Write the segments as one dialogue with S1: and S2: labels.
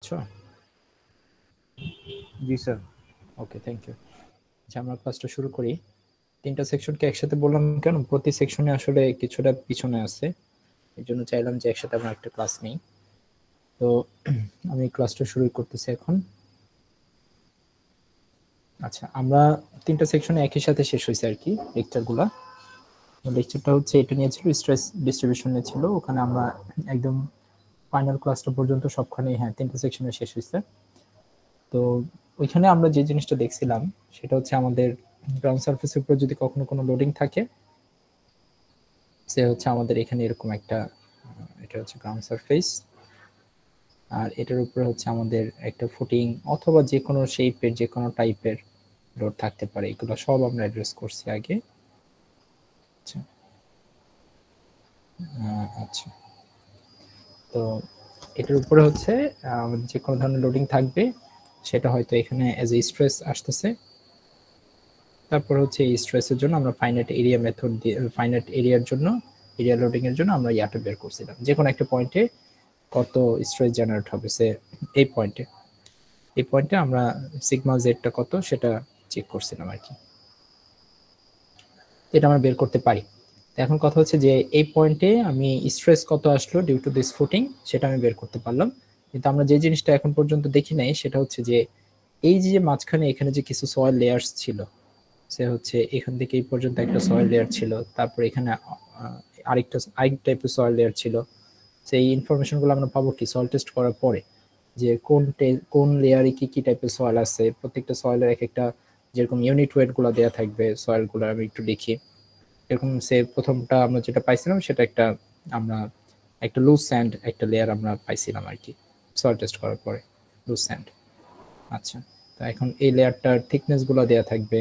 S1: আচ্ছা জি sir okay thank you আচ্ছা আমরা ক্লাসটা শুরু করি তিনটা সেকশনকে একসাথে বললাম কেন প্রতি সেকশনে আসলে কিছুটা পিছনে আছে এই জন্য চাইলাম যে একসাথে আমরা একটা ক্লাস নেই তো আমি ক্লাসটা শুরু করতেছি এখন আচ্ছা আমরা তিনটা সেকশনে একই সাথে শেষ হয়েছে আর কি লেকচারগুলা লেকচারটা হচ্ছে এটা নিয়ে ছিল স্ট্রেস ডিস্ট্রিবিউশন নিয়ে ছিল ওখানে আমরা একদম ফাইনাল ক্লাসটা পর্যন্ত সবখানে হ্যাঁ তিনটা সেকশনে শেষ হয়েছে তো ওইখানে আমরা যে জিনিসটা দেখছিলাম সেটা হচ্ছে আমাদের গ্রাউন্ড সারফেসের উপর যদি কখনো কোনো লোডিং থাকে সে হচ্ছে আমাদের এখানে এরকম একটা এটা হচ্ছে গ্রাউন্ড সারফেস আর এটার উপরে হচ্ছে আমাদের একটা ফুটিং অথবা যে কোনো শেপের যে কোনো টাইপের লোড থাকতে পারে এগুলো সব আমরা অ্যাড্রেস করছি আগে আচ্ছা আচ্ছা তো এটার উপরে হচ্ছে যে কোনো ধরনের লোডিং থাকবে সেটা হয়তো এখানে অ্যাজ এ স্ট্রেস আসতেছে তারপর হচ্ছে এই স্ট্রেসের জন্য আমরা ফাইনাইট এরিয়া মেথড দিয়ে ফাইনাইট এরিয়ার জন্য এরিয়া লোডিং এর জন্য আমরা ইয়াটা বের করছিলাম যে কোনো একটা পয়েন্টে কত স্ট্রেস জেনারেট হবে সে এই পয়েন্টে আমরা সিগমা জেডটা কত সেটা চেক করছিলাম আর কি এটা আমরা বের করতে পারি এখন কথা হচ্ছে যে এই পয়েন্টে আমি স্ট্রেস কত আসলো ডিউ টু দিস ফুটিং সেটা আমি বের করতে পারলাম কিন্তু আমরা যে জিনিসটা এখন পর্যন্ত দেখি নাই সেটা হচ্ছে যে এই যে মাঝখানে এখানে যে কিছু সয়েল লেয়ার্স ছিল সে হচ্ছে এখান থেকে এই পর্যন্ত একটা সয়েল লেয়ার ছিল তারপর এখানে আরেক টাইপের সয়েল লেয়ার ছিল সেই ইনফরমেশনগুলো আমরা পাবো কি সয়েল টেস্ট করার পরে যে কোন লেয়ারে কি কি টাইপের সয়েল আছে প্রত্যেকটা সয়েলের এক একটা যেরকম ইউনিট ওয়েট গুলো দেওয়া থাকবে সয়েল গুলো আমি একটু লিখি এরকম সে প্রথমটা আমরা যেটা পাইছিলাম সেটা আমরা একটা লুজ স্যান্ড একটা লেয়ার আমরা পাইছিলাম আর কি সয়েল টেস্ট করার পরে লুজ স্যান্ড আচ্ছা তো এখন এই লেয়ারটার থিকনেস গুলো দেওয়া থাকবে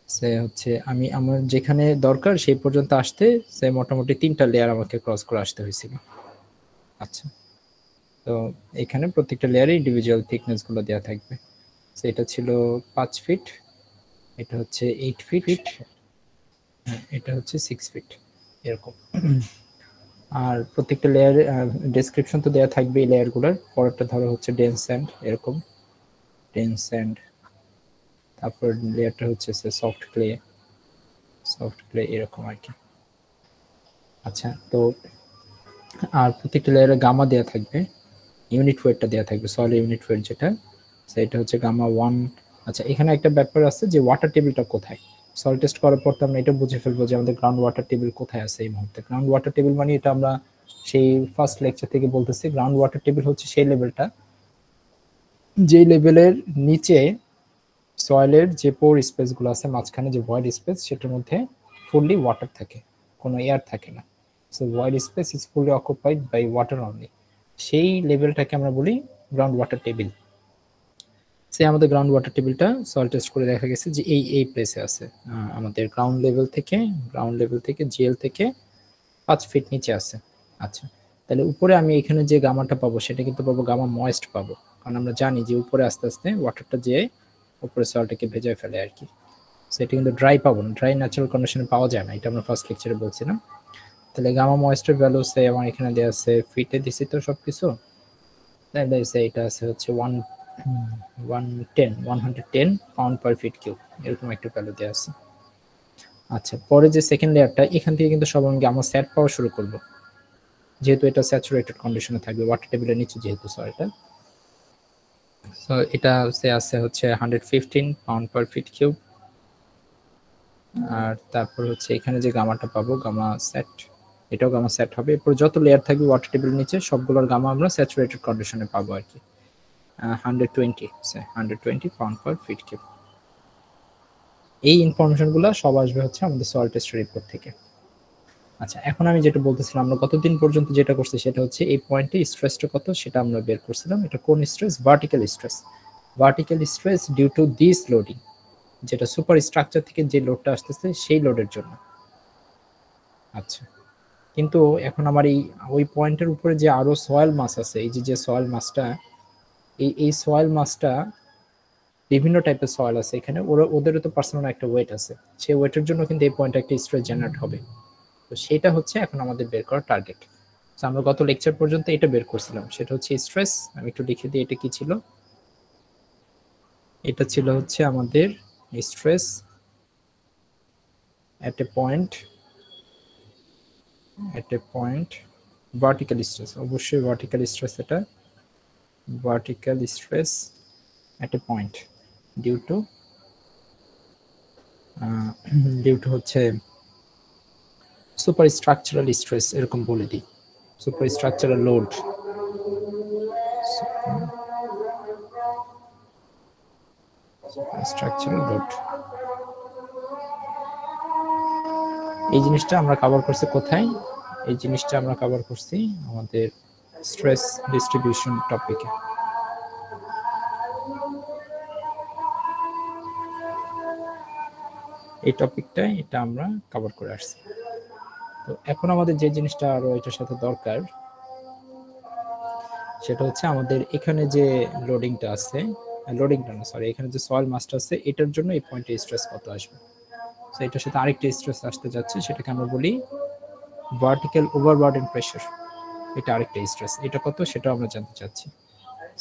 S1: সে হচ্ছে আমি আমার যেখানে দরকার সেই পর্যন্ত আসতে সে মোটামুটি 3টা লেয়ার আমাকে ক্রস করে আসতে হয়েছিল আচ্ছা তো এখানে প্রত্যেকটা লেয়ারে ইন্ডিভিজুয়াল থিকনেস গুলো দেওয়া থাকবে এটা ছিল 5 ফিট এটা হচ্ছে 8 ফিট এটা হচ্ছে 6 ফিট এরকম আর প্রত্যেকটা লেয়ার ডেসক্রিপশন তো দেওয়া থাকবে এই লেয়ারগুলোর পরেরটা ধরো হচ্ছে ডেন্স স্যান্ড এরকম ডেন্স স্যান্ড তারপর লেয়ারটা হচ্ছে সফট ক্লে এরকম আর কি আচ্ছা তো আর প্রত্যেকটা লেয়ারে গামা দেওয়া থাকবে ইউনিট ওয়েটটা দেওয়া থাকবে সয়েল ইউনিট ওয়েট যেটা সেটা হচ্ছে গামা 1 আচ্ছা এখানে একটা ব্যাপার আছে যে ওয়াটার টেবিলটা কোথায় সয়েল টেস্ট করার পর তো আমরা এটা বুঝে ফেলবো যে আমাদের গ্রাউন্ড ওয়াটার টেবিল কোথায় আছে এই মুহূর্তে গ্রাউন্ড ওয়াটার টেবিল মানে এটা আমরা সেই ফার্স্ট লেকচার থেকে বলতেছি গ্রাউন্ড ওয়াটার টেবিল হচ্ছে সেই লেভেলটা যেই লেভেলের নিচে সয়েলের যে পোর স্পেস গুলো আছে মাঝখানে যে ভয়েড স্পেস সেটার মধ্যে ফুললি ওয়াটার থাকে কোনো এয়ার থাকে না so void space is fully occupied by water only সেই লেভেলটাকে আমরা বলি গ্রাউন্ড ওয়াটার টেবিল সে আমাদের গ্রাউন্ড ওয়াটার টেবিলটা সয়েল টেস্ট করে দেখা গেছে যে এই প্লেসে আছে আমাদের গ্রাউন্ড লেভেল থেকে জিএল থেকে 5 ফিট নিচে আছে আচ্ছা তাহলে উপরে আমি এখানে যে গামাটা পাবো সেটা কিন্তু পাবো গামা ময়েস্ট পাবো কারণ আমরা জানি যে উপরে আস্তে আস্তে ওয়াটারটা যেয়ে উপরে সয়েলটাকে ভেজায় ফেলে আর কি সেটা কিন্তু ড্রাই পাবো না ড্রাই ন্যাচারাল কন্ডিশনে পাওয়া যায় না এটা আমরা ফার্স্ট লেকচারে বলছিলাম তাহলে গামা ময়েস্টের ভ্যালু সে আমার এখানে দেওয়া আছে ফিটে দিছি তো সবকিছু তাহলে এটা আছে হচ্ছে 110 পাউন্ড পার ফিট কিউব এরকম একটা ভ্যালু দেওয়া আছে আচ্ছা পরে যে সেকেন্ড লেয়ারটা এখান থেকে কিন্তু সব আমি গামা সেট পাওয়া শুরু করব যেহেতু এটা স্যাচুরেটেড কন্ডিশনে থাকবে ওয়াটার টেবিলের নিচে যেহেতু সয়েলটা সো এটা সে আছে হচ্ছে 115 পাউন্ড পার ফিট কিউব আর তারপর হচ্ছে এখানে যে গামাটা পাবো গামা সেট এটাও গামা সেট হবে এরপর যত লেয়ার থাকবে ওয়াটার টেবিলের নিচে সবগুলোর গামা আমরা স্যাচুরেটেড কন্ডিশনে পাবো আর কি 120 পাউন্ড পার ফিট কিউব এই ইনফরমেশনগুলো সব আসবে হচ্ছে আমাদের সয়েল টেস্ট রিপোর্ট থেকে আচ্ছা এখন আমি যেটা বলতেছিলাম আমরা কতদিন পর্যন্ত যেটা করছি সেটা হচ্ছে এই পয়েন্টে স্ট্রেসটা কত সেটা আমরা বের করছিলাম এটা কোন stress vertical stress due to this loading যেটা সুপার স্ট্রাকচার থেকে যে লোডটা আসতেছে সেই লোডের জন্য আচ্ছা কিন্তু এখন আমার ওই পয়েন্টের উপরে যে আরো সয়েল মাস আছে এই যে সয়েল মাসটা এই সয়েল মাসটা বিভিন্ন টাইপের সয়েল আছে এখানে ওদেরও তো পার্সোনাল একটা ওয়েট আছে সেই ওয়েটের জন্য কিন্তু এই পয়েন্টে একটা স্ট্রেস জেনারেট হবে তো সেটা হচ্ছে এখন আমাদের বের করার টার্গেট আমরা গত লেকচার পর্যন্ত এটা বের করছিলাম, সেটা হচ্ছে স্ট্রেস। আমি একটু লিখে দিই এটা কি ছিল। এটা ছিল হচ্ছে আমাদের stress at a point vertical stress, অবশ্যই ভার্টিক্যাল স্ট্রেস, এটা vertical stress at a point due to হচ্ছে সুপার স্ট্রাকচারাল স্ট্রেস, এরকম বলে দিই, super structural load. Structural load, এই জিনিসটা আমরা কভার করছি কোথায়? এই জিনিসটা আমরা কভার করছি আমাদের স্ট্রেস ডিস্ট্রিবিউশন টপিকে। এই টপিকটাই এটা আমরা কভার করে আসছি। তো এখন আমাদের যে জিনিসটা আরো এটার সাথে দরকার, সেটা হচ্ছে আমাদের এখানে যে লোডিংটা আছে, লোডিংটা না সরি, এখানে যে সয়েল মাসটা আছে, এটার জন্য এই পয়েন্টে স্ট্রেস কত আসবে। তো এটার সাথে আরেকটা স্ট্রেস আসতে যাচ্ছে, সেটাকে আমরা বলি ভার্টিক্যাল ওভারবার্ডেন প্রেসার। এটা আরেকটা স্ট্রেস, এটা কত সেটা আমরা জানতে চাচ্ছি।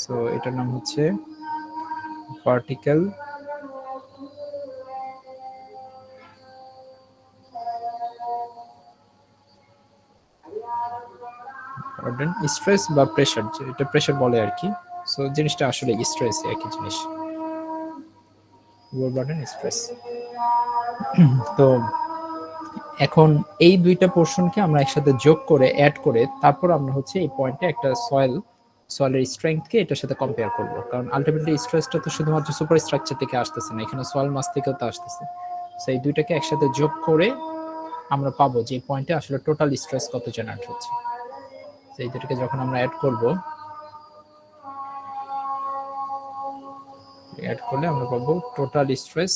S1: সো এটার নাম হচ্ছে ভার্টিক্যাল স্ট্রেস বা প্রেসার, এটা প্রেসার বলে আর কি। সো জিনিসটা আসলে স্ট্রেস, একই জিনিস, ওভারবার্ডেন স্ট্রেস। তো এখন এই দুইটা পোর্শনকে আমরা একসাথে যোগ করে অ্যাড করে তারপর আমরা হচ্ছে এই পয়েন্টে একটা সয়েলের স্ট্রেংথকে এটার সাথে কম্পেয়ার করব, কারণ আলটিমেটলি স্ট্রেসটা তো শুধুমাত্র সুপার স্ট্রাকচার থেকে আসতেছে না, এখানে সয়েল মাস থেকেও তো আসতেছে। সো এই দুইটাকে একসাথে যোগ করে আমরা পাবো যে এই পয়েন্টে আসলে টোটাল স্ট্রেস কত জেনারেট হচ্ছে। তো এই দুটোকে যখন আমরা অ্যাড করলে আমরা পাবো total stress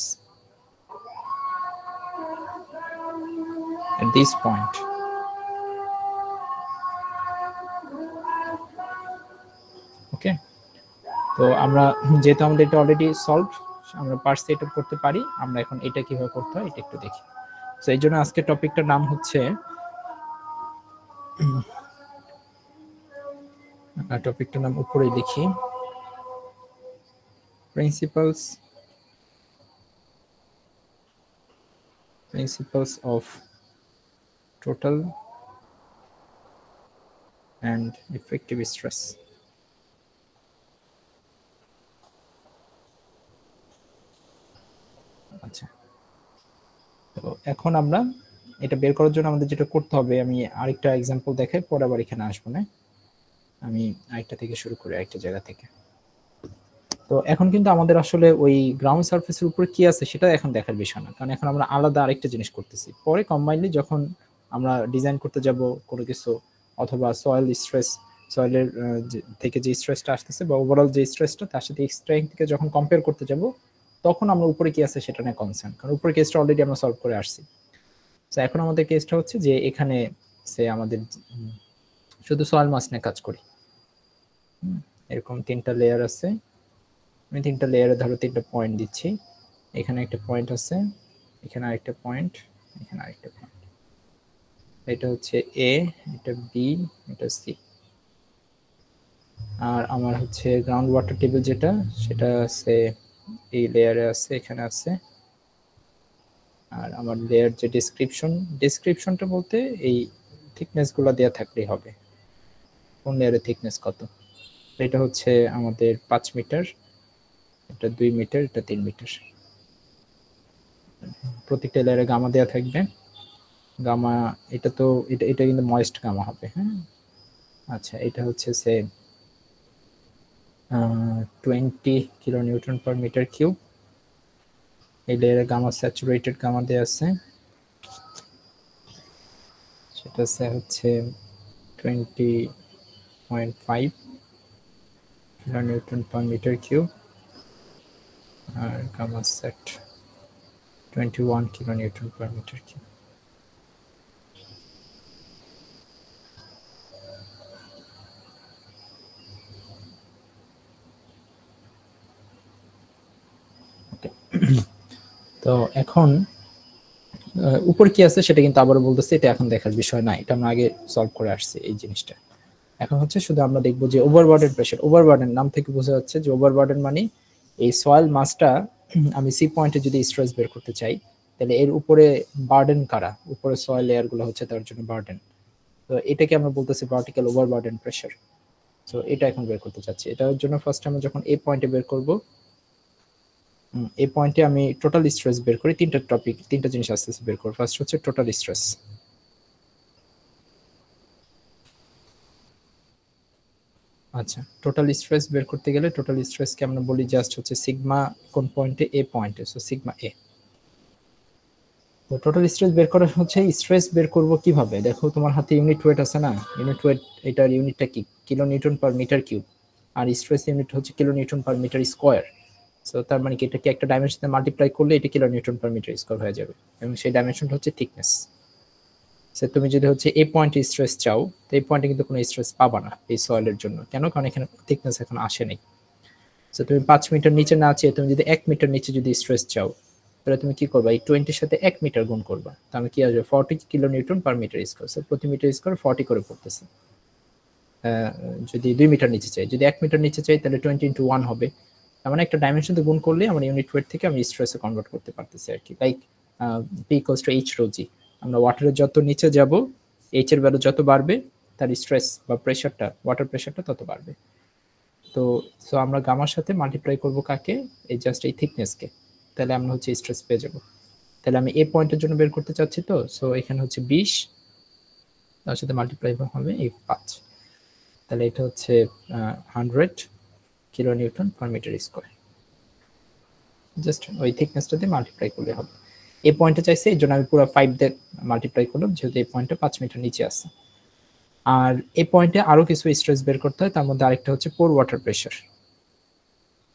S1: at this point. ওকে, তো আমরা যেহেতু আমাদের এটা অলরেডি সলভ, আমরা পার্টস এটা করতে পারি, আমরা এখন এটা কিভাবে করতে হয় এটা একটু দেখি। তো এই জন্য আজকে টপিকটার নাম হচ্ছে, টপিকটার নাম উপরে লিখি, principles of total and effective stress. আচ্ছা, তো এখন আমরা এটা বের করার জন্য আমাদের যেটা করতে হবে, আমি আরেকটা এক্সাম্পল দেখাই, পরে আবার এখানে আসবো না, আমি আরেকটা থেকে শুরু করি, আরেকটা জায়গা থেকে। তো এখন কিন্তু আমাদের আসলে ওই গ্রাউন্ড সারফেসের উপরে কি আছে সেটা এখন দেখার বিষয় না, কারণ এখন আমরা আলাদা আরেকটা জিনিস করতেছি। পরে কম্বাইনলি যখন আমরা ডিজাইন করতে যাব কোনো কিছু, অথবা সয়েলের থেকে যে স্ট্রেসটা আসতেছে বা ওভারঅল যে স্ট্রেসটা, তার সাথে স্ট্রেংথ থেকে যখন কম্পেয়ার করতে যাব, তখন আমরা উপরে কি আছে সেটা নিয়ে কনসার্ন, কারণ উপরে কেসটা অলরেডি আমরা সলভ করে আসছি। তো এখন আমাদের কেসটা হচ্ছে যে এখানে সে আমাদের শুধু সয়েল মাস নিয়ে কাজ করি, এরকম তিনটা লেয়ার আছে, আমি তিনটা লেয়ারে ধরো তিনটা পয়েন্ট দিচ্ছি, এখানে একটা পয়েন্ট আছে, এখানে আরেকটা পয়েন্ট, এখানে আরেকটা পয়েন্ট, এটা হচ্ছে এ, এটা বি, এটা সি। আর আমার হচ্ছে গ্রাউন্ড ওয়াটার টেবিল যেটা, সেটা আছে এই লেয়ারে আছে, এখানে আছে। আর আমার লেয়ার যে ডেসক্রিপশনটা বলতে এই থিকনেস গুলো দেওয়া থাকলেই হবে, কোন লেয়ারের থিকনেস কত। এটা হচ্ছে আমাদের 5 মিটার, এটা 2 মিটার, এটা 3 মিটার। প্রত্যেকটা লেয়ারে গামা দেওয়া থাকবে, গামা এটা তো এটা কিন্তু ময়েস্ট গামা হবে। হ্যাঁ, আচ্ছা, এটা হচ্ছে সে 20 kilo newton per metre cube. এই লেয়ারে গামা স্যাচুরেটেড গামা দেওয়া আছে, সেটা হচ্ছে 20.5 kilo newton per metre cube. আর gamma sat 21 kilo newton per metre cube. তো এখন উপর কি আছে সেটা কিন্তু আবার বলতেছে, এটা এখন দেখার বিষয় না, এটা আমরা আগে সলভ করে আসছি এই জিনিসটা। এখন হচ্ছে শুধু আমরা দেখবো যে ওভারবার্ডেন প্রেসার। ওভারবার্ডেন নাম থেকে বোঝা যাচ্ছে যে ওভারবার্ডেন মানে এই সয়েল মাসটা আমি সি পয়েন্টে যদি স্ট্রেস বের করতে চাই, তাহলে এর উপরে বার্ডেন কারা, উপরে সয়েল লেয়ার গুলো হচ্ছে তার জন্য বার্ডেন। তো এটাকে আমরা বলতেছি ভার্টিক্যাল ওভারবার্ডেন প্রেসার। তো এটা এখন বের করতে চাচ্ছি। এটার জন্য ফার্স্ট আমরা যখন এই পয়েন্টে বের করব, এই পয়েন্টে আমি টোটাল স্ট্রেস বের করি। তিনটা জিনিস আস্তে আস্তে বের করব। ফার্স্ট হচ্ছে টোটাল স্ট্রেস। আচ্ছা, টোটাল স্ট্রেস বের করতে গেলে টোটাল স্ট্রেসকে আমরা বলি জাস্ট হচ্ছে সিগমা কোন পয়েন্টে, এ পয়েন্টে, সো সিগমা এ। তো টোটাল স্ট্রেস বের করা হচ্ছে, স্ট্রেস বের করব কিভাবে, দেখো তোমার হাতে ইউনিট ওয়েট আছে না, ইউনিট ওয়েট এটার ইউনিটটা কি, kilo newton per metre cube, আর স্ট্রেস ইউনিট হচ্ছে kilo newton per metre square. So তার মানে কি এটাকে একটা ডাইমেনশনে মাল্টিপ্লাই করলে এটা kilo newton per metre square হয়ে যাবে, এবং সেই ডাইমেনশনটা হচ্ছে থিকনেস। সে তুমি যদি হচ্ছে এই পয়েন্টে স্ট্রেস চাও, তো এই পয়েন্টে কিন্তু কোনো স্ট্রেস পাবা না এই সয়েলের জন্য। কেন? কারণ এখানে থিকনেস এখন আসেনি। সো তুমি 5 মিটার নিচে না চেয়ে তুমি যদি 1 মিটার নিচে যদি স্ট্রেস চাও, তাহলে তুমি কি করবা, এই 20 সাথে 1 মিটার গুণ করবা, তাহলে কি আসবে 40 kilo newton per metre square. So প্রতি মিটার স্কয়ার 40 করে পড়তেছে। যদি 2 মিটার নিচে চাই, যদি 1 মিটার নিচে চাই তাহলে 20 ইনটু 1 হবে। তার মানে একটা ডাইমেনশন দিয়ে গুণ করলে আমরা ইউনিট ওয়েট থেকে আমি স্ট্রেসে কনভার্ট করতে পারতেছি আর কি। Like P equals to H rho G. আমরা ওয়াটারের যত নিচে যাব, এইচ এর ভ্যালু যত বাড়বে, তার স্ট্রেস বা প্রেসারটা, ওয়াটার প্রেসারটা তত বাড়বে। তো সো আমরা গামার সাথে মাল্টিপ্লাই করব কাকে, এই জাস্ট এই থিকনেসকে, তাহলে আমরা হচ্ছে স্ট্রেস পেয়ে যাব। তাহলে আমি এই পয়েন্টের জন্য বের করতে চাচ্ছি, তো সো এখানে হচ্ছে 20, তার সাথে মাল্টিপ্লাই হবে এই 5, তাহলে এটা হচ্ছে 100 kilo newton per metre square. Just ওই থিকনেসটা দিয়ে মাল্টিপ্লাই করলে হবে। এই পয়েন্টে চাইছে, এই জন্য আমি পুরো 5 দিয়ে মাল্টিপ্লাই করলাম, যেহেতু এই পয়েন্টে 5 মিটার নিচে আছে। আর এই পয়েন্টে আরো কিছু স্ট্রেস বের করতে হয়, তার মধ্যে আরেকটা হচ্ছে পোর ওয়াটার প্রেসার।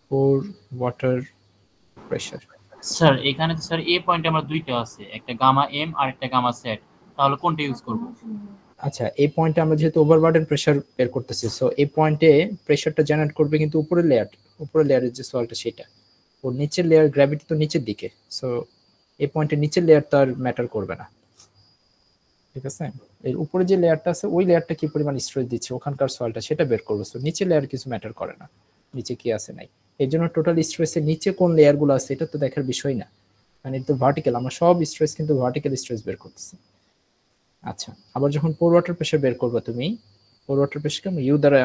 S1: পোর ওয়াটার প্রেসার।
S2: স্যার এখানে তো স্যার এ পয়েন্টে আমার দুইটা আছে, একটা গামা এম আর একটা গামা সেট, তাহলে কোনটা ইউজ করব?
S1: আচ্ছা, এই পয়েন্টে আমরা যেহেতু ওভারবার্ডেন প্রেসার বের করতেছি, সো এই পয়েন্টে প্রেসারটা জেনারেট করবে কিন্তু উপরের লেয়ারের যে সয়েলটা সেটা, ওর নিচের লেয়ার গ্র্যাভিটি তো নিচের দিকে, সো এই পয়েন্টে নিচের লেয়ার তো আর ম্যাটার করবে না, ঠিক আছে। এর উপরে যে লেয়ারটা আছে ওই লেয়ারটা কি পরিমাণ স্ট্রেস দিচ্ছে ওখানকার সয়েলটা সেটা বের করবে, সো নিচের লেয়ার কিছু ম্যাটার করে না, নিচে কি আছে নাই। এই জন্য টোটাল স্ট্রেসের নিচে কোন লেয়ার গুলো আছে এটা তো দেখার বিষয় না, মানে এটা তো ভার্টিক্যাল, আমরা সব স্ট্রেস কিন্তু ভার্টিক্যাল স্ট্রেস বের করতেছি। আচ্ছা, আবার যখন পোর ওয়াটার প্রেসার বের করবে তুমি, পোর ওয়াটার প্রেসারকে আমরা ইউ দ্বারা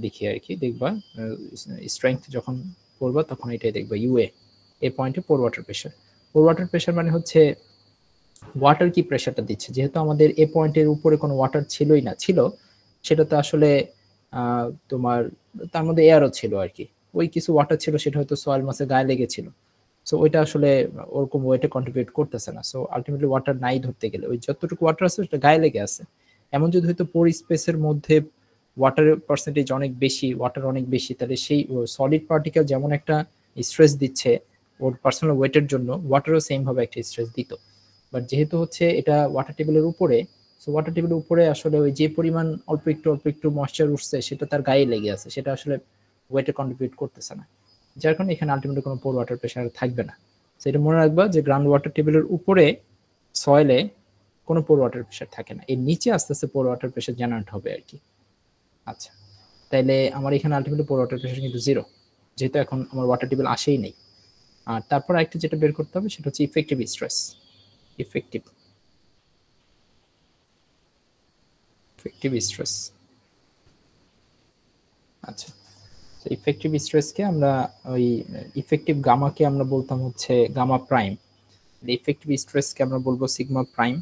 S1: লিখি আর কি, দেখবা স্ট্রেংথ যখন পড়বা তখন এটাই দেখবা ইউএ, এই পয়েন্টে পোর ওয়াটার প্রেসার। পোর ওয়াটার প্রেসার মানে হচ্ছে ওয়াটার কি প্রেসারটা দিচ্ছে, যেহেতু আমাদের এই পয়েন্টের উপরে কোনো ওয়াটার ছিলই না, ছিল সেটা তো আসলে তোমার তার মধ্যে এয়ারও ছিল আর কি, ওই কিছু ওয়াটার ছিল সেটা হয়তো সয়েল মাসের গায়ে লেগেছিল, সো ওইটা আসলে ওরকম ওয়েটে কন্ট্রিবিউট করতেছে না। সো আলটিমেটলি ওয়াটার নাই ধরতে গেলে, ওই যতটুকু ওয়াটার আছে সেটা গায়ে লেগে আছে। এমন যদি হয়তো পোর স্পেসের মধ্যে ওয়াটারের পার্সেন্টেজ অনেক বেশি, ওয়াটার অনেক বেশি, তাহলে সেই সলিড পার্টিকেল যেমন একটা স্ট্রেস দিচ্ছে ওর পার্সোনাল ওয়েটের জন্য, ওয়াটারও সেম ভাবে একটা স্ট্রেস দিত। বাট যেহেতু হচ্ছে এটা ওয়াটার টেবিলের উপরে, সো ওয়াটার টেবিলের উপরে আসলে ওই যে পরিমাণ অল্প একটু ময়েশ্চার উঠছে সেটা তার গায়ে লেগে আছে, সেটা আসলে ওয়েটে কন্ট্রিবিউট করতেছে না, যার কারণে এখানে আলটিমেটলি কোনো পোর ওয়াটার প্রেশার থাকবে না। সেটা মনে রাখবা যে গ্রাউন্ড ওয়াটার টেবিলের উপরে সয়েলে কোনো পোর ওয়াটার প্রেশার থাকে না, এর নিচে আস্তে আস্তে পোর ওয়াটার প্রেশার জেনারেট হবে আর কি। আচ্ছা, তাইলে আমার এখানে আলটিমেটলি পোর ওয়াটার প্রেশার কিন্তু 0, যেহেতু এখন আমার ওয়াটার টেবিল আসেই নেই। আর তারপর আরেকটা যেটা বের করতে হবে সেটা হচ্ছে ইফেক্টিভ স্ট্রেস। Effective stress. আচ্ছা, ইফেক্টিভ স্ট্রেসকে আমরা ওই ইফেক্টিভ গামাকে আমরা বলতাম হচ্ছে গামা প্রাইম, ইফেক্টিভ স্ট্রেসকে আমরা বলবো sigma prime.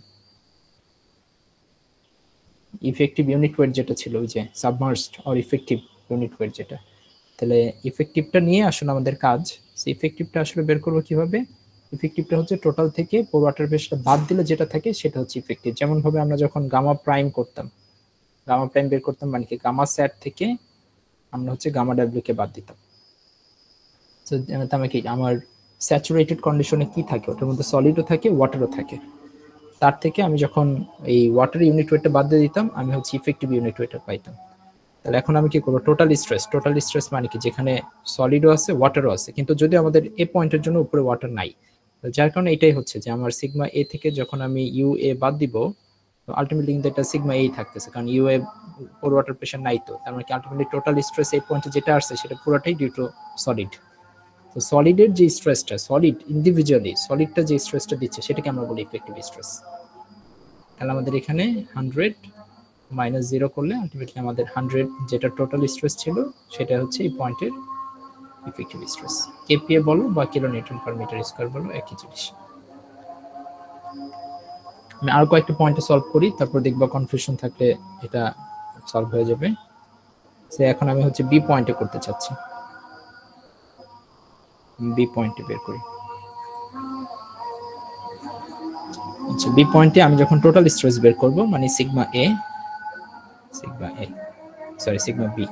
S1: Effective unit wait যেটা ছিল ওই যে সাবমার্সড অর ইফেক্টিভ ইউনিট ওয়েট যেটা, তাহলে ইফেক্টিভটা নিয়ে আসলে আমাদের কাজ। ইফেক্টিভটা আসলে বের করবো কিভাবে, ইফেক্টিভটা হচ্ছে টোটাল থেকে পোর ওয়াটার প্রেশারটা বাদ দিলে যেটা থাকে সেটা হচ্ছে ইফেক্টিভ। যেমন ভাবে আমরা যখন গামা প্রাইম করতাম, গামা প্রাইম বের করতাম মানে কি গামা স্যাট থেকে আমরা হচ্ছে গামা ডাব্লিউ কে বাদ দিতাম। তো তার কি আমার স্যাচুরেটেড কন্ডিশনে কি থাকে, ওটার মধ্যে সলিডও থাকে ওয়াটারও থাকে, তার থেকে আমি যখন এই ওয়াটার ইউনিট ওয়েটটা বাদ দিয়ে দিতাম আমি হচ্ছে ইফেক্টিভ ইউনিট ওয়েটটা পাইতাম। তাহলে এখন আমি কি করবো, টোটাল স্ট্রেস মানে কি যেখানে সলিডও আছে ওয়াটারও আছে, কিন্তু যদি আমাদের এই পয়েন্টের জন্য উপরে ওয়াটার নাই, যার কারণে এটাই হচ্ছে যে আমার সিগমা এ থেকে যখন আমি ইউ এ বাদ দিব, তো আলটিমেটলি কিন্তু এটা সিগমা এই থাকতেছে, কারণ ইউ এ পুরো ওয়াটার প্রেশার নাই, তো তার মানে কি আলটিমেটলি টোটাল স্ট্রেস এই পয়েন্টে যেটা আসছে সেটা পুরোটাই ডিউ টু সলিড। তো সলিডের যে স্ট্রেসটা, সলিড ইন্ডিভিজুয়ালি সলিডটা যে স্ট্রেসটা দিচ্ছে সেটাকে আমরা বলি ইফেক্টিভ স্ট্রেস। তাহলে আমাদের এখানে 100 মাইনাস 0 করলে আলটিমেটলি আমাদের 100 যেটা টোটাল স্ট্রেস ছিল সেটা হচ্ছে এই পয়েন্টের ইফেক্টিভ স্ট্রেস। কেপিএ বলো বা kilo newton per metre square বলো, একই জিনিস। আমি আরো কয়েকটা পয়েন্টে সলভ করি, তারপর দেখবা কনফিউশন থাকলে এটা সলভ হয়ে যাবে। সে এখন আমি হচ্ছে বি পয়েন্টে করতে চাচ্ছি, বি পয়েন্টে বের করি। আচ্ছা, বি পয়েন্টে আমি যখন টোটাল স্ট্রেস বের করব, মানে সিগমা এ সিগমা বি,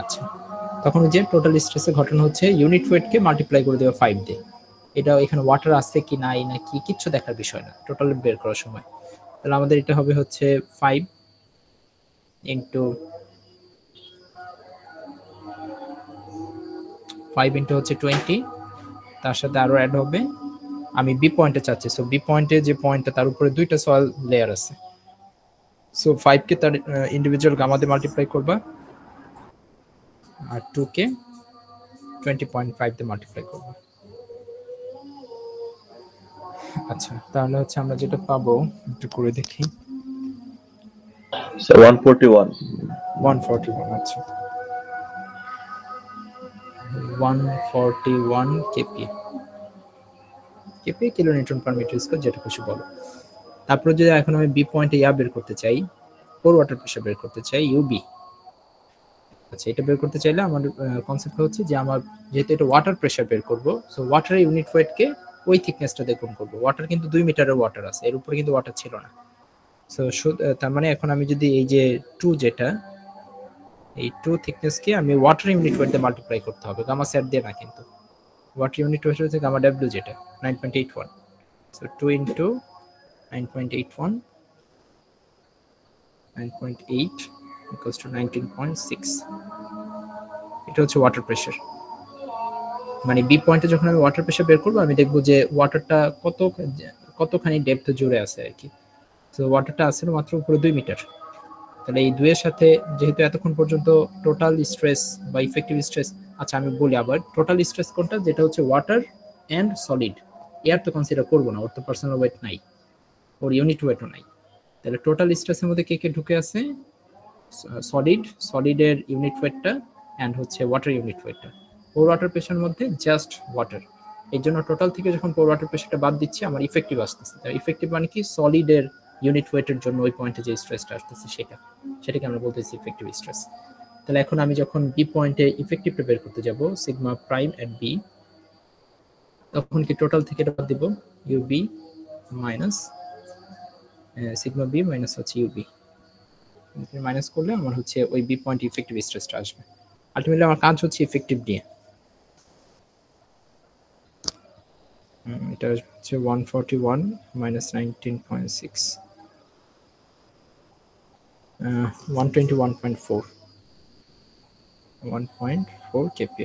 S1: আচ্ছা, তখন যে টোটাল স্ট্রেসের ঘটনা হচ্ছে ইউনিট ওয়েটকে মাল্টিপ্লাই করে দেওয়া 5 দিয়ে। এটা এখানে ওয়াটার আছে কি নাই না কি কিচ্ছু দেখার বিষয় না টোটাল বের করার সময়। তাহলে আমাদের এটা হবে হচ্ছে 5 ইন্টু হচ্ছে 20, তার সাথে আরো অ্যাড হবে, আমি বি পয়েন্টে চাচ্ছি, সো বি পয়েন্টে যে পয়েন্টটা তার উপরে দুইটা সয়েল লেয়ার আছে, সো 5 কে তার ইন্ডিভিজুয়াল গামা দিয়ে মাল্টিপ্লাই করবা, আর 2 কে 20.5 দিয়ে মাল্টিপ্লাই করবা। আচ্ছা, তাহলে হচ্ছে আমরা যেটা পাবো একটু করে দেখি, 141। আচ্ছা, 141 KP kilo newton per metre square, যেটা খুশি বলো। তারপরে যদি এখন আমি বি পয়েন্টে ইয়া বের করতে চাই, কোর ওয়াটার প্রেশার বের করতে চাই, ইউবি। আচ্ছা, এটা বের করতে চাইলে আমার কনসেপ্ট হচ্ছে যে আমার যেহেতু এটা ওয়াটার প্রেশার বের করব, সো ওয়াটারের ইউনিট ওয়েটকে ওই থিকনেসটা দিয়ে গুণ করব। ওয়াটার কিন্তু 2 মিটারের ওয়াটার আছে, এর উপরে কিন্তু ওয়াটার ছিল না। সো তার মানে এখন আমি যদি এই যে 2 যেটা, এই 2 থিকনেসকে আমি ওয়াটার ইউনিট ওয়েট দিয়ে মাল্টিপ্লাই করতে হবে, গামা সেট দিয়ে না, কিন্তু ওয়াটার ইউনিট ওয়েট হচ্ছে গামা ডব্লিউ যেটা 9.81, সো 2 ইনটু 9.81 9.8 equals to 19.6, এটা হচ্ছে ওয়াটার প্রেশার। মানে বি পয়েন্টে যখন আমি ওয়াটার প্রেশার বের করবো, আমি দেখবো যে ওয়াটারটা কতখানি ডেপথ জুড়ে আছে আর কি। তো ওয়াটারটা আছে মাত্র উপরে 2 মিটার। তাহলে এই 2 এর সাথে যেহেতু এতক্ষণ পর্যন্ত টোটাল স্ট্রেস বা ইফেক্টিভ স্ট্রেস, আচ্ছা আমি বলি আবার, টোটাল স্ট্রেস কোনটা, যেটা হচ্ছে ওয়াটার এন্ড সলিড, এয়ার তো কনসিডার করবো না, ওর তো পার্সোনাল ওয়েট নাই, ওর ইউনিট ওয়েটও নাই। তাহলে টোটাল স্ট্রেসের মধ্যে কে কে ঢুকে আছে, সলিডের ইউনিট ওয়েটটা এন্ড হচ্ছে ওয়াটার ইউনিট ওয়েটটা। পোর ওয়াটার প্রেশারের মধ্যে জাস্ট ওয়াটার, এই জন্য টোটাল থেকে যখন পোর ওয়াটার প্রেশারটা বাদ দিচ্ছি আমার ইফেক্টিভ আসতেছে। ইফেক্টিভ মানে কি, সলিডের ইউনিট ওয়েটের জন্য ওই পয়েন্টে যে স্ট্রেসটা আসতেছে সেটাকে আমরা বলতেছি ইফেক্টিভ স্ট্রেস। তাহলে এখন আমি যখন বি পয়েন্টে ইফেক্টিভটা বের করতে যাব, সিগমা প্রাইম এট বি, তখন কি টোটাল থেকে এটা বাদ দিব, UB minus sigma B minus হচ্ছে ইউবি, মাইনাস করলে আমার হচ্ছে ওই বি পয়েন্ট ইফেক্টিভ স্ট্রেসটা আসবে। আলটিমেটলি আমার কাজ হচ্ছে ইফেক্টিভ দিয়ে, এটা হচ্ছে 141 মাইনাস 19.6, 121.4 কেপি,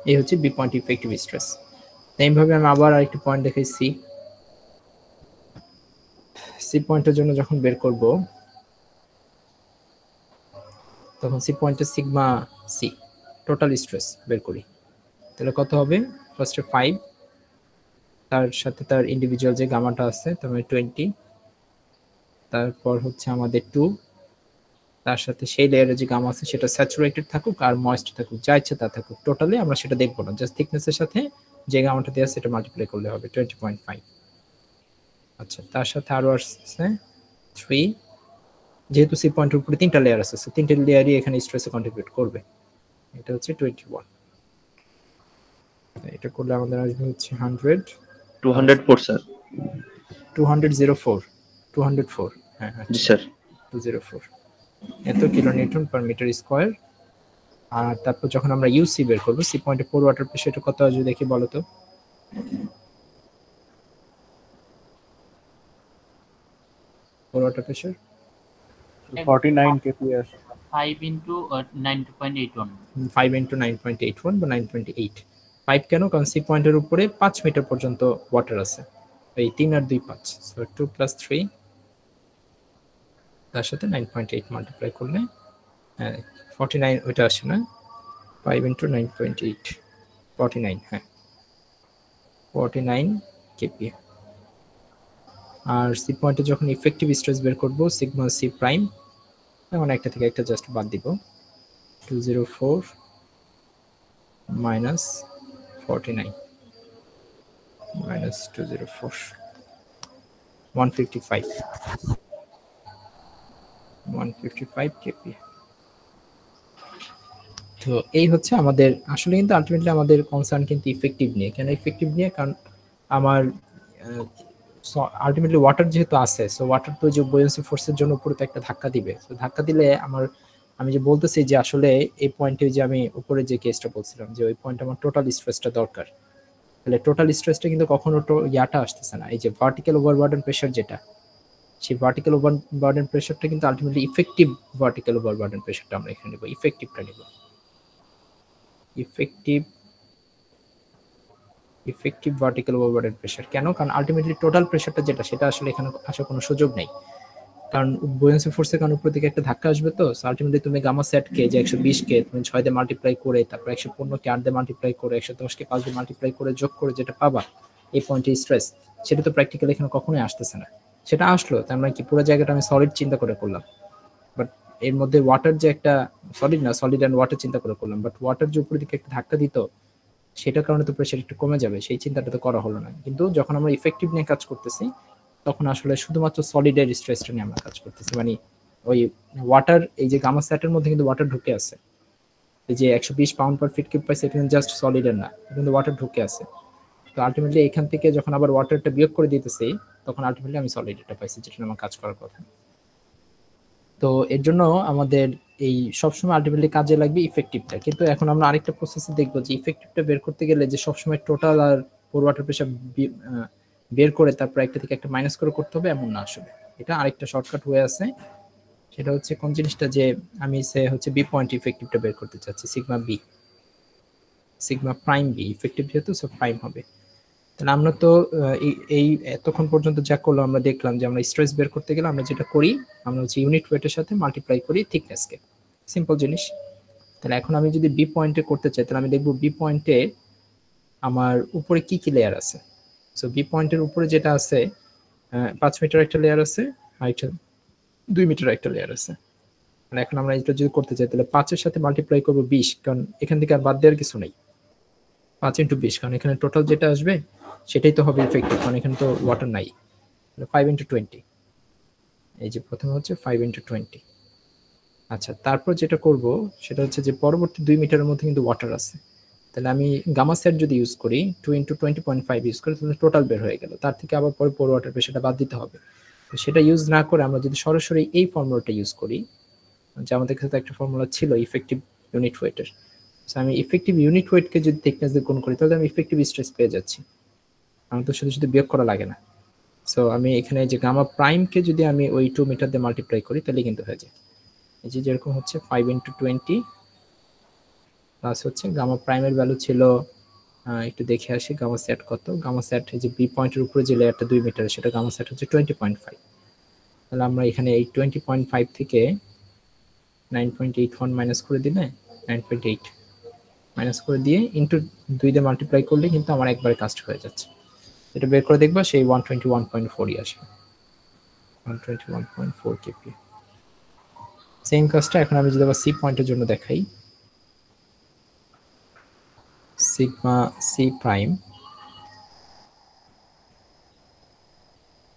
S1: এই হচ্ছে বি পয়েন্ট ইফেক্টিভ স্ট্রেস। এইভাবে আমি আবার আরেকটি পয়েন্ট দেখাই, সি পয়েন্টের জন্য যখন বের করব, তখন সি পয়েন্টে সিগমা সি টোটাল স্ট্রেস বের করি। তাহলে কত হবে, ফার্স্টে 5, তার সাথে তার ইন্ডিভিজুয়াল যে গামাটা আছে তার মানে 20, তারপর হচ্ছে আমাদের 2, তার সাথে সেই লেয়ারে যে গামা আছে সেটা স্যাচুরেটেড থাকুক আর ময়েস্ট থাকুক, যা ইচ্ছে তা থাকুক, টোটালি আমরা সেটা দেখবো না, জাস্ট থিকনেসের সাথে যে গামাটা দেওয়া আছে সেটা মাল্টিপ্লাই করলে হবে 20.5। আচ্ছা, তার সাথে আরো আসছে 3, যেহেতু সি পয়েন্টের উপরে 3টা লেয়ার আছে, সো 3টে লেয়ারই এখানে স্ট্রেসে কন্ট্রিবিউট করবে, এটা হচ্ছে 21। এটা করলে আমাদের আসবে হচ্ছে
S3: 200%।
S1: 204, হ্যাঁ
S3: জি স্যার।
S1: 204 এত kilo newton per metre square. আর তারপর যখন আমরা ইউসি বের করব, সি পয়েন্টে পোর ওয়াটার প্রেশারটা কত আসবে দেখি বলো তো, পোর water pressure
S4: 49 kPa
S2: 5 into 9.81
S1: 5 into 9.81 বা 9.8, 5 কেন? কারণ সি পয়েন্টের উপরে 5 মিটার পর্যন্ত ওয়াটার আছে, এই 3 আর 2 5, সো 2 + 3 তার সাথে 9.8 মাল্টিপ্লাই করলে 49 ওইটা আসে না, 5 × 9.8 49, হ্যাঁ 49 কেপিএ। আর সি পয়েন্টে যখন ইফেক্টিভ স্ট্রেস বের করব সিগমা সি প্রাইম, এখন একটা থেকে একটা জাস্ট বাদ দিব, 204 minus 49 minus 204 155 kPa। তো এই হচ্ছে আমাদের আসলে কিন্তু আলটিমেটলি আমাদের কনসার্ন কিন্তু ইফেক্টিভ নিয়ে। কেন ইফেক্টিভ নিয়ে? কারণ আমার আলটিমেটলি ওয়াটার যেহেতু আছে, সো ওয়াটার তো যে বুয়ান্সি ফোর্সের জন্য উপরে তো একটা ধাক্কা দিবে, তো ধাক্কা দিলে আমি যে বলতেছি যে আসলে এই পয়েন্টে যে আমি উপরে যে কেসটা বলছিলাম যে ওই পয়েন্টে আমার টোটাল স্ট্রেসটা দরকার, তাহলে টোটাল স্ট্রেসটা কিন্তু কখনো ইয়াটা আসতেছে না, এই যে ভার্টিক্যাল ওভারবার্ডেন প্রেশার যেটা, সেই ভার্টিক্যাল ওভারবার্ডেন প্রেশারটা কিন্তু আলটিমেটলি ইফেক্টিভ ভার্টিক্যাল ওভারবার্ডেন প্রেশারটা আমরা এখানে নেব, ইফেক্টিভটা নেব, ইফেক্টিভ ভার্টিক্যাল ওভারবার্ডেন প্রেশার। কেন? কারণ আলটিমেটলি টোটাল প্রেশারটা যেটা সেটা আসলে এখানে আসার কোনো সুযোগ নেই, কারণ বুয়ান্সি ফোর্সের কারণে উপর থেকে একটা ধাক্কা আসবে, তো আলটিমেটলি তুমি গামা সেট কে যে 120 কে তুমি 6 দিয়ে মাল্টিপ্লাই করে, তারপর 115 কে 8 দিয়ে মাল্টিপ্লাই করে, 110 কে 5 দিয়ে মাল্টিপ্লাই করে যোগ করে যেটা পাবা এই পয়েন্টে স্ট্রেস, সেটা তো প্র্যাকটিক্যালি এখানে কখনোই আসতেছে না। সেটা আসলো তার মানে কি পুরো জায়গাটা আমি সলিড চিন্তা করে করলাম, বাট এর মধ্যে ওয়াটার যে একটা সলিড না, সলিড অ্যান্ড ওয়াটার চিন্তা করে করলাম, বাট ওয়াটার যে উপর দিকে একটা ধাক্কা দিত সেটার কারণে তো প্রেশার একটু কমে যাবে, সেই চিন্তাটা তো করা হলো না। কিন্তু যখন আমরা ইফেক্টিভ নিয়ে কাজ করতেছি তখন আসলে শুধুমাত্র সলিডের স্ট্রেসটা নিয়ে আমরা কাজ করতেছি, মানে ওই ওয়াটার, এই যে গামা সেটের মধ্যে কিন্তু ওয়াটার ঢুকে আছে, এই যে 120 পাউন্ড পার ফিট কিউব পাইছে, এটা জাস্ট সলিডের না, কিন্তু ওয়াটার ঢুকে আছে। তো আলটিমেটলি এখান থেকে যখন আবার ওয়াটারটা বিয়োগ করে দিতেছি তখন আলটিমেটলি আমি সলিডটা পাইছি, যেটা আমার কাজ করার কথা। তো এর জন্য আমাদের এই সবসময় আলটিমেটলি কাজে লাগবে ইফেক্টিভটা। কিন্তু এখন আমরা আরেকটা প্রসেসে দেখবো যে ইফেক্টিভটা বের করতে গেলে যে সবসময় টোটাল আর পোর ওয়াটার প্রেশার বের করে তারপর একটা থেকে একটা মাইনাস করে করতে হবে এমন না, আসলে এটা আরেকটা শর্টকাট হয়ে আছে। সেটা হচ্ছে কোন জিনিসটা, যে আমি হচ্ছে বি পয়েন্ট ইফেক্টিভটা বের করতে চাচ্ছি, sigma B, sigma prime B, effective যেহেতু সব প্রাইম হবে। তাহলে আমরা তো এই এতক্ষণ পর্যন্ত যা করলাম আমরা দেখলাম যে আমরা স্ট্রেস বের করতে গেলে আমরা যেটা করি আমরা হচ্ছে ইউনিট ওয়েটের সাথে মাল্টিপ্লাই করি থিকনেসকে, সিম্পল জিনিস। তাহলে এখন আমি যদি বি পয়েন্টে করতে চাই তাহলে আমি দেখবো বি পয়েন্টে আমার উপরে কি কি লেয়ার আছে। সো বি পয়েন্টের উপরে যেটা আছে 5 মিটার একটা লেয়ার আছে, আর একটা 2 মিটার একটা লেয়ার আছে। মানে এখন আমরা এটা যদি করতে চাই তাহলে 5 এর সাথে মাল্টিপ্লাই করবো 20, কারণ এখান থেকে আর বাদ দেওয়ার কিছু নেই, 5 × 20, কারণ এখানে টোটাল যেটা আসবে সেটাই তো হবে ইফেক্টিভ, কারণ এখানে তো ওয়াটার নাই। 5 × 20, এই যে প্রথমে হচ্ছে 5 × 20। আচ্ছা, তারপর যেটা করব সেটা হচ্ছে যে পরবর্তী 2 মিটারের মধ্যে কিন্তু ওয়াটার আছে, তাহলে আমি গামা সেট যদি ইউজ করি 2 × 20.5 ইউজ করি তাহলে টোটাল বের হয়ে গেল, তার থেকে আবার পরে পোর ওয়াটার প্রেশারটা বাদ দিতে হবে। তো সেটা ইউজ না করে আমরা যদি সরাসরি এই ফর্মুলাটা ইউজ করি, যে আমাদের কাছে তো একটা ফর্মুলা ছিল ইফেক্টিভ ইউনিট ওয়েটের, সো আমি ইফেক্টিভ ইউনিট ওয়েটকে যদি থিকনেস দিয়ে গুণ করি তাহলে আমি ইফেক্টিভ স্ট্রেস পেয়ে যাচ্ছি, আমার তো শুধু শুধু বিয়োগ করা লাগে না। সো আমি এখানে যে গামা প্রাইমকে যদি আমি ওই 2 মিটার দিয়ে মাল্টিপ্লাই করি তাহলে কিন্তু হয়ে যায়, এই যে যেরকম হচ্ছে 5 × 20 প্লাস হচ্ছে গামা প্রাইমের ভ্যালু ছিল একটু দেখে আসি গামা সেট কত, গামা সেট এই যে বি পয়েন্টের উপরে যে লেয়ারটা 2 মিটার সেটা গামা সেট হচ্ছে 20.5। তাহলে আমরা এখানে এই 20.5 থেকে 9.81 মাইনাস করে দিলে 9.8 মাইনাস করে দিয়ে ইন্টু 2 দিয়ে মাল্টিপ্লাই করলে কিন্তু আমার একবারে কাজটা হয়ে যাচ্ছে। এটা বের করে দেখবা সেই 121.4 আসবে, 121.4 কেপি। সেম কাজটা এখন আমি যদি আবার সি পয়েন্টের জন্য দেখাই, sigma C prime,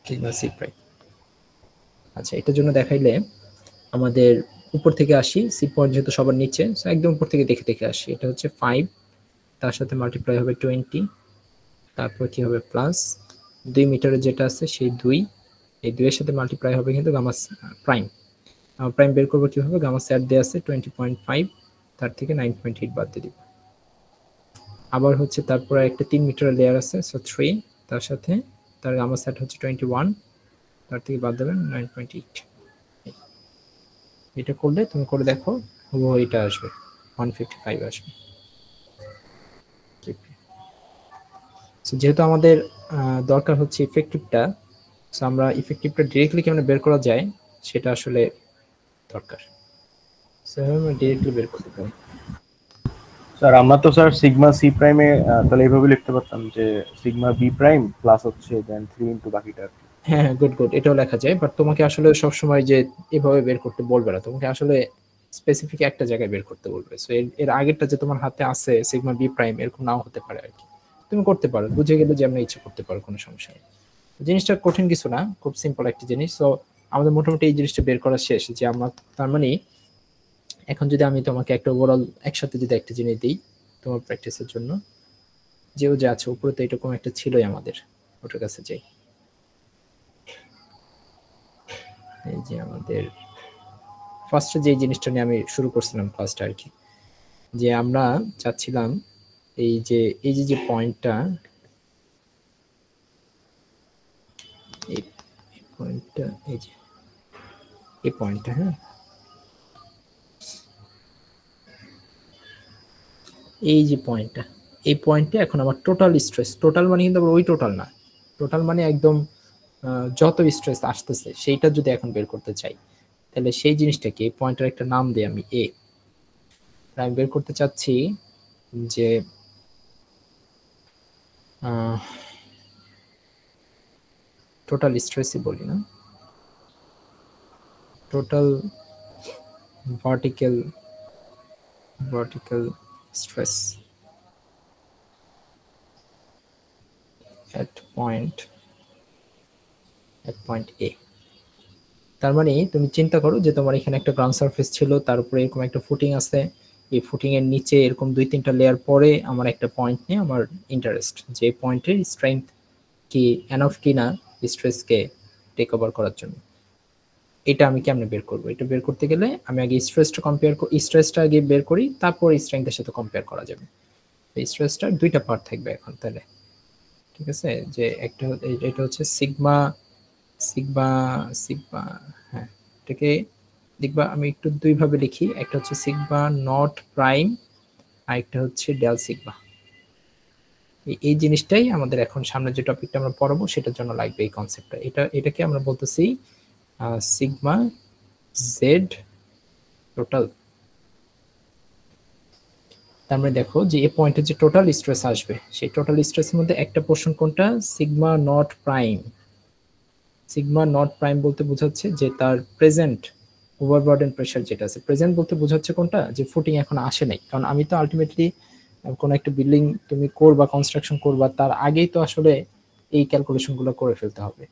S1: sigma C prime. আচ্ছা, এটার জন্য দেখাইলে আমাদের উপর থেকে আসি, সি পয়েন্ট যেহেতু সবার নিচে, সো একদম উপর থেকে দেখে দেখে আসি। এটা হচ্ছে 5, তার সাথে মাল্টিপ্লাই হবে 20, তারপর কি হবে প্লাস 2 মিটারের যেটা আছে সেই 2, এই 2 এর সাথে মাল্টিপ্লাই হবে কিন্তু গামা প্রাইম। গামা প্রাইম বের করবো কিভাবে, গামা সেট দেওয়া আছে 20.5, তার থেকে 9.8 বাদ দিয়ে দিব। আবার হচ্ছে তারপরে একটা 3 মিটারের লেয়ার আছে, সো 3, তার সাথে তার গামা সেট হচ্ছে 21, তার থেকে বাদ দেবেন 9.8। এটা করলে তুমি করে দেখো হুবহু এটা আসবে 155 আসবে। সো যেহেতু আমাদের দরকার হচ্ছে ইফেক্টিভটা, সো আমরা ইফেক্টিভটা ডিরেক্টলি কেমনে বের করা যায় সেটা আসলে দরকার। সো আমরা ডিরেক্টলি বের করতে পারি।
S4: স্যার আমরা তো স্যার সিগমা সি প্রাইমে তাহলে এইভাবে লিখতে পারতাম যে সিগমা বি প্রাইম প্লাস হচ্ছে দেন 3 ইনটু বাকিটা।
S1: হ্যাঁ গুড গুড, এটাও লেখা যায়, বাট তোমাকে আসলে সবসময় যে এভাবে বের করতে বলবে না, তোমাকে আসলে স্পেসিফিক একটা জায়গায় বের করতে বলবে। সো এর আগেরটা যে তোমার হাতে আছে সিগমা বি প্রাইম, এরকম নাও হতে পারে আর কি, তুমি করতে পারো, বুঝে গেলে যে আমরা ইচ্ছা করতে পারো, কোনো সমস্যা নেই। জিনিসটা কঠিন কিছু না, খুব সিম্পল একটা জিনিস। সো আমাদের মোটামুটি এই জিনিসটা বের করা শেষ, যে আমরা তার মানে এখন যদি আমি তোমাকে একটা ওভারঅল একসাথে যদি একটা জিনিস দিই তোমার প্র্যাকটিসের জন্য, যেও যে আছে উপরে তো এরকম একটা ছিলই আমাদের, ওটার কাছে যাই। এই যে আমাদের ফার্স্টে যে জিনিসটা নিয়ে আমি শুরু করছিলাম ক্লাসটা আর কি, যে আমরা চাচ্ছিলাম এই যে যে পয়েন্টটা, এই পয়েন্টটা, এই যে এই পয়েন্টটা, হ্যাঁ এই যে পয়েন্টটা, এই পয়েন্টে এখন আমার টোটাল স্ট্রেস, টোটাল মানে কিন্তু আবার ওই টোটাল না, টোটাল মানে একদম যত স্ট্রেস আসতেছে সেইটা যদি এখন বের করতে চাই, তাহলে সেই জিনিসটাকে এই পয়েন্টের একটা নাম দিই আমি এ। আমি বের করতে চাচ্ছি যে টোটাল স্ট্রেসই বলি না, total vertical stress at point A। তার মানে তুমি চিন্তা করো যে তোমার এখানে একটা গ্রাউন্ড সারফেস ছিল, তার উপরে এরকম একটা ফুটিং আছে, এই ফুটিং এর নিচে এরকম 2-3টা লেয়ার পরে আমার একটা পয়েন্ট নিয়ে আমার ইন্টারেস্ট, যে পয়েন্টের স্ট্রেংথ কি এনাফ কিনা স্ট্রেসকে টেক ওভার করার জন্য। এটা আমি কেমনে বের করবো? এটা বের করতে গেলে আমি আগে স্ট্রেসটা আগে বের করি, তারপর স্ট্রেংথের সাথে কম্পেয়ার করা যাবে। স্ট্রেসটার দুইটা পার্ট থাকবে এখন তাহলে, ঠিক আছে? যে একটা এটা হচ্ছে সিগমা সিগমা সিগমা হ্যাঁ, এটাকে দেখবা আমি একটু দুই ভাবে লিখি, একটা হচ্ছে সিগমা নট প্রাইম আর একটা হচ্ছে ডেল সিগমা। এই জিনিসটাই আমাদের এখন সামনে যে টপিকটা আমরা পড়াবো সেটার জন্য লাগবে এই কনসেপ্টটা। এটাকে আমরা বলতেছি সিগমা জেড টোটাল। তার মানে দেখো যে এই পয়েন্টে যে টোটাল স্ট্রেস আসবে, সেই টোটাল স্ট্রেসের মধ্যে একটা পোর্শন কোনটা, sigma naught prime. Sigma naught prime বলতে বোঝাচ্ছে যে তার প্রেজেন্ট ওভারবার্ডেন প্রেসার যেটা আছে, প্রেজেন্ট বলতে বোঝাচ্ছে কোনটা, যে ফুটিং এখন আসে নাই। কারণ আমি তো আলটিমেটলি কোনো একটা বিল্ডিং তুমি করবা, কনস্ট্রাকশন করবা, তার আগেই তো আসলে এই ক্যালকুলেশন গুলো করে ফেলতে হবে।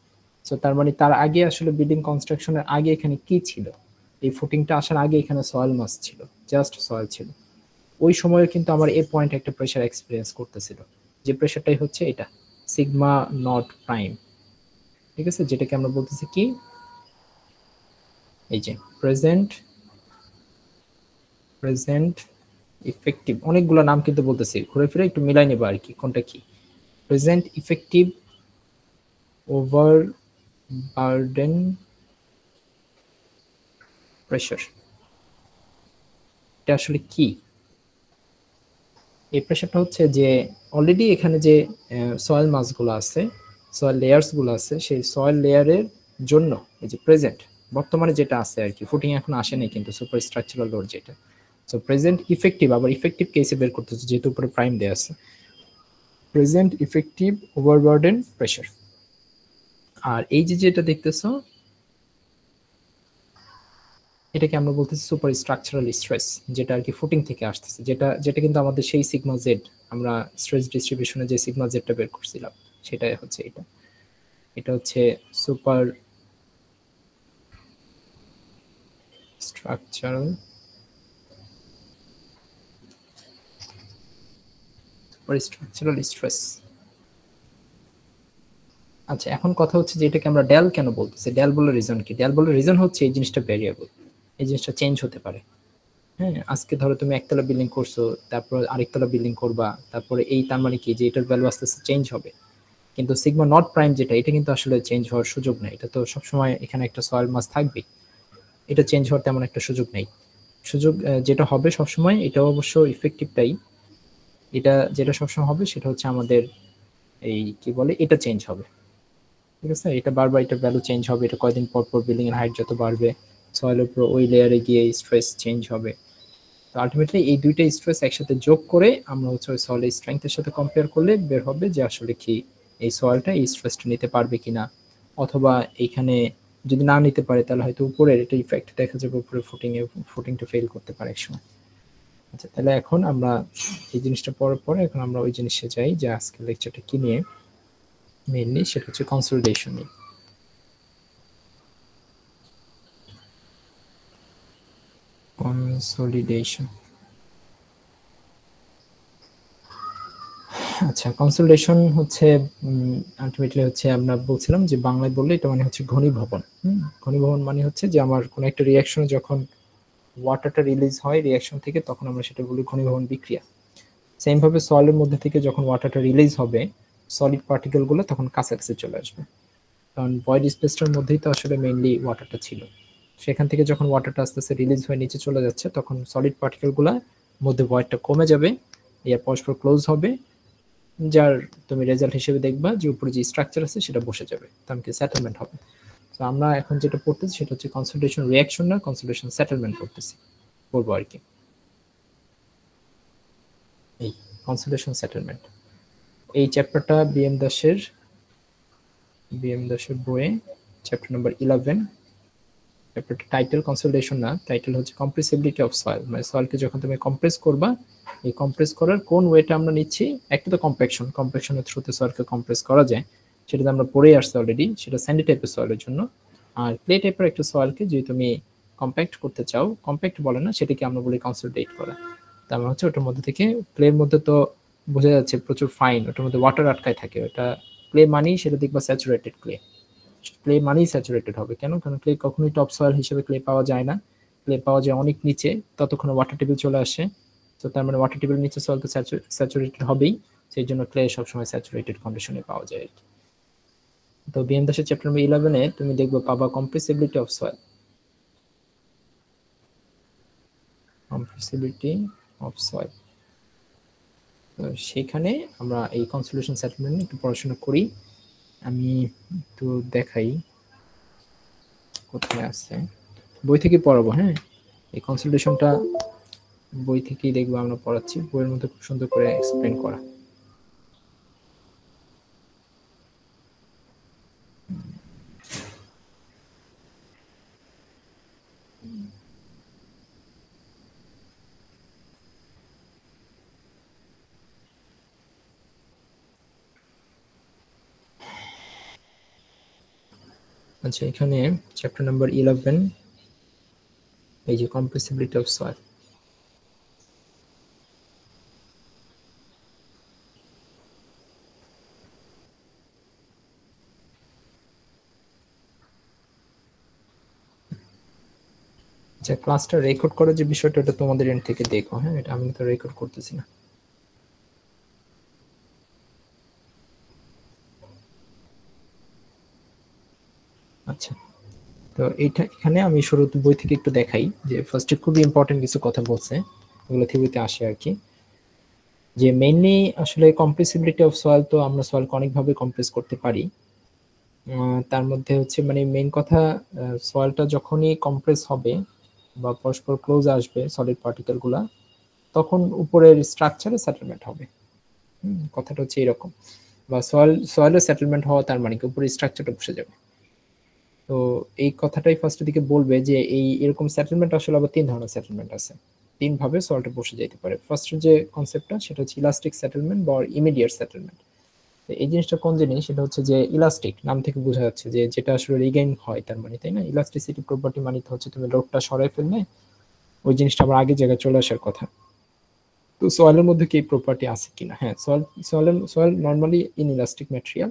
S1: সো তার মানে তার আগে আসলে বিল্ডিং কনস্ট্রাকশনের আগে এখানে কি ছিল, এই ফুটিংটা আসার আগে এখানে সয়েল মাস ছিল, জাস্ট সয়েল ছিল। ওই সময়ে কিন্তু আমার এই পয়েন্ট একটা প্রেসার এক্সপিরিয়েন্স করতেছিল, যে প্রেসারটাই হচ্ছে এটা সিগমা নট প্রাইম, ঠিক আছে? যেটাকে আমরা বলতেছি কি, এই যে প্রেজেন্ট ইফেক্টিভ, অনেকগুলো নাম কিন্তু বলতেছি, ঘুরে ফিরে একটু মিলাই নেবো আর কি কোনটা কি। প্রেজেন্ট ইফেক্টিভ ওভারবার্ডেন প্রেসার, এটা আসলে কি? এই প্রেসারটা হচ্ছে যে অলরেডি এখানে যে সয়েল মাসগুলো আছে, সয়েল লেয়ার্স গুলো আছে, সেই সয়েল লেয়ারের জন্য এই যে প্রেজেন্ট বর্তমানে যেটা আছে আর কি, ফুটিং এখন আসেনি কিন্তু সুপার স্ট্রাকচারাল লোড যেটা। সো প্রেজেন্ট ইফেক্টিভ, আবার ইফেক্টিভ কেসে বের করতেছে যেহেতু উপরে প্রাইম দেয়া আছে, প্রেজেন্ট ইফেক্টিভ ওভারবার্ডেন প্রেসার। আর এই যে যেটা দেখতেছো এটাকে আমরা বলতেছি সুপার স্ট্রাকচারাল স্ট্রেস, যেটা আর কি ফুটিং থেকে আসতেছে, যেটা কিন্তু আমাদের সেই সিগমা জেড, আমরা স্ট্রেস ডিস্ট্রিবিউশনে যে সিগমা জেডটা বের করছিলাম সেটাই হচ্ছে এটা হচ্ছে সুপার স্ট্রাকচারাল স্ট্রেস। আচ্ছা, এখন কথা হচ্ছে যে এটাকে আমরা ডেল কেন বলতেছি, ডেল বলার রিজন কি? ডেল বলার রিজন হচ্ছে এই জিনিসটা ভেরিয়েবল, এই জিনিসটা চেঞ্জ হতে পারে। হ্যাঁ, আজকে ধরো তুমি একতলা বিল্ডিং করছো, তারপর আরেকতলা বিল্ডিং করবা, তারপরে এই তার মানে কি যে এটার ভ্যালু আস্তে আস্তে চেঞ্জ হবে। কিন্তু সিগমা নট প্রাইম যেটা, এটা কিন্তু আসলে চেঞ্জ হওয়ার সুযোগ নেই, এটা তো সবসময় এখানে একটা সয়েল মাস থাকবে, এটা চেঞ্জ হওয়ার তেমন একটা সুযোগ নেই। সুযোগ যেটা হবে সবসময়, এটা অবশ্য ইফেক্টিভটাই, এটা যেটা সবসময় হবে সেটা হচ্ছে আমাদের এই কি বলে এটা চেঞ্জ হবে, ঠিক আছে? এটা বারবার এটা ভ্যালু চেঞ্জ হবে, এটা কয়দিন পর পর বিল্ডিং এর হাইট যত বাড়বে সয়েলের উপর ওই লেয়ারে গিয়ে স্ট্রেস চেঞ্জ হবে। তো আলটিমেটলি এই দুইটা স্ট্রেস একসাথে যোগ করে আমরা হচ্ছে ওই সয়েলের স্ট্রেংথের সাথে কম্পেয়ার করলে বের হবে যে আসলে কি এই সয়েলটা এই স্ট্রেসটা নিতে পারবে কিনা, অথবা এইখানে যদি না নিতে পারে তাহলে হয়তো উপরের এটা ইফেক্ট দেখা যাবে, উপরে ফুটিংটা ফেল করতে পারে একসময়। আচ্ছা, তাহলে এখন আমরা এই জিনিসটা পড়ার পরে এখন আমরা ওই জিনিসে যাই যে আজকে লেকচারটা কি নিয়ে, মেইনলি সেটা হচ্ছে কনসলিডেশন নিয়ে। কনসলিডেশন, আচ্ছা কনসলিডেশন হচ্ছে আলটিমেটলি হচ্ছে আমরা বলছিলাম যে বাংলায় বললে এটা মানে হচ্ছে ঘনীভবন। ঘনীভবন মানে হচ্ছে যে আমার কোনো একটা রিঅ্যাকশনে যখন ওয়াটারটা রিলিজ হয় রিঅ্যাকশন থেকে তখন আমরা সেটা বলি ঘনীভবন বিক্রিয়া। সেম ভাবে সয়েলের মধ্যে থেকে যখন ওয়াটারটা রিলিজ হবে সলিড পার্টিকেলগুলো তখন কাছাকাছি চলে আসবে, কারণ ভয়েড স্পেসটার মধ্যেই তো আসলে মেইনলি ওয়াটারটা ছিল। সেখান থেকে যখন ওয়াটারটা আস্তে আস্তে রিলিজ হয়ে নিচে চলে যাচ্ছে তখন সলিড পার্টিকেলগুলো মধ্যে ভয়েডটা কমে যাবে, এর পরস্পর ক্লোজ হবে, যার তুমি রেজাল্ট হিসেবে দেখবা যে উপরে যে স্ট্রাকচার আছে সেটা বসে যাবে, তাহলে কি সেটেলমেন্ট হবে। তো আমরা এখন যেটা পড়তেছি সেটা হচ্ছে কনসলিডেশন রিঅ্যাকশন না কনসলিডেশন সেটেলমেন্ট করতেছি, বলবো আর কি। এই কনসলিডেশন সেটেলমেন্ট এই চ্যাপ্টারটা বিএম দাসের বইয়ে চ্যাপ্টার নাম্বার 11, চ্যাপ্টারটা টাইটেল কনসলিডেশন না, টাইটেল হচ্ছে কম্প্রেসিবিলিটি অফ সয়েল, মানে সয়েলকে যখন তুমি কম্প্রেস করবা এই কম্প্রেস করার কোন ওয়েটা আমরা নিচ্ছি। একটা তো কম্প্যাকশনের থ্রুতে সয়েলকে কম্প্রেস করা যায়, সেটা আমরা পড়েই আসছি অলরেডি, সেটা স্যান্ডি টাইপের সয়েলের জন্য। আর ক্লে টাইপের একটা সয়েলকে যদি তুমি কম্প্যাক্ট করতে চাও, কম্প্যাক্ট বলে না, সেটাকে আমরা বলি কনসলিডেট করা। তার মানে হচ্ছে ওটার মধ্যে থেকে ক্লের মধ্যে তো বোঝা যাচ্ছে প্রচুর ফাইন, ওটার মধ্যে ওয়াটার আটকায় থাকে, ওটা ক্লে মানেই সেটা দেখবা স্যাচুরেটেড ক্লে মানেই স্যাচুরেটেড হবে। কেন? কারণ ক্লে কখনোই টপ সয়েল হিসেবে ক্লে পাওয়া যায় না, ক্লে পাওয়া যায় অনেক নিচে, ততক্ষণে ওয়াটার টেবিল চলে আসে। তো তার মানে ওয়াটার টেবিল নিচে সয়েল তো স্যাচুরেটেড হবেই, সেই জন্য ক্লে সবসময় স্যাচুরেটেড কন্ডিশনে পাওয়া যায় আর কি। তো বিএম দাসের চ্যাপ্টার নাম্বার 11-এ তুমি দেখবে পাবা compressibility of soil, compressibility of soil. তো সেখানে আমরা এই কনসলিডেশন সেটেলমেন্ট নিয়ে একটু পড়াশোনা করি। আমি একটু দেখাই কোথায় আছে, বই থেকে পড়াবো। হ্যাঁ, এই কনসলিডেশনটা বই থেকেই দেখবো আমরা পড়াচ্ছি, বইয়ের মধ্যে খুব সুন্দর করে এক্সপ্লেন করা। আচ্ছা, এখানে চ্যাপ্টার নাম্বার 11 এই যে কম্প্রেসিবিলিটি অফ সয়েল, আচ্ছা ক্লাসটা রেকর্ড করার যে বিষয়টা এটা তোমাদের এন্ড থেকে দেখো। হ্যাঁ, এটা আমি তো রেকর্ড করতেছি না। আচ্ছা, তো এইটা এখানে আমি শুরুতে বই থেকে একটু দেখাই যে ফার্স্টে খুবই ইম্পর্টেন্ট কিছু কথা বলছে, এগুলো থিওরিতে আসে আর কি। যে মেইনলি আসলে কম্প্রেসিবিলিটি অফ সয়েল, তো আমরা সয়েলকে অনেকভাবে কম্প্রেস করতে পারি। তার মধ্যে হচ্ছে মানে মেইন কথা, সয়েলটা যখনই কম্প্রেস হবে বা পরস্পর ক্লোজ আসবে সলিড পার্টিকেলগুলা, তখন উপরের স্ট্রাকচারে সেটেলমেন্ট হবে। কথাটা হচ্ছে এরকম, বা সয়েলের সেটেলমেন্ট হওয়া তার মানে কি উপরের স্ট্রাকচারটা বসে যাবে। তো এই কথাটাই ফার্স্টের দিকে বলবে যে এই এরকম সেটেলমেন্ট আসলে আবার 3 ধরনের সেটেলমেন্ট আছে, 3 ভাবে সয়েলটা বসে যেতে পারে। ফার্স্টের যে কনসেপ্টটা সেটা হচ্ছে ইলাস্টিক সেটেলমেন্ট বা ইমিডিয়েট সেটেলমেন্ট। এই জিনিসটা কোন জিনিস, সেটা হচ্ছে যে ইলাস্টিক, নাম থেকে বোঝা যাচ্ছে যে যেটা আসলে রিগেইন হয় তার মানে, তাই না? ইলাস্টিসিটি প্রপার্টি মানে তো হচ্ছে তুমি লোডটা সরাই ফেললে ওই জিনিসটা আবার আগের জায়গায় চলে আসার কথা। তো সয়েলের মধ্যে কি প্রপার্টি আছে কিনা? হ্যাঁ, সয়েল নর্মালি ইনইলাস্টিক ম্যাটেরিয়াল,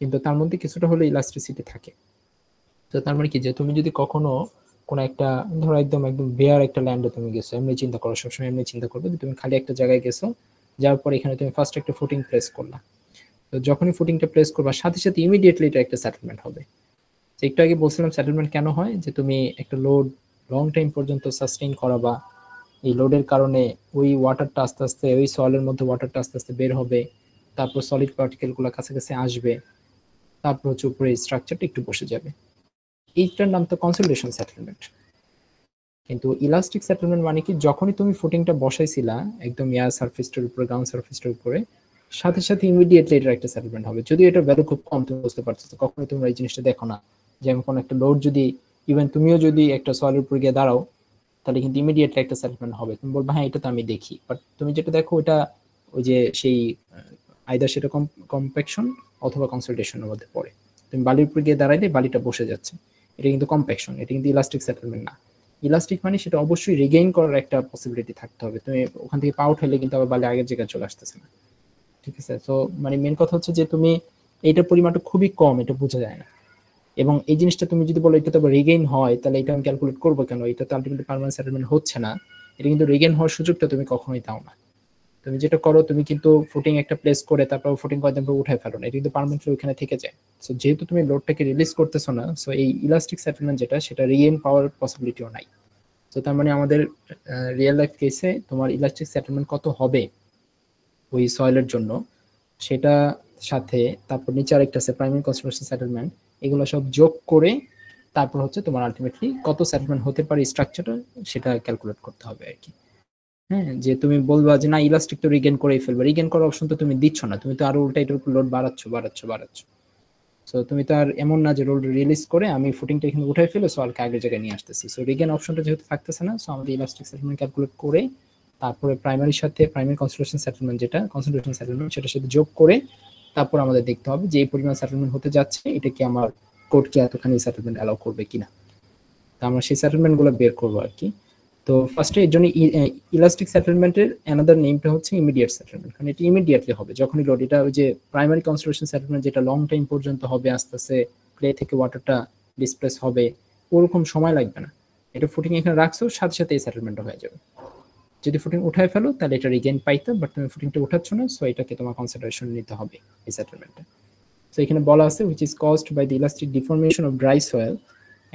S1: কিন্তু তার মধ্যে কিছুটা হলে ইলাস্টিসিটি থাকে। তো তার মানে কি যে তুমি যদি কখনো কোন একটা ধরো একদম বেয়ার একটা ল্যান্ডে তুমি গেছো, এমনি চিন্তা করো, সবসময় এমনি চিন্তা করবে যে তুমি খালি একটা জায়গায় গেছো, যাওয়ার পর এখানে তুমি ফার্স্ট একটা ফুটিং প্লেস করলা। তো যখনই ফুটিংটা প্লেস করবা সাথে সাথে ইমিডিয়েটলি এটা একটা সেটেলমেন্ট হবে। একটু আগে বলছিলাম সেটেলমেন্ট কেন হয়, যে তুমি একটা লোড লং টাইম পর্যন্ত সাস্টেইন করাবা, এই লোডের কারণে ওই ওয়াটারটা আস্তে আস্তে ওই সয়েলের মধ্যে ওয়াটারটা আস্তে আস্তে বের হবে, তারপর সলিড পার্টিকেল গুলো কাছাকাছি আসবে, তারপর হচ্ছে উপরে স্ট্রাকচারটা একটু বসে যাবে। এইটার নাম তো কনসলিডেশন সেটেলমেন্ট। কিন্তু ইলাস্টিক সেটেলমেন্ট মানে কি, যখনই তুমি ফুটিংটা বসাইছিলা একদম এয়ার সারফেসটার উপরে, গ্রাউন্ড সারফেসটার উপরে, সাথে সাথে ইমিডিয়েটলি এটার একটা সেটেলমেন্ট হবে। যদি এটা ভ্যালু খুব কম, তুমি বুঝতে পারছো, কখনোই তোমরা এই জিনিসটা দেখো না। যেমন কোনো একটা লোড যদি, ইভেন তুমিও যদি একটা সয়েলের উপরে গিয়ে দাঁড়াও, তাহলে কিন্তু ইমিডিয়েটলি একটা সেটেলমেন্ট হবে। তুমি বলবে হ্যাঁ এটা তো আমি দেখি, বাট তুমি যেটা দেখো ওটা ওই যে সেই আইদার সেটা কম্প্যাকশন অথবা কনসলিডেশনের মধ্যে পড়ে। তুমি বালির উপরে গিয়ে দাঁড়াইলে বালিটা বসে যাচ্ছে, এটা কিন্তু কম্প্যাকশন, এটা কিন্তু ইলাস্টিক সেটেলমেন্ট না। ইলাস্টিক মানে সেটা অবশ্যই রিগেইন করার একটা পসিবিলিটি থাকতে হবে। তুমি ওখান থেকে পা উঠাইলে কিন্তু আবার বালি আগের জায়গায় চলে আসতেছে না, ঠিক আছে? তো মানে মেন কথা হচ্ছে যে তুমি এইটার পরিমাণটা খুবই কম, এটা বোঝা যায় না। এবং এই জিনিসটা তুমি যদি বলো এটা তো রিগেইন হয়, তাহলে এটা আমি ক্যালকুলেট করবো কেন, এটা তো আলটিমেটলি পার্মানেন্ট সেটেলমেন্ট হচ্ছে না। এটা কিন্তু রিগেইন হওয়ার সুযোগটা তুমি কখনোই দাও না। তুমি যেটা করো, তুমি কিন্তু ফুটিং একটা প্লেস করে তারপর ফুটিং কয়েকদিন পর উঠাই ফেলো না, এটা কিন্তু পার্মানেন্টলি ওখানে থেকে যায়। সো যেহেতু তুমি লোডটাকে রিলিজ করতেছো না, সো এই ইলাস্টিক সেটেলমেন্ট যেটা, সেটা রিগেইন পাওয়ার পসিবিলিটিও নাই। তো তার মানে আমাদের রিয়েল লাইফ কেসে তোমার ইলাস্টিক সেটেলমেন্ট কত হবে ওই সয়েলের জন্য, সেটা সাথে তারপর নিচে আরেকটা আছে প্রাইমারি কনসলিডেশন সেটেলমেন্ট, এগুলো সব যোগ করে তারপর হচ্ছে তোমার আলটিমেটলি কত সেটেলমেন্ট হতে পারে স্ট্রাকচারটা, সেটা ক্যালকুলেট করতে হবে আর কি। হ্যাঁ, যে তুমি বলবা যে না ইলাস্টিক তো রিগেন করেই ফেলবে, রিগেন করার অপশন তো তুমি দিচ্ছ না, তুমি তো আরো উল্টা এটার উপর লোড বাড়াচ্ছ। সো তুমি তো আর এমন না যে লোড রিলিজ করে আমি ফুটিংটা এখানে উঠাই ফেলে সলকে আগের জায়গায় নিয়ে আসতেছি। সো রিগেন অপশনটা যেহেতু থাকতেছে না, সো আমাদের ইলাস্টিক সেটেলমেন্ট ক্যালকুলেট করে তারপরে প্রাইমারির সাথে প্রাইমারি কনসলিডেশন সেটেলমেন্ট যেটা কনসলিডেশন সেটেলমেন্ট, সেটার সাথে যোগ করে তারপর আমাদের দেখতে হবে যে এই পরিমাণ সেটেলমেন্ট হতে যাচ্ছে, এটা কি আমার কোড কি এতখানি সেটেলমেন্ট অ্যালাউ করবে কিনা। তো আমরা সেই সেটেলমেন্ট গুলো বের করবো আর কি। তো ফার্স্টে এর জন্য ইলাস্টিক সেটেলমেন্টের অ্যানাদার নেমটা হচ্ছে ইমিডিয়েট সেটেলমেন্ট, কারণ এটা ইমিডিয়েটলি হবে যখনই লোড, এটা ওই যে প্রাইমারি কনসলিডেশন সেটেলমেন্ট যেটা লং টাইম পর্যন্ত হবে, আস্তে আস্তে ক্লে থেকে ওয়াটারটা ডিসপ্লেস হবে, ওরকম সময় লাগবে না। এটা ফুটিং এখানে রাখছো, সাথে সাথে এই সেটেলমেন্টটা হয়ে যাবে। যদি ফুটিং উঠায় ফেলো তাহলে এটা রিগেইন পাইতে, বাট তুমি ফুটিংটা উঠাচ্ছ না, সো এটাকে তোমার কনসিডারেশন নিতে হবে এই সেটেলমেন্টটা। সো এখানে বলা আছে which is caused by the elastic deformation of dry soil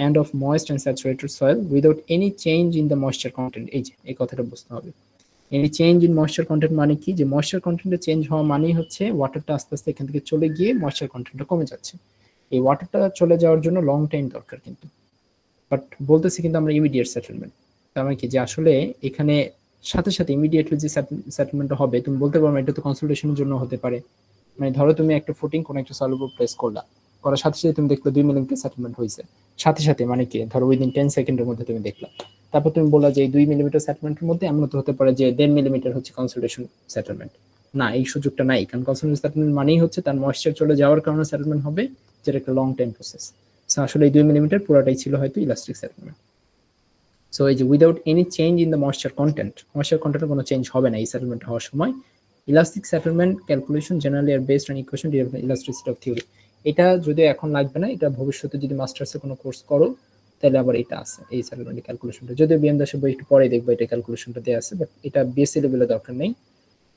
S1: and of moist and saturated soil without any change in the moisture content। এই কথাটা বুঝতে হবে। any change in moisture content মানে কি, যে moisture content এর চেঞ্জ হওয়া মানেই হচ্ছে ওয়াটারটা আস্তে আস্তে এখান থেকে চলে গিয়ে moisture contentটা কমে যাচ্ছে। এই ওয়াটারটা চলে যাওয়ার জন্য লং টাইম দরকার কিন্তু, বাট বলতেছি কিন্তু আমরা ইমিডিয়েট সেটেলমেন্ট। তার মানে কি, যে আসলে এখানে সাথে সাথে ইমিডিয়েটলি যে সেটেলমেন্টটা হবে, তুমি বলতে পারো এটা তো কনসালটেশনের জন্য হতে পারে। মানে ধরো তুমি একটা ফুটিং কোন একটা সয়েলের উপর প্লেস করলা, করার সাথে সাথে তুমি দেখলে 2 মিলিমিটার সেটেলমেন্ট হয়েছে, সাথে সাথে মানে কি ধরো উইদিন 10 সেকেন্ডের মধ্যে তুমি দেখলা। তারপর তুমি বললা যে এই 2 মিলিমিটার সেটেলমেন্টের মধ্যে এমন তো হতে পারে যে 1.5 মিলিমিটার হচ্ছে কনসালটেশন সেটেলমেন্ট। না, এই সুযোগটা নাই, কারণ কনসালটেশন সেটেলমেন্ট মানেই হচ্ছে তার ময়েশ্চার চলে যাওয়ার কারণে সেটেলমেন্ট হবে, যেটা একটা লং টাইম প্রসেস। সো আসলে এই 2 মিলিমিটার পুরোটাই ছিল হয়তো ইলাস্টিক সেটেলমেন্ট। সো এই যে without any change in the moisture content, moisture কন্টেন্টের কোনো চেঞ্জ হবে না এই সেটেলমেন্ট হওয়ার সময়। Elastic settlement calculation generally are based on equation derived by elasticity of theory. এটা যদিও এখন লাগবে না, এটা ভবিষ্যতে যদি মাস্টার্সে কোনো কোর্স করো তাহলে আবার এটা আছে, এই সেটেলমেন্ট ক্যালকুলেশনটা। যদিও বিএম দাসের বই একটু পরে দেখবো এটা ক্যালকুলেশনটা দেওয়া আছে, বাট এটা বিএসসি লেভেলে দরকার নেই।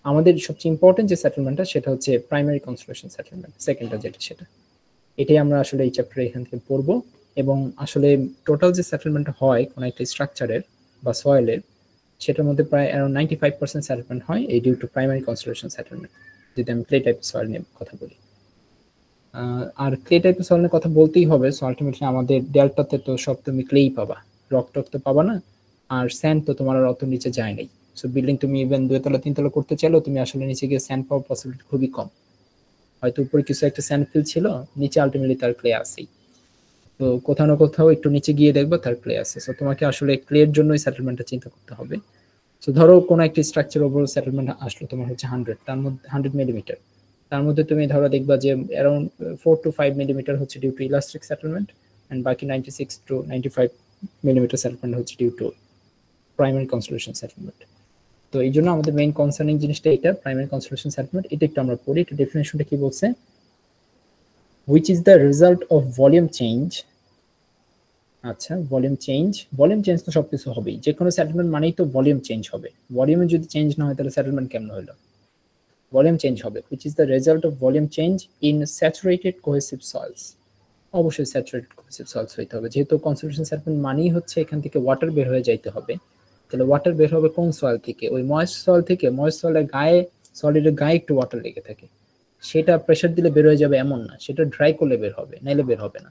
S1: আমাদের সবচেয়ে ইম্পর্টেন্ট যে সেটেলমেন্টটা সেটা হচ্ছে প্রাইমারি কনসলিডেশন সেটেলমেন্ট, সেকেন্ডটা যেটা, সেটা এটাই আমরা আসলে এই চ্যাপ্টারে এখান থেকে পড়বো। এবং আসলে টোটাল যে সেটেলমেন্ট হয় কোনো একটা স্ট্রাকচারের বা সয়েলের, সেটার মধ্যে প্রায় অ্যারাউন্ড 95% সেটেলমেন্ট হয় এই due to primary consolidation settlement, যদি আমি ক্লে টাইপের সয়েল নিয়ে কথা বলি। আর ক্লে টাইপের সয়েল নিয়ে কথা বলতেই হবে। সো আলটিমেটলি আমাদের ডেল্টাতে তো সব তুমি ক্লেই পাবা, রক টক তো পাবা না, আর স্যান্ড তো তোমার আর অত নিচে যায় নাই। সো বিল্ডিং তুমি ইভেন 2 তলা 3 তলা করতে চাইলেও তুমি আসলে নিচে গিয়ে স্যান্ড পাওয়ার পসিবিলিটি খুবই কম। হয়তো উপরে কিছু একটা স্যান্ড ফিল ছিল, নিচে আলটিমেটলি তার ক্লে আসেই। তো কোথাও না কোথাও একটু নিচে গিয়ে দেখবো তার ক্লে আছে। সো তোমাকে আসলে ক্লের জন্যই সেটেলমেন্টটা চিন্তা করতে হবে। সো ধরো কোনো একটা স্ট্রাকচার ওভারঅল সেটেলমেন্ট আসলো তোমার হচ্ছে 100, তার মধ্যে 100 মিলিমিটার, তার মধ্যে তুমি ধরো দেখবা যে অ্যারাউন্ড 4 to 5 মিলিমিটার হচ্ছে due to elastic settlement, and বাকি 96 to 95 মিলিমিটার সেটেলমেন্ট হচ্ছে due to primary consolidation settlement. তো এই জন্য আমাদের মেইন কনসার্নিং জিনিসটা এটা, প্রাইমারি কনসলিডেশন সেটেলমেন্ট। এটা একটু আমরা পড়ি, এটা ডেফিনেশনটা কি বলছে, which is the result of volume change। আচ্ছা, ভলিউম চেঞ্জ তো সবকিছু হবেই, যে কোনো সেটেলমেন্ট মানেই তো ভলিউম চেঞ্জ হবে। ভলিউমে যদি চেঞ্জ না হয় তাহলে সেটেলমেন্ট কেমন হলো? ভলিউম চেঞ্জ হবে, which is the result of volume change in saturated cohesive soils। অবশ্যই স্যাচুরেটেড কোহেসিভ সয়েলস হইতে হবে, যেহেতু কনসলিডেশন সেটেলমেন্ট মানেই হচ্ছে এখান থেকে ওয়াটার বের হয়ে যাইতে হবে। তাহলে ওয়াটার বের হবে কোন সয়েল থেকে? ওই ময়েস্ট সয়েল থেকে। ময়েস্ট সয়েলের গায়ে, সলিডের গায়ে একটু ওয়াটার লেগে থাকে, সেটা প্রেসার দিলে বের হয়ে যাবে এমন না, সেটা ড্রাই করলে বের হবে, নাইলে বের হবে না।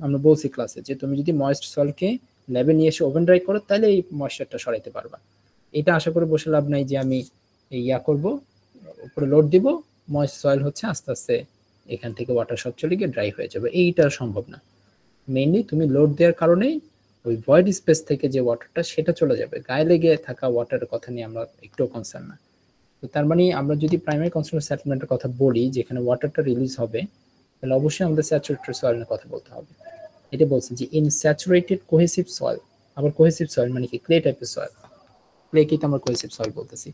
S1: আমরা বলছি ক্লাসে যে তুমি যদি ময়েস্ট সয়েলকে ল্যাবে নিয়ে এসে ওভেন ড্রাই করো তাহলে এই ময়েশ্চারটা সরাইতে পারবা। এটা আশা করে বসে লাভ নাই যে আমি ইয়া করব, উপরে লোড দিব, ময়েস্ট সয়েল হচ্ছে আস্তে আস্তে এখান থেকে ওয়াটার সব চলে গিয়ে ড্রাই হয়ে যাবে, এইটা সম্ভব না। মেইনলি তুমি লোড দেওয়ার কারণে ওই ভয়েড স্পেস থেকে যে ওয়াটারটা সেটা চলে যাবে, গায়ে লেগে থাকা ওয়াটারের কথা নিয়ে আমরা একটু কনসার্ন না। তো তার মানে আমরা যদি প্রাইমারি কনস্ট্রাকশন সেটেলমেন্টের কথা বলি যেখানে ওয়াটারটা রিলিজ হবে, তাহলে অবশ্যই আমাদের স্যাচুরেটেড সয়েলের কথা বলতে হবে। এটা বলছে যে ইন স্যাচুরেটেড কোহেসিভ সয়েল, আবার কোহেসিভ সয়েল মানে কি ক্লে টাইপের সয়েল, ক্লে কি আমরা কোহেসিভ সয়েল বলতেছি।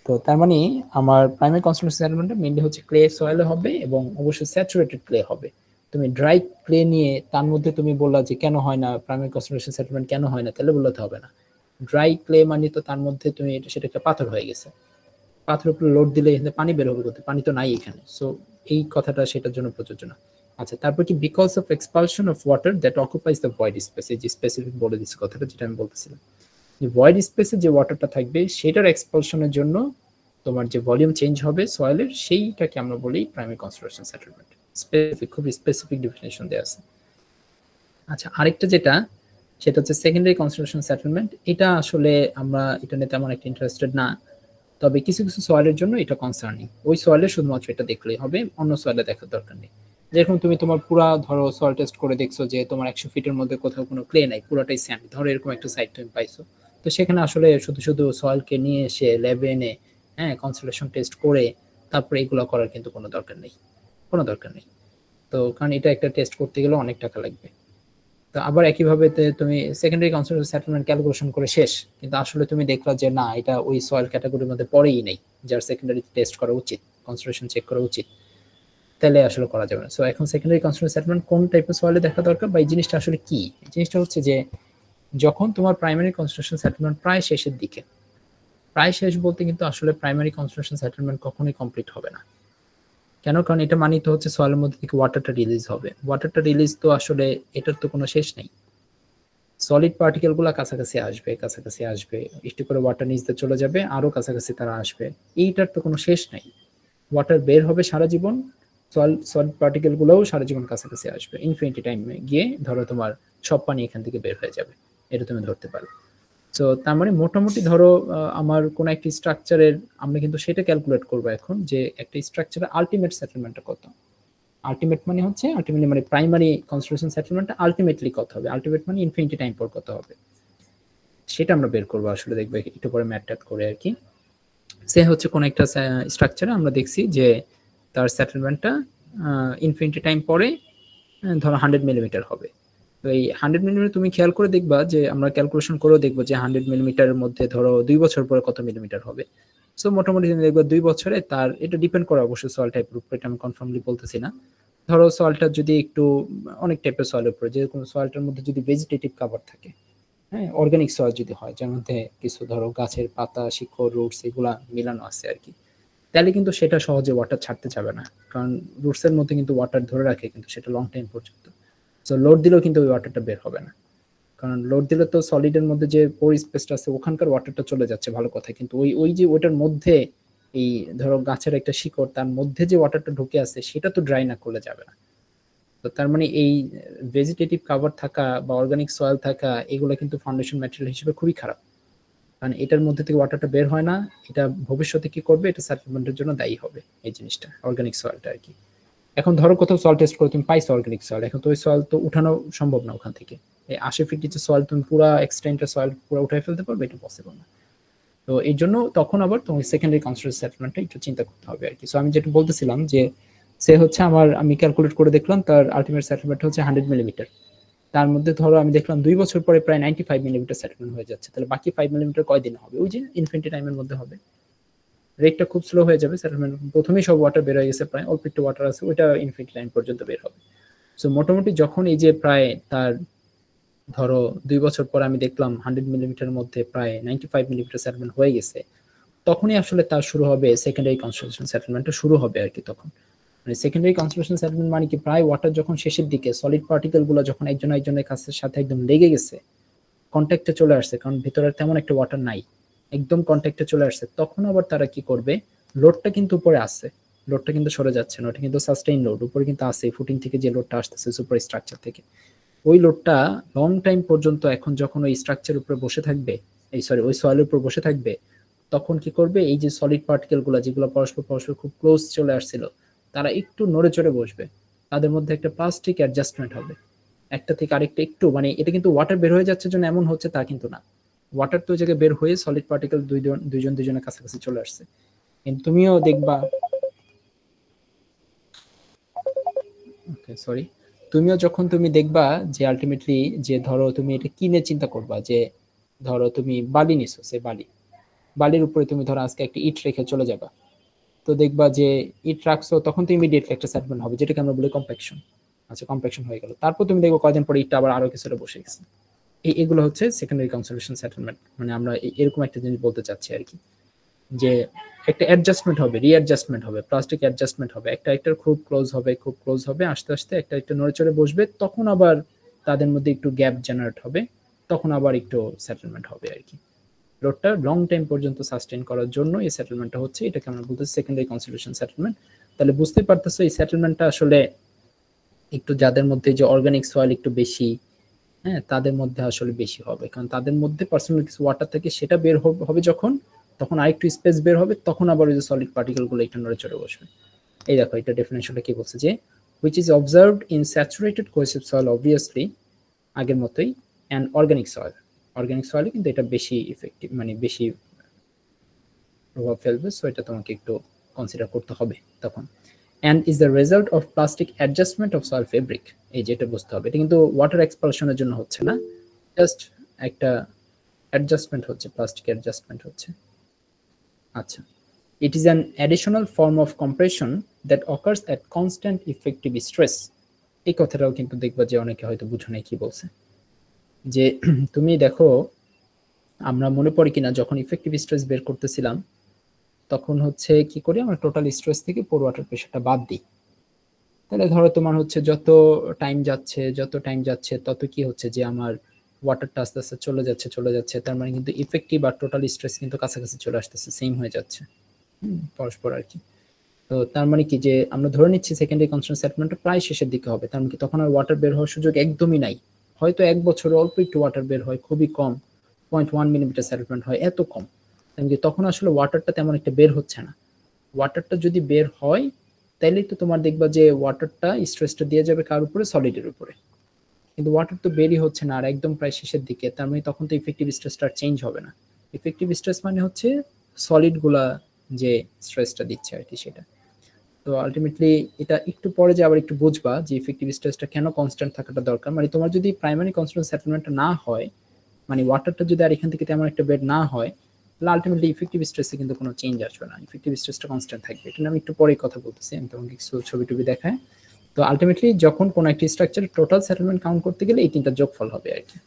S1: তো তার মানে আমার প্রাইমারি কনস্ট্রাকশন সেটেলমেন্টটা মেইনলি হচ্ছে ক্লে সয়েলে হবে এবং অবশ্যই স্যাচুরেটেড ক্লে হবে। তুমি ড্রাই ক্লে নিয়ে তার মধ্যে তুমি বললা যে কেন হয় না প্রাইমারি কনস্ট্রাকশন সেটেলমেন্ট কেন হয় না, তাহলে বলতে হবে না। ড্রাই ক্লে মানে তো তার মধ্যে তুমি সেটা একটা পাথর হয়ে গেছে, পাথরের উপরে লোড দিলে এখানে পানি বের হবে করতে, পানি তো নাই এখানে, সো এই কথাটা সেটার জন্য প্রযোজ্য না। আচ্ছা, তারপর কি because of expulsion of water that অকুপাইজ the void space, এই যে স্পেসিফিক বলে দিচ্ছে কথাটা যেটা আমি বলতেছিলাম, যে ভয়েড স্পেসে যে ওয়াটারটা থাকবে সেটার এক্সপালশনের জন্য তোমার যে ভলিউম চেঞ্জ হবে সয়েলের, সেইটাকে আমরা বলি প্রাইমারি কনস্ট্রাকশন সেটেলমেন্ট। স্পেসিফিক, খুব স্পেসিফিক ডেফিনেশন দেওয়া আছে। আচ্ছা, আরেকটা যেটা সেটা হচ্ছে সেকেন্ডারি কনস্ট্রাকশন সেটেলমেন্ট। এটা আসলে আমরা এটা নিয়ে তেমন একটা ইন্টারেস্টেড না, তবে কিছু কিছু সয়েলের জন্য এটা কনসার্নিং। ওই সয়েলে শুধুমাত্র এটা দেখলেই হবে, অন্য সয়েলে দেখার দরকার নেই। যেরকম তুমি তোমার পুরা ধরো সয়েল টেস্ট করে দেখছো যে তোমার 100 ফিটের মধ্যে কোথাও কোনো ক্লে নাই, পুরোটাই স্যান্ড, ধরো এরকম একটা সাইট তুমি পাইছো, তো সেখানে আসলে শুধু শুধু সয়েলকে নিয়ে এসে ল্যাবে এনে কনসেন্ট্রেশন টেস্ট করে তারপরে এগুলো করার কিন্তু কোনো দরকার নেই, কোনো দরকার নেই। তো কারণ এটা একটা টেস্ট করতে গেলে অনেক টাকা লাগবে। তো আবার একইভাবে তুমি সেকেন্ডারি কনস্ট্রাকশন সেটেলমেন্ট ক্যালকুলেশন করে শেষ, কিন্তু আসলে তুমি দেখলা যে না এটা ওই সয়েল ক্যাটাগরির মধ্যে পড়েই নেই যার সেকেন্ডারি টেস্ট করা উচিত, কনস্ট্রাকশন চেক করা উচিত, তাহলে আসলে করা যাবে না। সো এখন সেকেন্ডারি কনস্ট্রাকশন সেটেলমেন্ট কোন টাইপের সয়েলে দেখা দরকার বা এই জিনিসটা আসলে কি, এই জিনিসটা হচ্ছে যে যখন তোমার প্রাইমারি কনস্ট্রাকশন সেটেলমেন্ট প্রায় শেষের দিকে, প্রায় শেষ বলতে কিন্তু আসলে প্রাইমারি কনস্ট্রাকশন সেটেলমেন্ট কখনোই কমপ্লিট হবে না। কেন? কারণ এটা মানেই তো হচ্ছে সয়েলের মধ্যে থেকে ওয়াটারটা রিলিজ হবে, ওয়াটারটা রিলিজ তো আসলে এটার তো কোনো শেষ নেই। সলিড পার্টিকেল গুলা কাছাকাছি আসবে, কাছাকাছি আসবে, একটু করে ওয়াটার নিচে চলে যাবে, আরো কাছাকাছি তারা আসবে, এইটার তো কোনো শেষ নাই। ওয়াটার বের হবে সারা জীবন, সলিড পার্টিকেল গুলোও সারা জীবন কাছাকাছি আসবে, ইনফিনিটি টাইমে গিয়ে ধরো তোমার সব পানি এখান থেকে বের হয়ে যাবে, এটা তুমি ধরতে পারো। তো তার মানে মোটামুটি ধরো আমার কোন একটি স্ট্রাকচারের আমরা কিন্তু সেটা ক্যালকুলেট করবো এখন যে একটা স্ট্রাকচারের আলটিমেট সেটেলমেন্টটা কত। আলটিমেট মানে হচ্ছে আলটিমেটলি মানে প্রাইমারি কনস্ট্রাকশন সেটেলমেন্টটা আলটিমেটলি কত হবে, আলটিমেট মানে ইনফিনিটি টাইম পর কত হবে, সেটা আমরা বের করবো আসলে, দেখবো একটু পরে ম্যাথ ট্যাথ করে আর কি। সে হচ্ছে কোন একটা স্ট্রাকচারে আমরা দেখছি যে তার সেটেলমেন্টটা ইনফিনিটি টাইম পরে ধরো 100 মিলিমিটার হবে। তো এই 100 মিলিমিটার তুমি খেয়াল করে দেখবা যে আমরা ক্যালকুলেশন করেও দেখবো যে 100 মিলিমিটারের মধ্যে ধরো 2 বছর পরে কত মিলিমিটার হবে। সো মোটামুটি তুমি দেখবা 2 বছরে তার, এটা ডিপেন্ড করে অবশ্যই সয়েল টাইপের উপর, এটা আমি কনফার্মলি বলতেছি না। ধরো সয়েলটা যদি একটু অনেক টাইপের সয়েলের উপরে, যেরকম সয়েলটার মধ্যে যদি ভেজিটেটিভ কাভার থাকে, অর্গানিক সয়েল যদি হয় যার মধ্যে কিছু ধরো গাছের পাতা, শিকড়, রুটস এগুলা মিলানো আছে আর কি, তাহলে কিন্তু সেটা সহজে ওয়াটার ছাড়তে যাবে না, কারণ রুটসের মধ্যে কিন্তু ওয়াটার ধরে রাখে কিন্তু সেটা লং টাইম পর্যন্ত। সো লোড দিলেও কিন্তু ওই ওয়াটারটা বের হবে না, কারণ লোড দিলে তো সলিডের মধ্যে যে পোর স্পেসটা আছে ওখানকার ওয়াটারটা চলে যাচ্ছে ভালো কথা, কিন্তু ওই যে ওইটার মধ্যে এই ধরো গাছের একটা শিকড়, তার মধ্যে যে ওয়াটারটা ঢুকে আছে সেটা তো ড্রাই না করলে যাবে না। তো তার মানে এই ভেজিটেটিভ কাভার থাকা বা অর্গানিক সয়েল থাকা এগুলো কিন্তু ফাউন্ডেশন ম্যাটেরিয়াল হিসেবে খুবই খারাপ, কারণ এটার মধ্যে থেকে ওয়াটারটা বের হয় না, এটা ভবিষ্যতে কি করবে, এটা সাপ্লিমেন্টের জন্য দায়ী হবে এই জিনিসটা, অর্গানিক সয়েলটা আর কি। এখন ধরো কোথাও সয়েল টেস্ট করে তুমি পাইছো অর্গানিক সয়েল, এখন তো ওই সয়েল তো উঠানো সম্ভব না ওখান থেকে, এই 80 ফিট নিচে সয়েল তুমি পুরো এক্সটেন্টের সয়েল পুরো উঠাই ফেলতে পারবে, এটা পসিবল না। তো এই জন্য তখন আবার তোমার সেকেন্ডারি কনস্ট্রাকশন সেটেলমেন্টটা একটু চিন্তা করতে হবে আর কি। সো আমি যেটা বলতেছিলাম যে সে হচ্ছে আমি ক্যালকুলেট করে দেখলাম তার আলটিমেট সেটেলমেন্ট হচ্ছে 100 মিলিমিটার, তার মধ্যে ধরো আমি দেখলাম 2 বছর পরে প্রায় 95 মিলিমিটার সেটেলমেন্ট হয়ে যাচ্ছে, তাহলে বাকি 5 মিলিমিটার কয়দিন হবে, ওই যে ইনফিনিটি টাইমের মধ্যে হবে, রেটটা খুব স্লো হয়ে যাবে, সেটেলমেন্ট প্রথমেই সব ওয়াটার বের হয়ে গেছে, প্রায় অল্প একটু ওয়াটার আছে, ওইটা ইনফিনিটি টাইম পর্যন্ত বের হবে। সো মোটামুটি যখন এই যে প্রায় তার ধরো 2 বছর পর আমি দেখলাম 100 মিলিমিটারের মধ্যে প্রায় 95 মিলিমিটার সেটেলমেন্ট হয়ে গেছে, তখনই আসলে তার শুরু হবে সেকেন্ডারি কনস্ট্রাকশন সেটেলমেন্টটা শুরু হবে আর কি। তখন মানে সেকেন্ডারি কনস্ট্রাকশন সেটেলমেন্ট মানে কি, প্রায় ওয়াটার যখন শেষের দিকে, সলিড পার্টিকেল গুলো যখন একজনের কাছের সাথে একদম লেগে গেছে, কন্ট্যাক্টে চলে আসছে, কারণ ভিতরে তেমন একটা ওয়াটার নাই, একদম কন্ট্যাক্টে চলে আসছে, তখন আবার তারা কি করবে, লোডটা কিন্তু উপরে আসছে, লোডটা কিন্তু সরে যাচ্ছে না, ওটা কিন্তু সাস্টেইন লোড, উপরে কিন্তু আছে ফুটিং থেকে যে লোডটা আসতেছে সুপার স্ট্রাকচার থেকে, ওই লোডটা লং টাইম পর্যন্ত এখন যখন ওই স্ট্রাকচার উপরে বসে থাকবে, ওই সয়েলের উপর বসে থাকবে, তখন কি করবে, এই যে সলিড পার্টিকেল গুলো যেগুলো পরস্পর পরস্পর খুব ক্লোজ চলে আসছিল, তারা একটু নড়ে চড়ে বসবে, তাদের মধ্যে একটা প্লাস্টিক অ্যাডজাস্টমেন্ট হবে, একটা থেকে আরেকটা একটু, মানে এটা কিন্তু ওয়াটার বের হয়ে যাচ্ছে জন্য এমন হচ্ছে তা কিন্তু না, ওয়াটার তো ওই জায়গায় বের হয়ে সলিড পার্টিকেল দুজনের কাছাকাছি চলে আসছে। কিন্তু তুমিও দেখবা, ওকে সরি, তুমিও যখন তুমি দেখবা যে আলটিমেটলি যে ধরো তুমি এটা কিনে চিন্তা করবা, যে ধরো তুমি বালি নিছো, সে বালির উপরে তুমি ধরো আজকে একটা ইট রেখে চলে যাবা, তো দেখবা যে ইট রাখছো, তখন তো ইমিডিয়েটলি একটা সেটলমেন্ট হবে যেটাকে আমরা বলি কম্প্যাকশন। আচ্ছা, কম্প্যাকশন হয়ে গেল, তারপর তুমি দেখবো কয়দিন পরে ইটটা আবার আরো কিছুটা বসে গেছে। এগুলো হচ্ছে সেকেন্ডারি কনসলিডেশন সেটেলমেন্ট, মানে আমরা এরকম একটা জিনিস বলতে চাচ্ছি আর কি, যে একটা অ্যাডজাস্টমেন্ট হবে, রিঅ্যাডজাস্টমেন্ট হবে, প্লাস্টিক অ্যাডজাস্টমেন্ট হবে, একটা একটার খুব ক্লোজ হবে, আস্তে আস্তে একটা একটা নড়ে চড়ে বসবে, তখন আবার তাদের মধ্যে একটু গ্যাপ জেনারেট হবে, তখন আবার একটু সেটেলমেন্ট হবে আর কি। লোডটা লং টাইম পর্যন্ত সাস্টেইন করার জন্য এই সেটেলমেন্টটা হচ্ছে, এটাকে আমরা বলতেছি সেকেন্ডারি কনসলিডেশন সেটেলমেন্ট। তাহলে বুঝতে পারতেছো এই সেটেলমেন্টটা আসলে একটু যাদের মধ্যে যে অর্গানিক সয়েল একটু বেশি, হ্যাঁ, তাদের মধ্যে আসলে বেশি হবে, কারণ তাদের মধ্যে পার্সোনাল কিছু ওয়াটার থেকে সেটা বের হবে যখন, তখন আরেকটু স্পেস বের হবে, তখন আবার ওই যে সলিড পার্টিকেল গুলো একটু নড়ে চড়ে বসবে। এই দেখো এটা ডেফিনেশনটা কি বলছে, যে which is observed in saturated cohesive soil obviously, আগের মতোই, and organic soil কিন্তু এটা বেশি ইফেক্টিভ, মানে বেশি প্রভাব ফেলবে, সো এটা তোমাকে একটু কনসিডার করতে হবে তখন। and is the result of plastic adjustment of soil fabric, এই যেটা বুঝতে হবে, এটা কিন্তু ওয়াটার এক্সপালশনের জন্য হচ্ছে না, জাস্ট একটা অ্যাডজাস্টমেন্ট হচ্ছে, প্লাস্টিক অ্যাডজাস্টমেন্ট হচ্ছে। আচ্ছা, it is an additional form of compression that occurs at constant effective stress, এই কথাটাও কিন্তু দেখবা যে অনেকে হয়তো বুঝো নাই কি বলছে, যে তুমি দেখো আমরা মনে পড়ে কিনা যখন ইফেক্টিভ স্ট্রেস বের করতেছিলাম, তখন হচ্ছে কি করি, আমরা টোটাল স্ট্রেস থেকে পোর ওয়াটার প্রেশারটা বাদ দিই, তাহলে ধরো তোমার হচ্ছে যত টাইম যাচ্ছে তত কি হচ্ছে, যে আমার ওয়াটারটা আস্তে আস্তে চলে যাচ্ছে, তার মানে কিন্তু ইফেক্টিভ আর টোটাল স্ট্রেস কিন্তু কাছাকাছি চলে আসতেছে, সেম হয়ে যাচ্ছে পরস্পর আর কি। তো তার মানে কি, যে আমরা ধরে নিচ্ছি সেকেন্ডারি কনস্ট্যান্ট সেটেলমেন্ট প্রায় শেষের দিকে হবে, তার মানে কি তখন আর ওয়াটার বের হওয়ার সুযোগ একদমই নাই, হয়তো এক বছরে অল্প একটু ওয়াটার বের হয়, খুবই কম, 0.1 মিলিমিটার সেটেলমেন্ট হয়, এত কম, তখন আসলে ওয়াটারটা তেমন একটা বের হচ্ছে না। ওয়াটারটা যদি বের হয় তাইলেই তো তোমার দেখবা যে ওয়াটারটা স্ট্রেসটা দিয়ে যাবে কার উপরে, সলিডের উপরে, কিন্তু ওয়াটার তো বেরই হচ্ছে না আর একদম প্রায় শেষের দিকে, তার মানে তখন তো ইফেক্টিভ স্ট্রেসটা চেঞ্জ হবে না। ইফেক্টিভ স্ট্রেস মানে হচ্ছে সলিড গুলা যে স্ট্রেসটা দিচ্ছে আর কি, সেটা। তো আলটিমেটলি এটা একটু পরে যে আবার একটু বুঝবা যে ইফেক্টিভ স্ট্রেসটা কেন কনস্ট্যান্ট থাকাটা দরকার, মানে তোমার যদি প্রাইমারি কনস্ট্যান্ট সেটেলমেন্টটা না হয়, মানে ওয়াটারটা যদি আর এখান থেকে তেমন একটা বের না হয়, তাহলে আলটিমেটলি ইফেক্টিভ স্ট্রেসে কিন্তু কোনো চেঞ্জ আসবে না, ইফেক্টিভ স্ট্রেসটা কনস্ট্যান্ট থাকবে। এটা আমি একটু পরেই কথা বলতেছি, আমি তোমাকে কিছু ছবি টবি দেখায়। তো আলটিমেটলি যখন কোনো একটা স্ট্রাকচার টোটাল সেটেলমেন্ট কাউন্ট করতে গেলে এই তিনটা যোগফল হবে আর কি।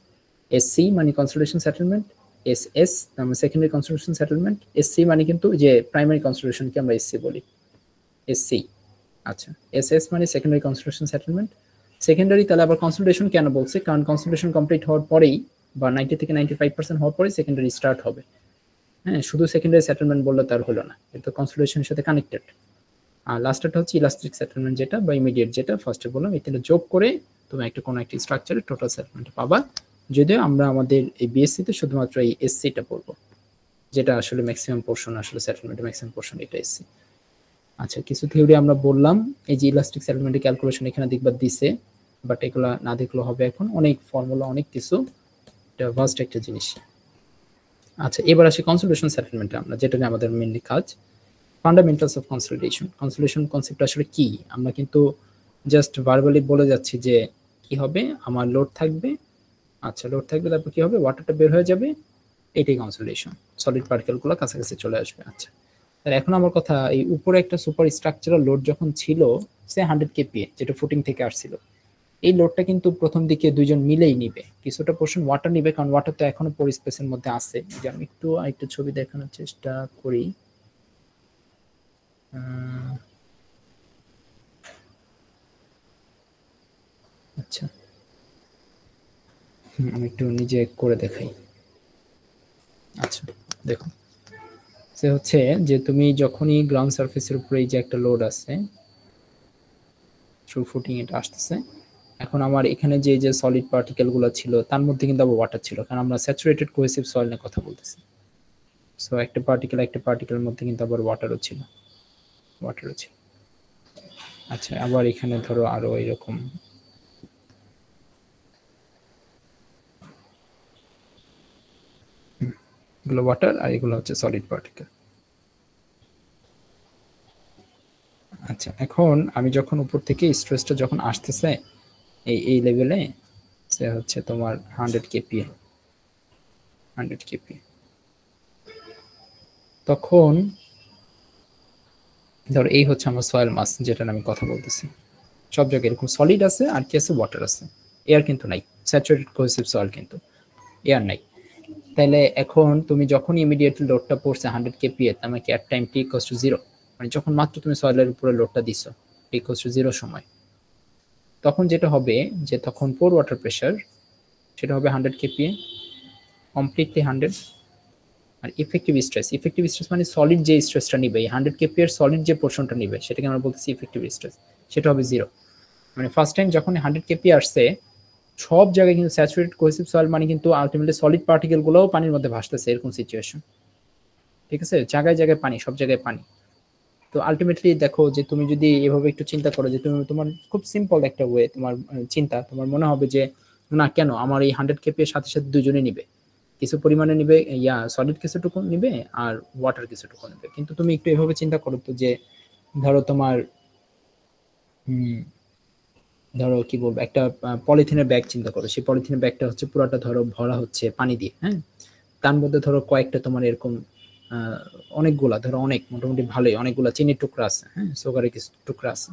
S1: এসসি মানে কনসলিডেশন সেটেলমেন্ট, এসএস মানে সেকেন্ডারি কনসলিডেশন সেটেলমেন্ট, এসসি মানে কিন্তু যে প্রাইমারি কনসলিডেশনকে আমরা এসসি বলি, এসসি। আচ্ছা, এসএস মানে সেকেন্ডারি কনসলিডেশন সেটেলমেন্ট। সেকেন্ডারি তাহলে আবার কনসলিডেশন কেন বলছে, কারণ কনসলিডেশন কমপ্লিট হওয়ার পরেই বা 90 থেকে 95% হওয়ার পরেই সেকেন্ডারি স্টার্ট হবে। হ্যাঁ, শুধু সেকেন্ডারি সেটেলমেন্ট বললে তার হলো না, এটা কনসলিডেশনের সাথে কানেক্টেড। আর লাস্টটা হচ্ছে ইলাস্টিক সেটেলমেন্ট, যেটা বা ইমিডিয়েট, যেটা ফার্স্টে বললাম, এই তিনটা যোগ করে তুমি একটা কোনো একটা স্ট্রাকচারে টোটাল সেটেলমেন্ট পাবা। যদিও আমরা আমাদের এই বিএসসি তে শুধুমাত্র এই এসসিটা পড়বো, যেটা আসলে ম্যাক্সিমাম পোর্শন, আসলে সেটেলমেন্টের ম্যাক্সিমাম পোর্শন এটা এসসি। আচ্ছা, কিছু থিওরি আমরা বললাম, এই যে ইলাস্টিক সেটেলমেন্টের ক্যালকুলেশন এখানে দেখবা দিছে, বাট এগুলা না দেখলেও হবে, এখন অনেক ফর্মুলা অনেক কিছু, এটা ভাস্ট একটা জিনিস। আচ্ছা, এবার আসি কনসলিডেশন সেটেলমেন্টে, আমরা যেটা নিয়ে আমাদের মেইনলি কাজ, fundamentals of consolidation. Consolidation concept আসলে কি, আমরা কিন্তু জাস্ট ভার্বালি বলে যাচ্ছি যে কি হবে, আমার লোড থাকবে, আচ্ছা লোড থাকবে, তারপর কি হবে, ওয়াটারটা বের হয়ে যাবে, এটাই কনসলিডেশন, সলিড পার্টিকেল গুলো কাছাকাছি চলে আসবে। আচ্ছা, তাহলে এখন আমার কথা, এই উপরে একটা সুপার স্ট্রাকচারাল লোড যখন ছিল, সে 100 kPa, যেটা ফুটিং থেকে আসছিল, এই লোডটা কিন্তু প্রথম দিকে দুইজন মিলেই নিবে, কিছুটা পোর্শন ওয়াটার নিবে, কারণ ওয়াটার তো এখনো পোর স্পেসের মধ্যে আছে। যে আমি একটু ছবি দেখানোর চেষ্টা করি। আচ্ছা, আমি একটু নিজে করে দেখাই। আচ্ছা দেখো, সে হচ্ছে যে তুমি যখনই গ্রাউন্ড সারফেসের উপরে এই যে একটা লোড আছে থ্রু ফুটিং এটা আসতেছে, এখন আমার এখানে যে যে সলিড পার্টিকেল গুলো ছিল তার মধ্যে কিন্তু আবার ওয়াটার ছিল, কারণ আমরা স্যাচুরেটেড কোহেসিভ সয়েল নিয়ে কথা বলতেছি। সো একটা পার্টিকেলের মধ্যে কিন্তু আবার ওয়াটারও ছিল। আচ্ছা, আবার এখানে ধরো আরো এরকম এগুলো ওয়াটার আর এগুলো হচ্ছে সলিড পার্টিকেল। আচ্ছা, এখন আমি যখন উপর থেকে স্ট্রেসটা যখন আসতেছে এই লেভেলে, সে হচ্ছে তোমার 100 kPa, তখন ধরো এই হচ্ছে আমার সয়েল মাস, যেটা আমি কথা বলতেছি। সব জায়গায় এরকম সলিড আছে আর কি আছে, ওয়াটার আছে, এয়ার কিন্তু নাই। স্যাচুরেটেড কোহেসিভ সয়েল কিন্তু, এয়ার নাই। তাহলে এখন তুমি যখন ইমিডিয়েটলি লোডটা পড়ছে 100 kPa, তার মানে কি এট টাইম t ইকুয়ালস টু 0, মানে যখন মাত্র তুমি সয়েলের উপরে লোডটা দিছো t ইকুয়ালস টু 0 সময়, তখন যেটা হবে যে তখন পোর ওয়াটার প্রেসার সেটা হবে 100 kPa, কমপ্লিটলি 100। আর ইফেক্টিভ স্ট্রেস মানে সলিড যে স্ট্রেসটা নিবে, 100 kPa এর সলিড যে পোরশনটা নিবে সেটাকে আমরা বলতেছি ইফেক্টিভ স্ট্রেস, সেটা হবে 0। মানে ফার্স্ট টাইম যখন 100 kPa আসছে, সব জায়গায় কিন্তু স্যাচুরেটেড কোহেসিভ সয়েল মানে কিন্তু আলটিমেটলি সলিড পার্টিকেল গুলোও পানির মধ্যে ভাসতেছে, এরকম সিচুয়েশন। ঠিক আছে, জায়গায় জায়গায় পানি, সব জায়গায় পানি। তো আলটিমেটলি দেখো যে তুমি যদি এভাবে একটু চিন্তা করো, যে তুমি তোমার খুব সিম্পল একটা ওয়ে তোমার চিন্তা, তোমার মনে হবে যে না কেন আমার এই 100 kPa এর সাথে সাথে দুজনে নিবে, কিছু পরিমাণে নিবে সলিড কিছুটুকু নিবে আর ওয়াটার কিছুটুকু নিবে। কিন্তু তুমি একটু এভাবে চিন্তা করো তো, যে ধরো তোমার ধরো কি বলবো, একটা পলিথিনের ব্যাগ চিন্তা করো, সেই পলিথিনের ব্যাগটা হচ্ছে পুরোটা ধরো ভরা হচ্ছে পানি দিয়ে, হ্যাঁ, তার মধ্যে ধরো কয়েকটা তোমার এরকম অনেকগুলা, ধরো অনেক মোটামুটি ভালোই অনেকগুলা চিনির টুকরা আছে, হ্যাঁ, সুগারের কিছু টুকরা আছে।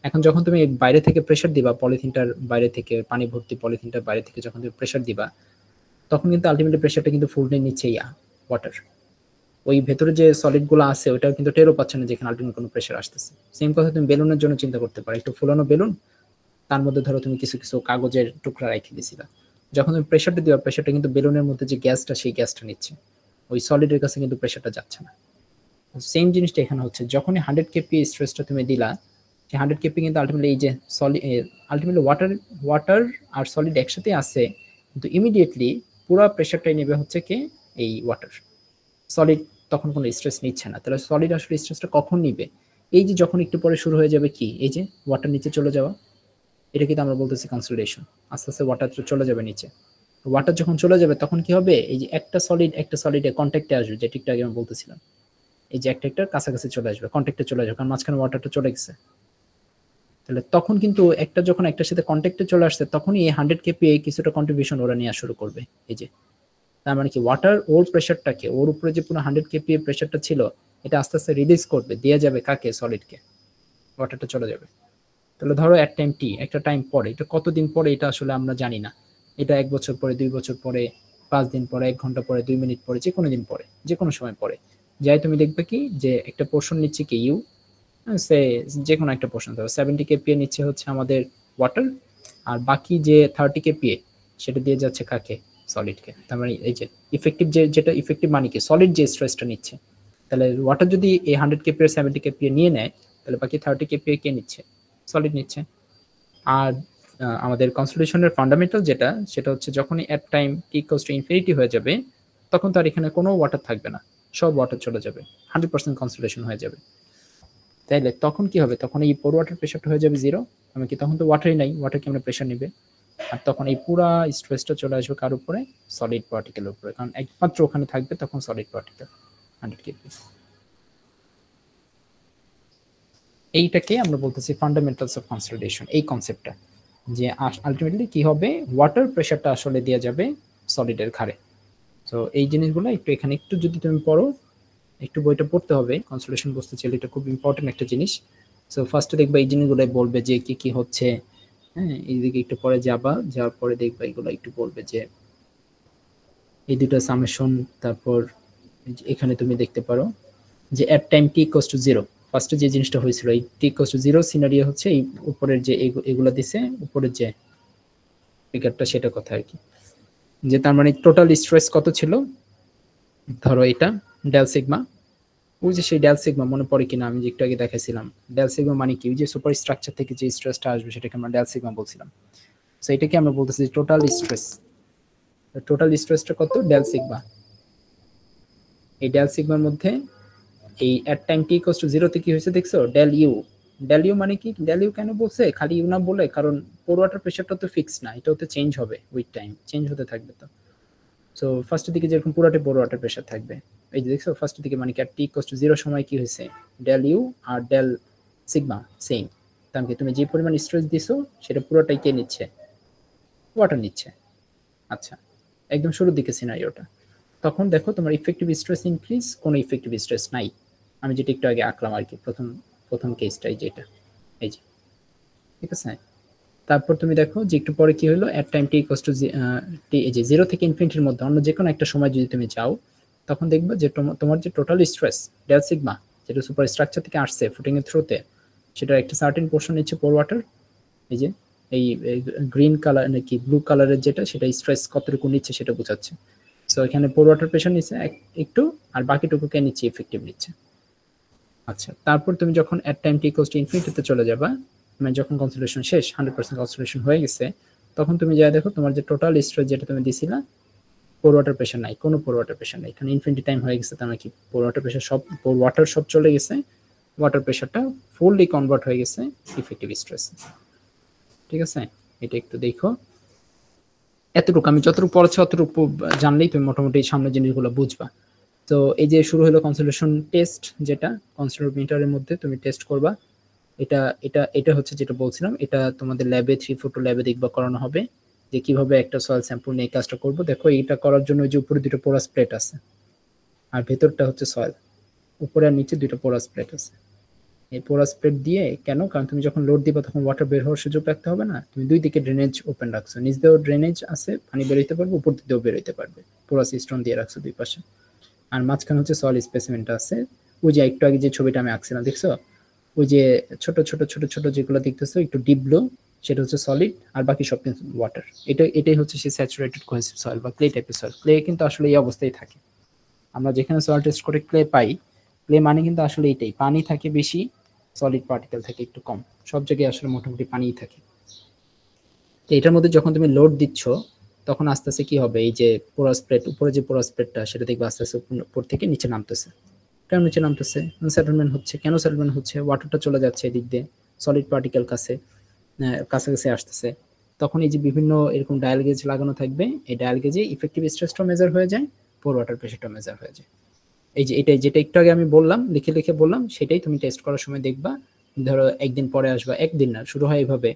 S1: এখন যখন তুমি বাইরে থেকে প্রেসার দিবা, পলিথিনটার বাইরে থেকে, পানি ভর্তি পলিথিনটার বাইরে থেকে যখন তুমি প্রেসার দিবা, তখন কিন্তু আলটিমেটলি প্রেসারটা কিন্তু ফুল নিচ্ছে ওয়াটার। ওই ভেতরে যে সলিড গুলো আছে ওইটাও কিন্তু টেরও পাচ্ছে না যেখানে আলটিমেট কোনো প্রেসার আসতেছে। সেম কথা তুমি বেলুনের জন্য চিন্তা করতে পারো, একটু ফুলানো বেলুন, তার মধ্যে ধরো তুমি কিছু কিছু কাগজের টুকরা রেখে দিছিলা, যখন তুমি প্রেসারটা দিবা, প্রেসারটা কিন্তু বেলুনের মধ্যে যে গ্যাসটা, সেই গ্যাসটা নিচ্ছে, ওই সলিডের কাছে কিন্তু প্রেসারটা যাচ্ছে না। সেম জিনিসটা এখানে হচ্ছে, যখনই 100 kPa স্ট্রেসটা তুমি দিলা, 100 kPa কিন্তু আলটিমেটলি এই যে সলিড, আলটিমেটলি ওয়াটার আর সলিড একসাথে আছে, কিন্তু ইমিডিয়েটলি পুরো প্রেসারটাই নেবে হচ্ছে কি এই ওয়াটার, সলিড তখন কোনো স্ট্রেস নিচ্ছে না। তাহলে সলিড আসলে স্ট্রেসটা কখন নিবে? এই যে যখন একটু পরে শুরু হয়ে যাবে কি, এই যে ওয়াটার নিচে চলে যাওয়া, এটা কিন্তু আমরা বলতেছি কনসোলিডেশন। আস্তে আস্তে ওয়াটার চলে যাবে নিচে। ওয়াটার যখন চলে যাবে তখন কি হবে, এই যে একটা সলিডে কন্ট্যাক্টে আসবে, যেটা একটু আগে আমি বলতেছিলাম, এই যে একটা কাছাকাছি চলে আসবে, কন্ট্যাক্টে চলে আসবে, কারণ মাঝখানে ওয়াটারটা চলে গেছে। তাহলে তখন কিন্তু একটা যখন একটার সাথে কন্ট্যাক্টে চলে আসছে, তখনই এই 100 kPa কিছুটা কন্ট্রিবিউশন ওরা নেওয়া শুরু করবে। এই যে তার মানে কি, ওয়াটার ওর প্রেসারটাকে, ওর উপরে যে পুরো 100 kPa প্রেসারটা ছিল, এটা আস্তে আস্তে রিলিজ করবে, দিয়ে যাবে কাকে, সলিডকে, ওয়াটারটা চলে যাবে। তাহলে ধরো এক টাইম টি, একটা টাইম পরে, এটা কতদিন পরে এটা আসলে আমরা জানি না, এটা 1 বছর পরে, 2 বছর পরে, 5 দিন পরে, 1 ঘন্টা পরে, 2 মিনিট পরে, যে কোনো দিন পরে, যে কোনো সময় পরে যাই তুমি দেখবে কি যে একটা পোর্শন নিচ্ছে কি ইউ, সে যে কোনো একটা পোর্শন, ধরো 70 kPa নিচ্ছে হচ্ছে আমাদের ওয়াটার, আর বাকি যে 30 kPa সেটা দিয়ে যাচ্ছে কাকে, সলিডকে। তার মানে এই যে ইফেক্টিভ, যেটা ইফেক্টিভ মানে কি, সলিড যে স্ট্রেসটা নিচ্ছে, তাহলে ওয়াটার যদি এই 100 kPa 70 kPa নিয়ে নেয়, তাহলে বাকি 30 kPa কে নিচ্ছে, সলিড নিচ্ছে। আর আমাদের কনসোলিডেশনের ফান্ডামেন্টাল যেটা, সেটা হচ্ছে যখনই এট time T equals to infinity হয়ে যাবে, তখন তার এখানে কোনো ওয়াটার থাকবে না, সব ওয়াটার চলে যাবে, 100% কনসোলিডেশন হয়ে যাবে। তাইলে তখন কি হবে, তখন এই পোর ওয়াটার প্রেশারটা হয়ে যাবে 0, আমি কি তখন তো ওয়াটারই নাই, ওয়াটার কি আমরা প্রেশার নিবে, আর তখন এই পুরা স্ট্রেসটা চলে আসবে কার উপরে, সলিড পার্টিকেলের উপরে, কারণ একমাত্র ওখানে থাকবে তখন সলিড পার্টিকেল 100 kPa। এইটাকে আমরা বলতেছি ফান্ডামেন্টালস অফ কনসোলিডেশন, এই কনসেপ্টটা, যে আলটিমেটলি কি হবে, ওয়াটার প্রেশারটা আসলে দেওয়া যাবে সলিডের ঘাড়ে। তো এই জিনিসগুলো একটু এখানে একটু যদি তুমি পড়ো, একটু বইটা পড়তে হবে, কনসোলিডেশন বুঝতে চাইলে এটা খুব ইম্পর্টেন্ট একটা জিনিস। সো ফার্স্টে দেখবা এই জিনিসগুলো বলবে যে কি কি হচ্ছে, হ্যাঁ, এইদিকে একটু পরে যাওয়ার পরে দেখবা এগুলো একটু বলবে যে এই দুটো সামেশন। তারপর এখানে তুমি দেখতে পারো যে এট টাইম টি ইকুয়ালস টু 0, ফার্স্টে যে জিনিসটা হয়েছিল, এই টি ইকুয়ালস টু 0 সিনারিও হচ্ছে এই উপরের যে এগুলো দিছে, উপরের যে ফিগারটা, সেটা কথা আর কি, যে তার মানে টোটাল স্ট্রেস কত ছিল, ধরো এটা ডেল সিগমা, ওই যে সেই ডেল সিগমা মনে পড়ে কিনা, আমি যে একটু আগে দেখাইছিলাম, ডেল সিগমা মানে কি, ওই যে সুপার স্ট্রাকচার থেকে যে স্ট্রেসটা আসবে সেটাকে আমরা ডেল সিগমা বলছিলাম। সো এটাকে আমরা বলতেছি টোটাল স্ট্রেস। টোটাল স্ট্রেসটা কত, ডেল সিগমা। এই ডেল সিগমার মধ্যে এই এট টাইম টি ইকুয়ালস টু 0 তে কি হয়েছে দেখছো, ডেল ইউ। ডেল ইউ মানে কি, ডেল ইউ কেন বলছে, খালি ইউ না বলে, কারণ পোর ওয়াটার প্রেশারটা তো ফিক্স না, এটা তো চেঞ্জ হবে উইথ টাইম, চেঞ্জ হতে থাকবে। তো সো ফার্স্টের দিকে যেরকম পুরোটা পোর ওয়াটার প্রেশার থাকবে, এই যে দেখছো ফার্স্টের দিকে মানে কি টি ইকুয়ালস টু 0 সময় কি হয়েছে, ডেল ইউ আর ডেল সিগমা সেম। তার মানে তুমি যে পরিমাণ স্ট্রেস দিছো সেটা পুরোটাই কে নিচ্ছে, ওয়াটার নিচ্ছে। আচ্ছা, একদম শুরুর দিকে সিনারিওটা। তখন দেখো তোমার ইফেক্টিভ স্ট্রেস ইনক্রিজ, কোনো ইফেক্টিভ স্ট্রেস নাই। আমি যেটা একটু আগে আঁকলাম আর কি, প্রথম প্রথম কেসটাই যেটা, এই যে, ঠিক আছে। তারপর তুমি দেখো যে একটু পরে কি হলো, at time T equals to T, এই যে 0 থেকে ইনফিনিটির মধ্যে অন্য যে কোনো একটা সময় যদি তুমি যাও, তখন দেখবে যে তোমার যে টোটাল স্ট্রেস ডেল সিগমা, যেটা সুপার স্ট্রাকচার থেকে আসছে ফুটিং এর থ্রুতে, সেটা একটা সার্টেন পোর্শন নিচ্ছে পোর ওয়াটার। এই যে এই গ্রিন কালার নাকি ব্লু কালারের যেটা, সেটা স্ট্রেস কতটুকু নিচ্ছে সেটা বোঝাচ্ছে। সো এখানে পোর ওয়াটার প্রেশার নিচ্ছে একটু, আর বাকিটুকুকে নিচ্ছে ইফেক্টিভ নিচ্ছে। আচ্ছা, তারপর তুমি যখন at time T equals to ইনফিনিটিতে চলে যাবা, মানে যখন কনসোলেশন শেষ, 100% কনসোলেশন হয়ে গেছে, তখন তুমি যা দেখো তোমার যে টোটাল স্ট্রেস যেটা তুমি দিছিলা, পোর ওয়াটার প্রেশার নাই, কোনো পোর ওয়াটার প্রেশার নাই, কারণ ইনফিনিটি টাইম হয়ে গেছে। তার মানে কি, পোর ওয়াটার প্রেশার সব, পোর ওয়াটার সব চলে গেছে, ওয়াটার প্রেশারটা ফুললি কনভার্ট হয়ে গেছে ইফেক্টিভ স্ট্রেস। ঠিক আছে, এটা একটু দেখো। এতটুকু আমি যতটুকু পড়াচ্ছি অতটুকু জানলেই তুমি মোটামুটি সামনের জিনিসগুলো বুঝবা। তো এই যে শুরু হলো কনসোলেশন টেস্ট, যেটা কনসোলোমিটারের মধ্যে তুমি টেস্ট করবা। এটা এটা এটা হচ্ছে যেটা বলছিলাম, এটা তোমাদের ল্যাবে 342 ল্যাবে দেখবা করানো হবে, যে কিভাবে একটা সয়েল স্যাম্পল নিয়ে কাজটা করবো। দেখো এটা করার জন্য যে উপরে দুটো পোরাস প্লেট আছে, আর ভেতরটা হচ্ছে সয়েল, উপরে আর নিচে দুটো পোরাস প্লেট আছে। এই পোরাস প্লেট দিয়ে কেন, কারণ তুমি যখন লোড দিবা তখন ওয়াটার বের হওয়ার সুযোগ রাখতে হবে না, তুমি দুই দিকে ড্রেনেজ ওপেন রাখছো, নিচ দিয়েও ড্রেনেজ আছে, পানি বেরোতে পারবে, উপর দিকেও বেরোতে পারবে, পোরাস স্টোন দিয়ে রাখছো দুই পাশে। আর মাঝখানে হচ্ছে সয়েল স্পেসিমেন্টটা আছে, ওই যে একটু আগে যে ছবিটা আমি আঁকছিলাম দেখছো, ওই যে ছোট ছোট ছোট ছোট যেগুলো দেখতেছো একটু ডিপ ব্লু, সেটা হচ্ছে সলিড, আর বাকি সব কিন্তু ওয়াটার। এটাই হচ্ছে সেই স্যাচুরেটেড কোহেসিভ সয়েল বা ক্লে টাইপের সয়েল। ক্লে কিন্তু আসলে এই অবস্থায় থাকে, আমরা যেখানে সয়েল টেস্ট করে ক্লে পাই, ক্লে মানে কিন্তু আসলে এটাই, পানি থাকে বেশি, সলিড পার্টিকেল থাকে একটু কম, সব জায়গায় আসলে মোটামুটি পানিই থাকে। তো এটার মধ্যে যখন তুমি লোড দিচ্ছ, তখন আস্তে আস্তে কি হবে, এই যে পোরাস প্লেট, উপরে যে পোরাস প্লেটটা, সেটা দেখবে আস্তে আস্তে উপর থেকে নিচে নামতেছে। কেন নিচে নামতেছে, সেটেলমেন্ট হচ্ছে। কেন সেটেলমেন্ট হচ্ছে, ওয়াটারটা চলে যাচ্ছে এদিক দিয়ে, সলিড পার্টিকেল কাছাকাছি আসতেছে। তখন এই যে বিভিন্ন এরকম ডায়াল গেজ লাগানো থাকবে, এই ডায়াল গেজে ইফেক্টিভ স্ট্রেসটা মেজার হয়ে যায়, পোর ওয়াটার প্রেশারটা মেজার হয়ে যায়। এই যে এটাই, যেটা একটু আগে আমি বললাম, লিখে লিখে বললাম, সেটাই তুমি টেস্ট করার সময় দেখবা। ধরো একদিন পরে আসবা, একদিন না, শুরু হয় এইভাবে,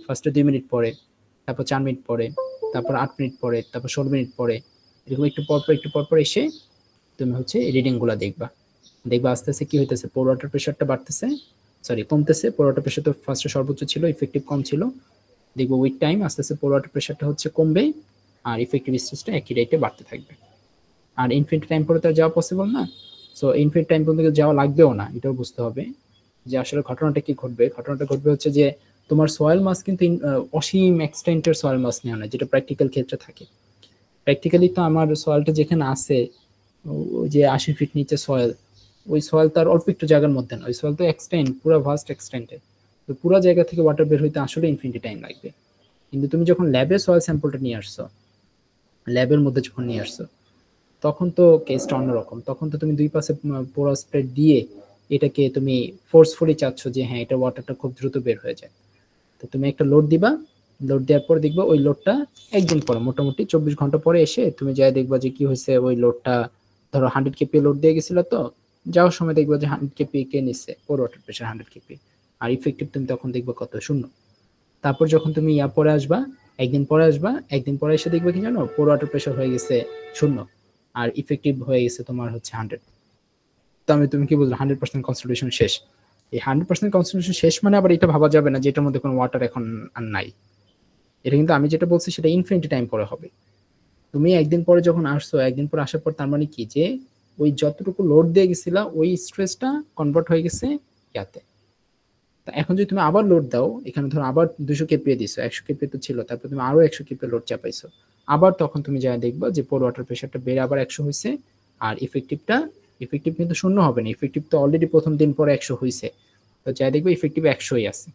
S1: ফার্স্টে 2 মিনিট পরে, তারপর 4 মিনিট পরে, তারপর 8 মিনিট পরে, তারপর 16 মিনিট পরে, এরকম একটু পরপর এসে তুমি হচ্ছে রিডিং গুলা দেখবা। দেখবা আস্তে আস্তে কি হইতেছে, পোর ওয়াটার প্রেশারটা বাড়তেছে, সরি কমতেছে। পোর ওয়াটার প্রেশার তো ফার্স্টে সর্বোচ্চ ছিল, ইফেক্টিভ কম ছিল। দেখবো উইথ টাইম আস্তে আস্তে পোর ওয়াটার প্রেশারটা হচ্ছে কমবে, আর ইফেক্টিভ স্ট্রেসটা একই রেটে বাড়তে থাকবে। আর ইনফিনিটি টাইম পরে তো যাওয়া পসিবল না, সো ইনফিনিটি টাইম পর্যন্ত যাওয়া লাগবেও না, এটাও বুঝতে হবে যে আসলে ঘটনাটা কি ঘটবে। ঘটনাটা ঘটবে হচ্ছে যে তোমার সয়েল মাস কিন্তু অসীম এক্সটেন্টের সয়েল মাস নেওয়া না, যেটা প্র্যাকটিক্যাল ক্ষেত্রে থাকে। প্র্যাকটিক্যালি তো আমার সয়েলটা যেখানে আছে, ওই যে 80 ফিট নিচে সয়েল, ওই সয়েল তার অল্প একটু জায়গার মধ্যে না, ওই সয়েল তো এক্সটেন্ড, পুরো ভাস্ট এক্সটেন্টে। তো পুরো জায়গা থেকে ওয়াটার বের হইতে আসলে ইনফিনিটি টাইম লাগবে। কিন্তু তুমি যখন ল্যাবে সয়েল স্যাম্পলটা নিয়ে আসছো, ল্যাবের মধ্যে যখন নিয়ে আসছো, তখন তো কেসটা অন্যরকম। তখন তো তুমি দুই পাশে পোরা স্প্রেড দিয়ে এটাকে তুমি ফোর্সফুলি চাচ্ছ যে হ্যাঁ, এটা ওয়াটারটা খুব দ্রুত বের হয়ে যায়। তো তুমি একটা লোড দিবা, লোড দেওয়ার পর দেখবা ওই লোডটা একদিন পরে, মোটামুটি 24 ঘন্টা পরে এসে তুমি যাই দেখবা যে কি হয়েছে, ওই লোডটা ধরো 100 কেপি লোড দিয়ে গেছিল, তো যাওয়ার সময় দেখবা যে 100 কেপি কে নিচ্ছে, ওর ওয়াটার প্রেশার 100 কেপি, আর ইফেক্টিভ তুমি তখন দেখবা কত, শূন্য। তারপর যখন তুমি পরে আসবা, একদিন পরে আসবা, একদিন পরে এসে দেখবে কি জানো, পোর ওয়াটার প্রেশার হয়ে গেছে শূন্য, আর ইফেক্টিভ হয়ে গেছে তোমার হচ্ছে 100। তো তুমি কি বুঝলো, 100% কনসেন্ট্রেশন শেষ। এই 100% কনসেন্ট্রেশন শেষ মানে আবার এটা ভাবা যাবে না যে এটার মধ্যে কোনো ওয়াটার এখন আর নাই। এটা কিন্তু আমি যেটা বলছি সেটা ইনফিনিটি টাইম পরে হবে। তুমি একদিন পরে যখন আসছো, একদিন পরে আসার পর তার মানে কি, যে ওই যতটুকু লোড দিয়ে গেছিলা ওই স্ট্রেসটা কনভার্ট হয়ে গেছে ইয়াতে। তা এখন যদি তুমি আবার লোড দাও, এখানে ধরো আবার 200 কেপিএ দিছো, 100 কেপিএ তো ছিল, তারপর তুমি আরো 100 কেপিএ লোড চাপাইছো, আবার তখন তুমি যা দেখবা যে পোর ওয়াটার প্রেশারটা বেড়ে আবার 100 হয়েছে, আর ইফেক্টিভটা ইফেক্টিভ কিন্তু শূন্য হবে না, ইফেক্টিভ তো অলরেডি প্রথম দিন পরে 100 হয়েছে, তো যাই দেখবে ইফেক্টিভ 100ই আছে।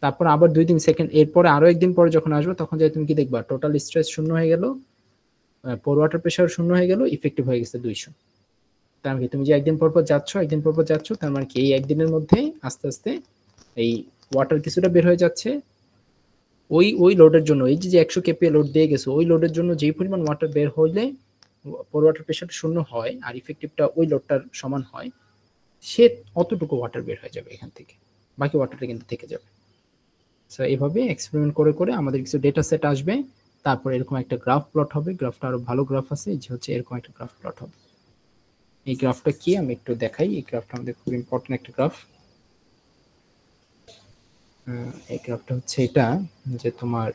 S1: তারপর আবার 2 দিন সেকেন্ড এরপরে আরো একদিন পরে যখন আসবে তখন যাই তুমি কি দেখবা টোটাল স্ট্রেস শূন্য হয়ে গেল, পোর ওয়াটার প্রেশার শূন্য হয়ে গেল, ইফেক্টিভ হয়ে গেছে 200। তার মানে তুমি যে একদিন পর পর যাচ্ছ তার মানে কি এই একদিনের মধ্যে আস্তে আস্তে এই ওয়াটার কিছুটা বের হয়ে যাচ্ছে, ওই লোডের জন্য, এই যে 100 কেপিএ লোড দিয়ে গেছো ওই লোডের জন্য যেই পরিমাণ ওয়াটার বের হইলে পোর ওয়াটার প্রেশারটা শূন্য হয় আর ইফেক্টিভটা ওই লোডটার সমান হয়, সে অতটুকু ওয়াটার বের হয়ে যাবে এখান থেকে, বাকি ওয়াটারটা কিন্তু থেকে যাবে। সো এইভাবে এক্সপেরিমেন্ট করে করে আমাদের কিছু ডেটা সেট আসবে, তারপর এরকম একটা গ্রাফ প্লট হবে, গ্রাফটা আরো ভালো গ্রাফ আছে যে হচ্ছে এরকম একটা গ্রাফ প্লট হবে। এই গ্রাফটা কি আমি একটু দেখাই, এই গ্রাফটা আমাদের খুব ইম্পর্টেন্ট একটা গ্রাফ। এই গ্রাফটা হচ্ছে এটা যে তোমার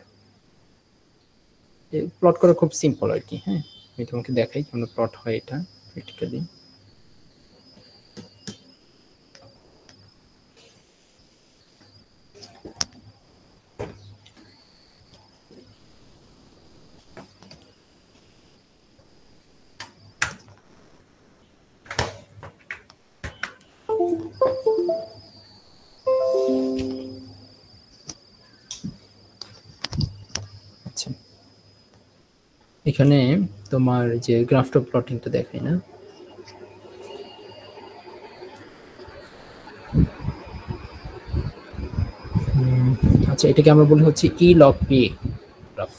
S1: প্লট করা খুব সিম্পল আর কি। হ্যাঁ, আমি তোমাকে দেখাই কেমন প্লট হয় এটা প্র্যাকটিক্যালি। এখানে তোমার যে গ্রাফটা প্লটিংটা দেখাই না, আচ্ছা এটাকে আমরা বলি হচ্ছে ই লগ পি গ্রাফ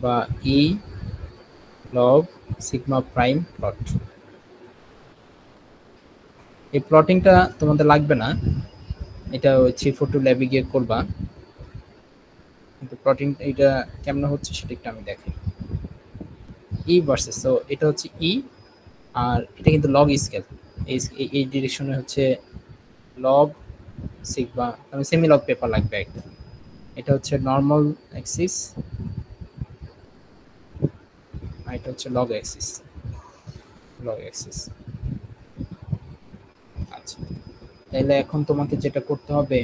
S1: বা ই লগ সিগমা প্রাইম প্লট। এই প্লটিংটা তোমাদের লাগবে না, এটা ওই 342 ল্যাবে গিয়ে করবা, কিন্তু প্লটিং এটা কেমন হচ্ছে সেটা একটু আমি দেখাই। ই ভার্সেস, সো এটা হচ্ছে ই আর এটা কিন্তু লগ স্কেল, এই ডিরেকশনে হচ্ছে লগ সিগমা, আমি সেমি লগ পেপার লাগবে একটা। এটা হচ্ছে নরমাল অ্যাক্সিস আর এটা হচ্ছে লগ অ্যাক্সিস, আচ্ছা তাহলে এখন তোমাকে যেটা করতে হবে,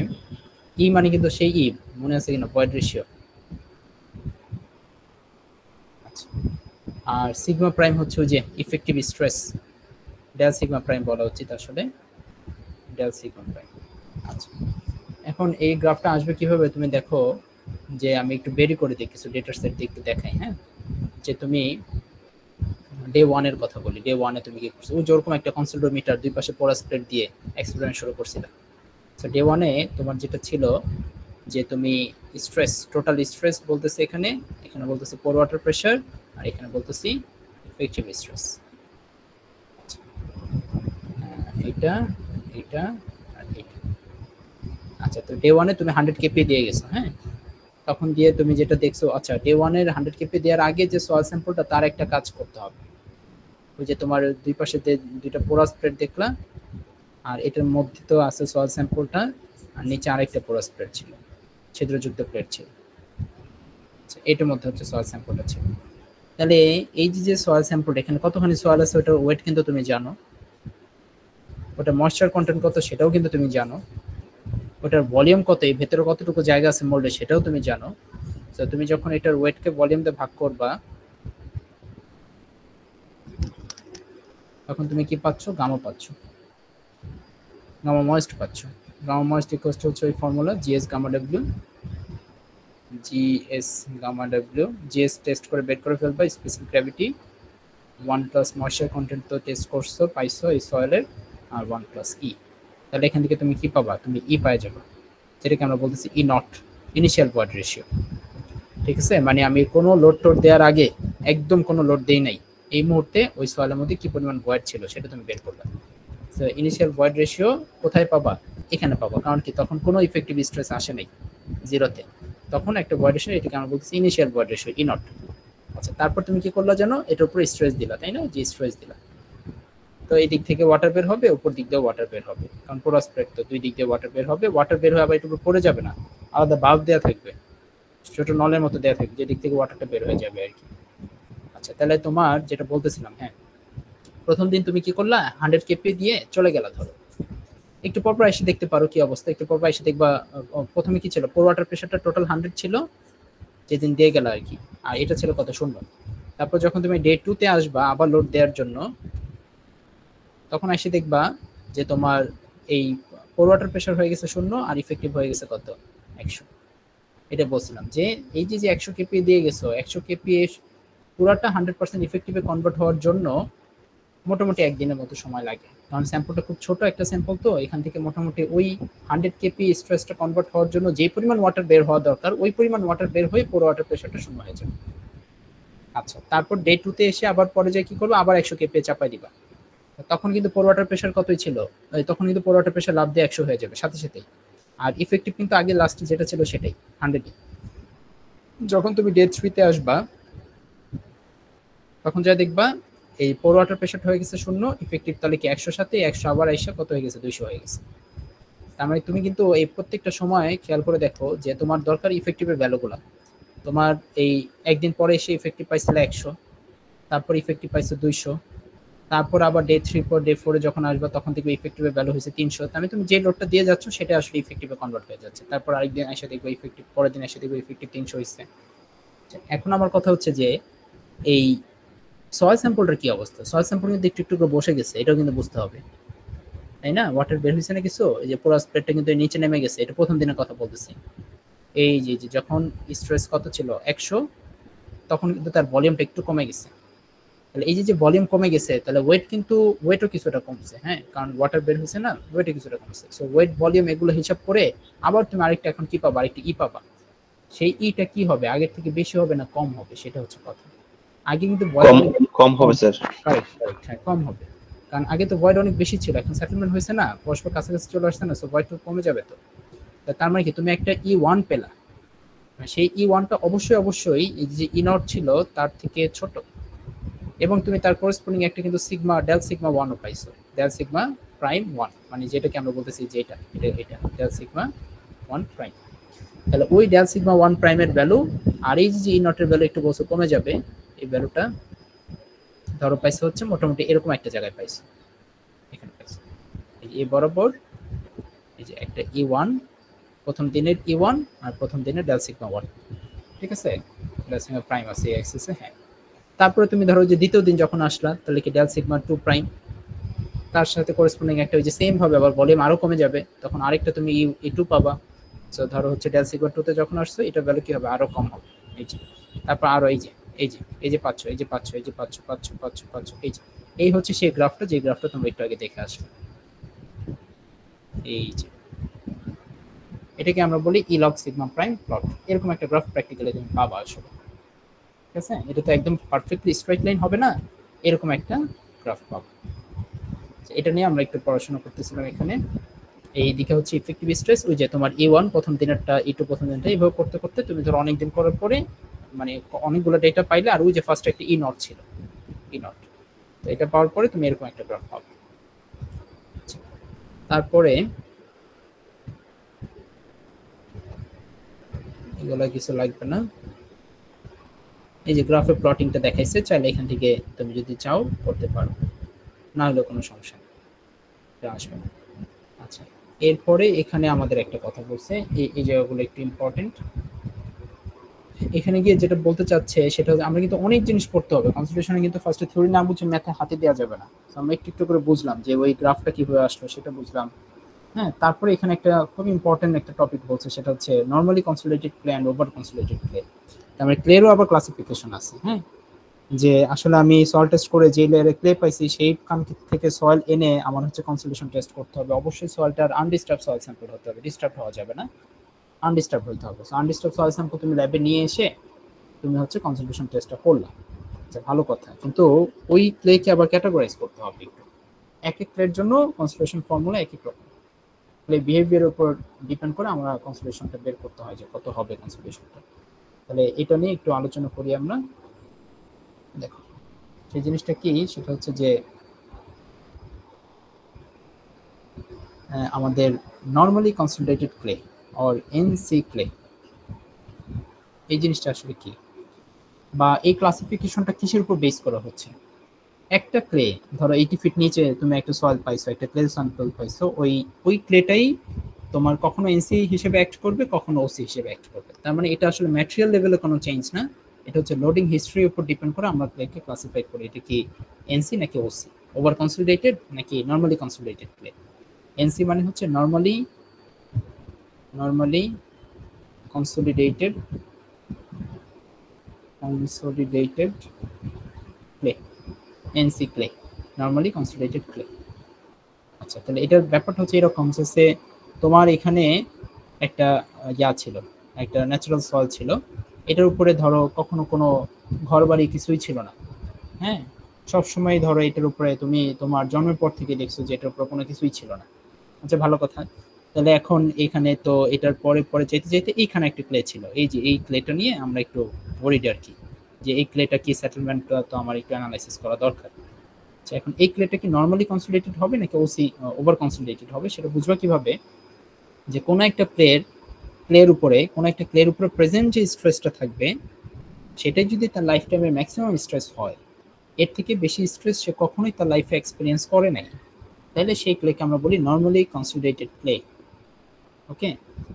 S1: ই মানে কিন্তু সেই ই মনে আছে কিনা, ভয়েড রেশিও। আচ্ছা আর সিগমা প্রাইম হচ্ছে ওই যে effective stress, del sigma prime বলা উচিত আসলে, ডেল সিগমা প্রাইম। আচ্ছা এখন এই গ্রাফটা আসবে কিভাবে তুমি দেখো, যে আমি একটু বেরি করে দিই কিছু ডেটা সেট একটু দেখাই। হ্যাঁ, যে তুমি ডে 1 এর কথা বলি, ডে 1 এ তুমি কি করছো, ওই যেরকম একটা কনসোলিডোমিটার দুই পাশে পোরাস প্লেট দিয়ে এক্সপেরিমেন্ট শুরু করছিলে। সো ডে 1 এ তোমার যেটা ছিল যে তুমি স্ট্রেস, টোটাল স্ট্রেস বলতেছে এখানে, এখানে বলতেছে পোর ওয়াটার প্রেশার আর এখানে বলতেছি ইফেক্টিভ স্ট্রেস। এটা এটা আর এটা। আচ্ছা তো ডে 1 এ তুমি 100 কেপি দিয়ে গেছো। হ্যাঁ, তখন দিয়ে তুমি যেটা দেখছো, আচ্ছা ডে 1 এর 100 কেপি দেওয়ার আগে যে সয়েল স্যাম্পলটা তার একটা কাজ করতে হবে, ওই যে তোমার দুই পাশে দুইটা পোরাস প্লেট দেখলা আর এটার মধ্যে তো আছে সয়েল স্যাম্পলটা আর নিচে আরেকটা পোরাস প্লেট ছিল, ছিদ্রযুক্ত প্লেট ছিল, আচ্ছা এটার মধ্যে হচ্ছে সয়েল স্যাম্পলটা ছিল। তাহলে এই যে সয়েল স্যাম্পলটা এখানে কতখানি সয়েল আছে ওটার ওয়েট কিন্তু তুমি জানো, ওটা ময়েশ্চার কন্টেন্ট কত সেটাও কিন্তু তুমি জানো, ওটার ভলিউম কত, এই ভেতরে কতটুকু জায়গা আছে মোল্ডে সেটাও তুমি জানো। তো তুমি যখন এটার ওয়েটকে ভলিউম দিয়ে ভাগ করবা তখন তুমি কি পাচ্ছ, গামা পাচ্ছ, গামা ময়েস্ট পাচ্ছ। গামা ময়েস্ট ইকুয়ালস টু হচ্ছে ওই formula GS gamma W, GS gamma W, GS test করে বের করে ফেলবা, specific gravity 1 plus moisture content তো টেস্ট করছো পাইছো এই সয়েলের, আর 1 প্লাস ই। তাহলে এখান থেকে তুমি কি পাবা, তুমি ই পাই যাবে, যেটাকে আমরা বলতেছি ই নট, ইনিশিয়াল ভয়েড রেশিও। ঠিক আছে, মানে আমি কোনো লোড টোড দেওয়ার আগে একদম কোনো লোড দেই নাই, এই মুহূর্তে ওই সয়েলের মধ্যে কি পরিমাণ ভয়েড ছিল সেটা তুমি বের করবে। তো ইনিশিয়াল ভয়েড রেশিও কোথায় পাবা, এখানে পাবা, কারণ কি তখন কোনো ইফেক্টিভ স্ট্রেস আসে নাই জিরোতে, তখন একটা ভয়েড রেশিও, এটাকে আমরা বলছি initial void ratio E not. আচ্ছা তারপর তুমি কি করলা জানো, এটার উপরে স্ট্রেস দিলা, তাই না, যে স্ট্রেস দিলা, তো এই দিক থেকে ওয়াটার বের হবে, উপর দিক দিয়ে ওয়াটার বের হবে, কারণ পোরাস প্লেট তো দুই দিক দিয়ে ওয়াটার বের হবে, ওয়াটার বের হয়ে আবার একটু পড়ে যাবে না, আলাদা বাল্ব দেওয়া থাকবে, ছোট নলের মতো দেওয়া থাকবে, যে দিক থেকে ওয়াটারটা বের হয়ে যাবে আর কি। আচ্ছা তাহলে তোমার যেটা বলতেছিলাম, হ্যাঁ প্রথম দিন তুমি কি করলা, 100 কেপি দিয়ে চলে গেলা, ধরো একটু পরপর এসে দেখতে পারো কি অবস্থা, একটু পরপর এসে দেখবা প্রথমে কি ছিল, পোর ওয়াটার প্রেশারটা টোটাল 100 ছিল যেদিন দিয়ে গেল আর কি, আর এটা ছিল কত, 0। তারপর যখন তুমি ডে 2 তে আসবা আবার লোড দেওয়ার জন্য, তখন এসে দেখবা যে তোমার এই পোর ওয়াটার প্রেশার হয়ে গেছে 0 আর ইফেক্টিভ হয়ে গেছে কত 100। এটা বলছিলাম যে এই যে 100 কেপি দিয়ে গেছো, 100 কেপি পুরাটা 100% ইফেক্টিভে কনভার্ট হওয়ার জন্য মোটামুটি একদিনের মতো সময় লাগে, কারণ স্যাম্পলটা খুব ছোট একটা স্যাম্পল, তো এখান থেকে মোটামুটি ওই 100 কেপি স্ট্রেসটা কনভার্ট হওয়ার জন্য যে পরিমাণ ওয়াটার বের হওয়া দরকার ওই পরিমাণ ওয়াটার বের হয়ে পুরো ওয়াটার প্রেশারটা 0 হয়ে যাবে। আচ্ছা, তারপর ডে 2 তে এসে আবার পরে যায় কি করবে, আবার 100 কেপি চাপাই দিবা, তখন কিন্তু পুরো ওয়াটার প্রেশার কতই ছিল, তখন কিন্তু পুরো ওয়াটার প্রেশার লাভ দিয়ে 100 হয়ে যাবে সাথে সাথেই। আর ইফেক্টিভ কিন্তু আগে লাস্টে যেটা ছিল সেটাই 100। যখন তুমি ডে 3 তে আসবা তখন যা দেখবা এই পোর ওয়াটার প্রেশার হয়ে গেছে 0, ইফেক্টিভ তাহলে কি 100 সাথে 100 আবার আইসা কত হয়ে গেছে 200 হয়ে গেছে। তার মানে তুমি কিন্তু এই প্রত্যেকটা সময় খেয়াল করে দেখো যে তোমার দরকার ইফেক্টিভের ভ্যালুগুলো। তোমার এই একদিন পরে এসে ইফেক্টিভ পাইছিলে 100, তারপর ইফেক্টিভ পাইছে 200, তারপর আবার ডে 3 পর ডে 4 এ যখন আসবা তখন দেখবে ইফেক্টিভের ভ্যালু হয়েছে 300। তার মানে তুমি যে লোডটা দিয়ে যাচ্ছ সেটা আসলে ইফেক্টিভে কনভার্ট হয়ে যাচ্ছে। তারপর আরেকদিন এসে দেখবে ইফেক্টিভ, পরের দিন এসে দেখবে ইফেক্টিভ 300 হয়েছে। এখন আমার কথা হচ্ছে যে এই সয়েল স্যাম্পলটার কি অবস্থা, সয়েল স্যাম্পল কিন্তু একটু একটু করে বসে গেছে, এটাও কিন্তু বুঝতে হবে, তাই না? ওয়াটার বের হয়েছে না কিছু, এই যে পুরো স্প্রেডটা কিন্তু নিচে নেমে গেছে, এটা প্রথম দিনের কথা বলতেছি। এই যে যখন স্ট্রেস কত ছিল 100, তখন কিন্তু তার ভলিউমটা একটু কমে গেছে। তাহলে এই যে ভলিউম কমে গেছে, তাহলে ওয়েট কিন্তু ওয়েটও কিছুটা কমছে, হ্যাঁ, কারণ ওয়াটার বের হয়েছে না, ওয়েটও কিছুটা কমছে। সো ওয়েট ভলিউম এগুলো হিসাব করে আবার তুমি আরেকটা এখন কি পাবা, আরেকটা ই পাবা। সেই ইটা কি হবে, আগের থেকে বেশি হবে না কম হবে, সেটা হচ্ছে কথা। আগে কিন্তু
S3: কম হবে স্যার।
S1: রাইট রাইট, হ্যাঁ কম হবে, কারণ আগে তো ভয়েড অনেক বেশি ছিল, এখন সেটেলমেন্ট হয়েছে না, পরস্পর কাছাকাছি চলে আসছে না, সো ভয়েড কমে যাবে। তো তার মানে কি তুমি একটা E1 পেলা, সেই E1টা অবশ্যই অবশ্যই এই যে E0 ছিল তার থেকে ছোট, এবং তুমি তার করেসপন্ডিং একটা কিন্তু সিগমা ডেল সিগমা 1 ও পাইছো, ডেল সিগমা প্রাইম 1, মানে যেটাকে আমরা বলতেছি যে এটা ডেল সিগমা 1 প্রাইম। তাহলে ওই ডেল সিগমা 1 প্রাইমের ভ্যালু আর এই যে E0 এর ভ্যালু একটু বছর কমে যাবে, এই ভ্যালুটা ধরো পাইছে হচ্ছে মোটামুটি এরকম একটা জায়গায় পাইছে, এখানে পাইছে এই বরাবর, এই যে একটা E1, প্রথম দিনের E1 আর প্রথম দিনের ডেল সিগমা 1, ঠিক আছে, ডেল সিগমা প্রাইম আছে এই অ্যাক্সিসে, হ্যাঁ। তারপরে তুমি ধরো যে দ্বিতীয় দিন যখন আসলা, তাহলে কি ডেল সিগমা 2 প্রাইম, তার সাথে করেসপন্ডিং একটা ওই যে সেম ভাবে আবার ভলিউম আরো কমে যাবে, তখন আরেকটা তুমি E2 পাবা। সো ধরো হচ্ছে ডেল সিগমা 2 তে যখন আসছো এটা ভ্যালু কি হবে, আরো কম হবে, এই যে, তারপর আরো এই যে পাচ্ছ, এই যে পাচ্ছ, এই যে, এই হচ্ছে সেই গ্রাফটা, যে গ্রাফটা তোমরা একটু আগে দেখে আসলে, এই যে এটাকে আমরা বলি ই লগ সিগমা প্রাইম প্লট। এরকম একটা গ্রাফ প্র্যাকটিক্যালি তুমি পাবা আসলে, ঠিক আছে। এটা তো একদম পারফেক্টলি স্ট্রেট লাইন হবে না, এরকম একটা গ্রাফ পাবো। এটা নিয়ে আমরা একটু পড়াশোনা করতেছিলাম এখানে। এই দিকে হচ্ছে ইফেক্টিভ স্ট্রেস, ওই যে তোমার E1 প্রথম দিনেরটা, E2 প্রথম দিনটা, এইভাবে করতে করতে তুমি ধরো অনেকদিন করার পরে মানে অনেকগুলো ডেটা পাইলে, আর ওই যে ফার্স্ট একটা E0 ছিল, E0, তো এটা পাওয়ার পরে তুমি এরকম একটা গ্রাফ পাবে। তারপরে এগুলা কিছু লাগবে না, এই যে গ্রাফের প্লটিংটা দেখাইছে, চাইলে এখান থেকে তুমি যদি চাও করতে পারো, না হলে কোনো সমস্যা নেই, আসবে না। আচ্ছা, এরপরে এখানে আমাদের একটা কথা বলছে, এই জায়গাগুলো একটু ইম্পর্টেন্ট। এখানে গিয়ে যেটা বলতে চাচ্ছে সেটা হচ্ছে আমরা কিন্তু অনেক জিনিস পড়তে হবে কনসিডারেশনে, কিন্তু ফার্স্টে থিওরি না বুঝে ম্যাথে হাতে দেওয়া যাবে না। আমরা একটু একটু করে বুঝলাম যে ওই গ্রাফটা কিভাবে আসলো সেটা বুঝলাম, হ্যাঁ। তারপরে এখানে একটা খুব ইম্পর্টেন্ট একটা টপিক বলছে, সেটা হচ্ছে normally consolidated clay and over consolidated clay. তার মানে ক্লেরও আবার ক্লাসিফিকেশন আছে, হ্যাঁ, যে আসলে আমি সয়েল টেস্ট করে যে লেয়ারে ক্লে পাইছি সেইখান থেকে সয়েল এনে আমার হচ্ছে কনসোলিডেশন টেস্ট করতে হবে। অবশ্যই সয়েলটার আনডিস্টার্ব সয়েল স্যাম্পল হতে হবে, ডিস্টার্ব হওয়া যাবে না, আনডিস্টার্ব হতে হবে। সো আনডিস্টার্ব সয়েল স্যাম্পল তুমি ল্যাবে নিয়ে এসে তুমি হচ্ছে কনসেন্ট্রেশন টেস্টটা করলাম, আচ্ছা ভালো কথা, কিন্তু ওই ক্লেকে আবার ক্যাটাগরাইজ করতে হবে একটু, এক এক ক্লের জন্য কনসেন্ট্রেশন ফর্মুলা এক এক রকম, ক্লে বিহেভিয়ারের উপর ডিপেন্ড করে আমরা কনসেন্ট্রেশনটা বের করতে হয় যে কত হবে কনসেন্ট্রেশনটা। তাহলে এটা নিয়ে একটু আলোচনা করি আমরা। দেখো সেই জিনিসটা কি, সেটা হচ্ছে যে আমাদের normally concentrated clay or NC clay, এই জিনিসটা আসলে কি, বা এই ক্লাসিফিকেশনটা কিসের উপর বেস করা হচ্ছে। একটা ক্লে ধরো 80 ফিট নিচে তুমি একটা সয়েল পাইছো, একটা ক্লে স্যাম্পল পাইছো, ওই ক্লেটাই তোমার কখনো এনসি হিসেবে অ্যাক্ট করবে, কখনো ওসি হিসেবে অ্যাক্ট করবে। তার মানে এটা আসলে ম্যাটেরিয়াল লেভেলে কোনো চেঞ্জ না, এটা হচ্ছে লোডিং হিস্ট্রির উপর ডিপেন্ড করে আমরা ক্লেকে ক্লাসিফাই করি এটা কি এনসি নাকি ওসি। ওভার কনসলিডেটেড নাকি নরমালি কনসলিডেটেড ক্লে। এনসি মানে হচ্ছে normally consolidated clay, NC clay, normally consolidated clay. আচ্ছা, তাহলে এটার ব্যাপারটা হচ্ছে এরকম যে তোমার এখানে একটা ছিল, একটা ন্যাচারাল সয়েল ছিল, এটার উপরে ধরো কখনো কোনো ঘর বাড়ি কিছুই ছিল না, হ্যাঁ, সবসময় ধরো এটার উপরে তুমি তোমার জন্মের পর থেকে দেখছো যে এটার উপরে কোনো কিছুই ছিল না। আচ্ছা, ভালো কথা। তাহলে এখন এখানে তো এটার পরে পরে যেতে যেতে এইখানে একটা ক্লে ছিল, এই যে এই ক্লেটা নিয়ে আমরা একটু ওয়ারিড আর কি, যে এই ক্লেটা কি সেটেলমেন্টটা তো আমার একটু অ্যানালাইসিস করা দরকার। আচ্ছা, এখন এই ক্লেটা কি নরমালি কনসলিডেটেড হবে নাকি ওভার কনসলিডেটেড হবে সেটা বুঝবা কিভাবে? যে কোনো একটা ক্লের উপরে প্রেজেন্ট যে স্ট্রেসটা থাকবে সেটাই যদি তার লাইফ টাইমের ম্যাক্সিমাম স্ট্রেস হয়, এর থেকে বেশি স্ট্রেস সে কখনোই তার লাইফে এক্সপিরিয়েন্স করে নাই, তাহলে সেই ক্লেকে আমরা বলি নরমালি কনসলিডেটেড ক্লে। ওকে,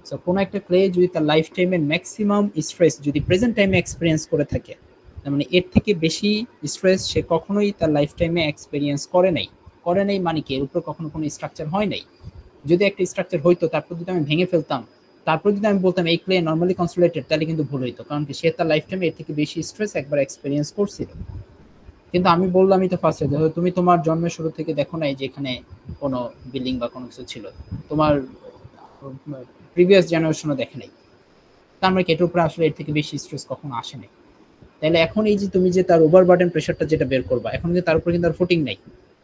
S1: সো কোনো একটা ক্লে যদি তার লাইফ টাইমের ম্যাক্সিমাম স্ট্রেস যদি প্রেজেন্ট টাইমে এক্সপিরিয়েন্স করে থাকে, তার মানে এর থেকে বেশি স্ট্রেস সে কখনোই তার লাইফ টাইমে এক্সপিরিয়েন্স করে নাই মানে কি এর উপর কখনো কোনো স্ট্রাকচার হয় নাই। যদি একটা স্ট্রাকচার হইতো তারপর যদি আমি ভেঙে ফেলতাম, তারপর যদি আমি বলতাম এই ক্লে নরমালি কনসলিডেটেড, তাহলে কিন্তু ভুল হইতো, কারণ কি সে তার লাইফ টাইমে এর থেকে বেশি স্ট্রেস একবার এক্সপিরিয়েন্স করছিল। কিন্তু আমি বললামই তো ফার্স্টে, তুমি তোমার জন্মের শুরু থেকে দেখো নাই যে এখানে কোনো বিল্ডিং বা কোনো কিছু ছিল, তোমার প্রিভিয়াস জেনারেশনও দেখে নাই, তার মানে এটার উপরে আসলে এর থেকে বেশি স্ট্রেস কখনো আসে নাই। তাহলে এখন এই যে তুমি যে তার ওভারবার্ডেন প্রেশারটা যেটা বের করবা, এখন কিন্তু তার উপর কিন্তু আর ফুটিং নাই,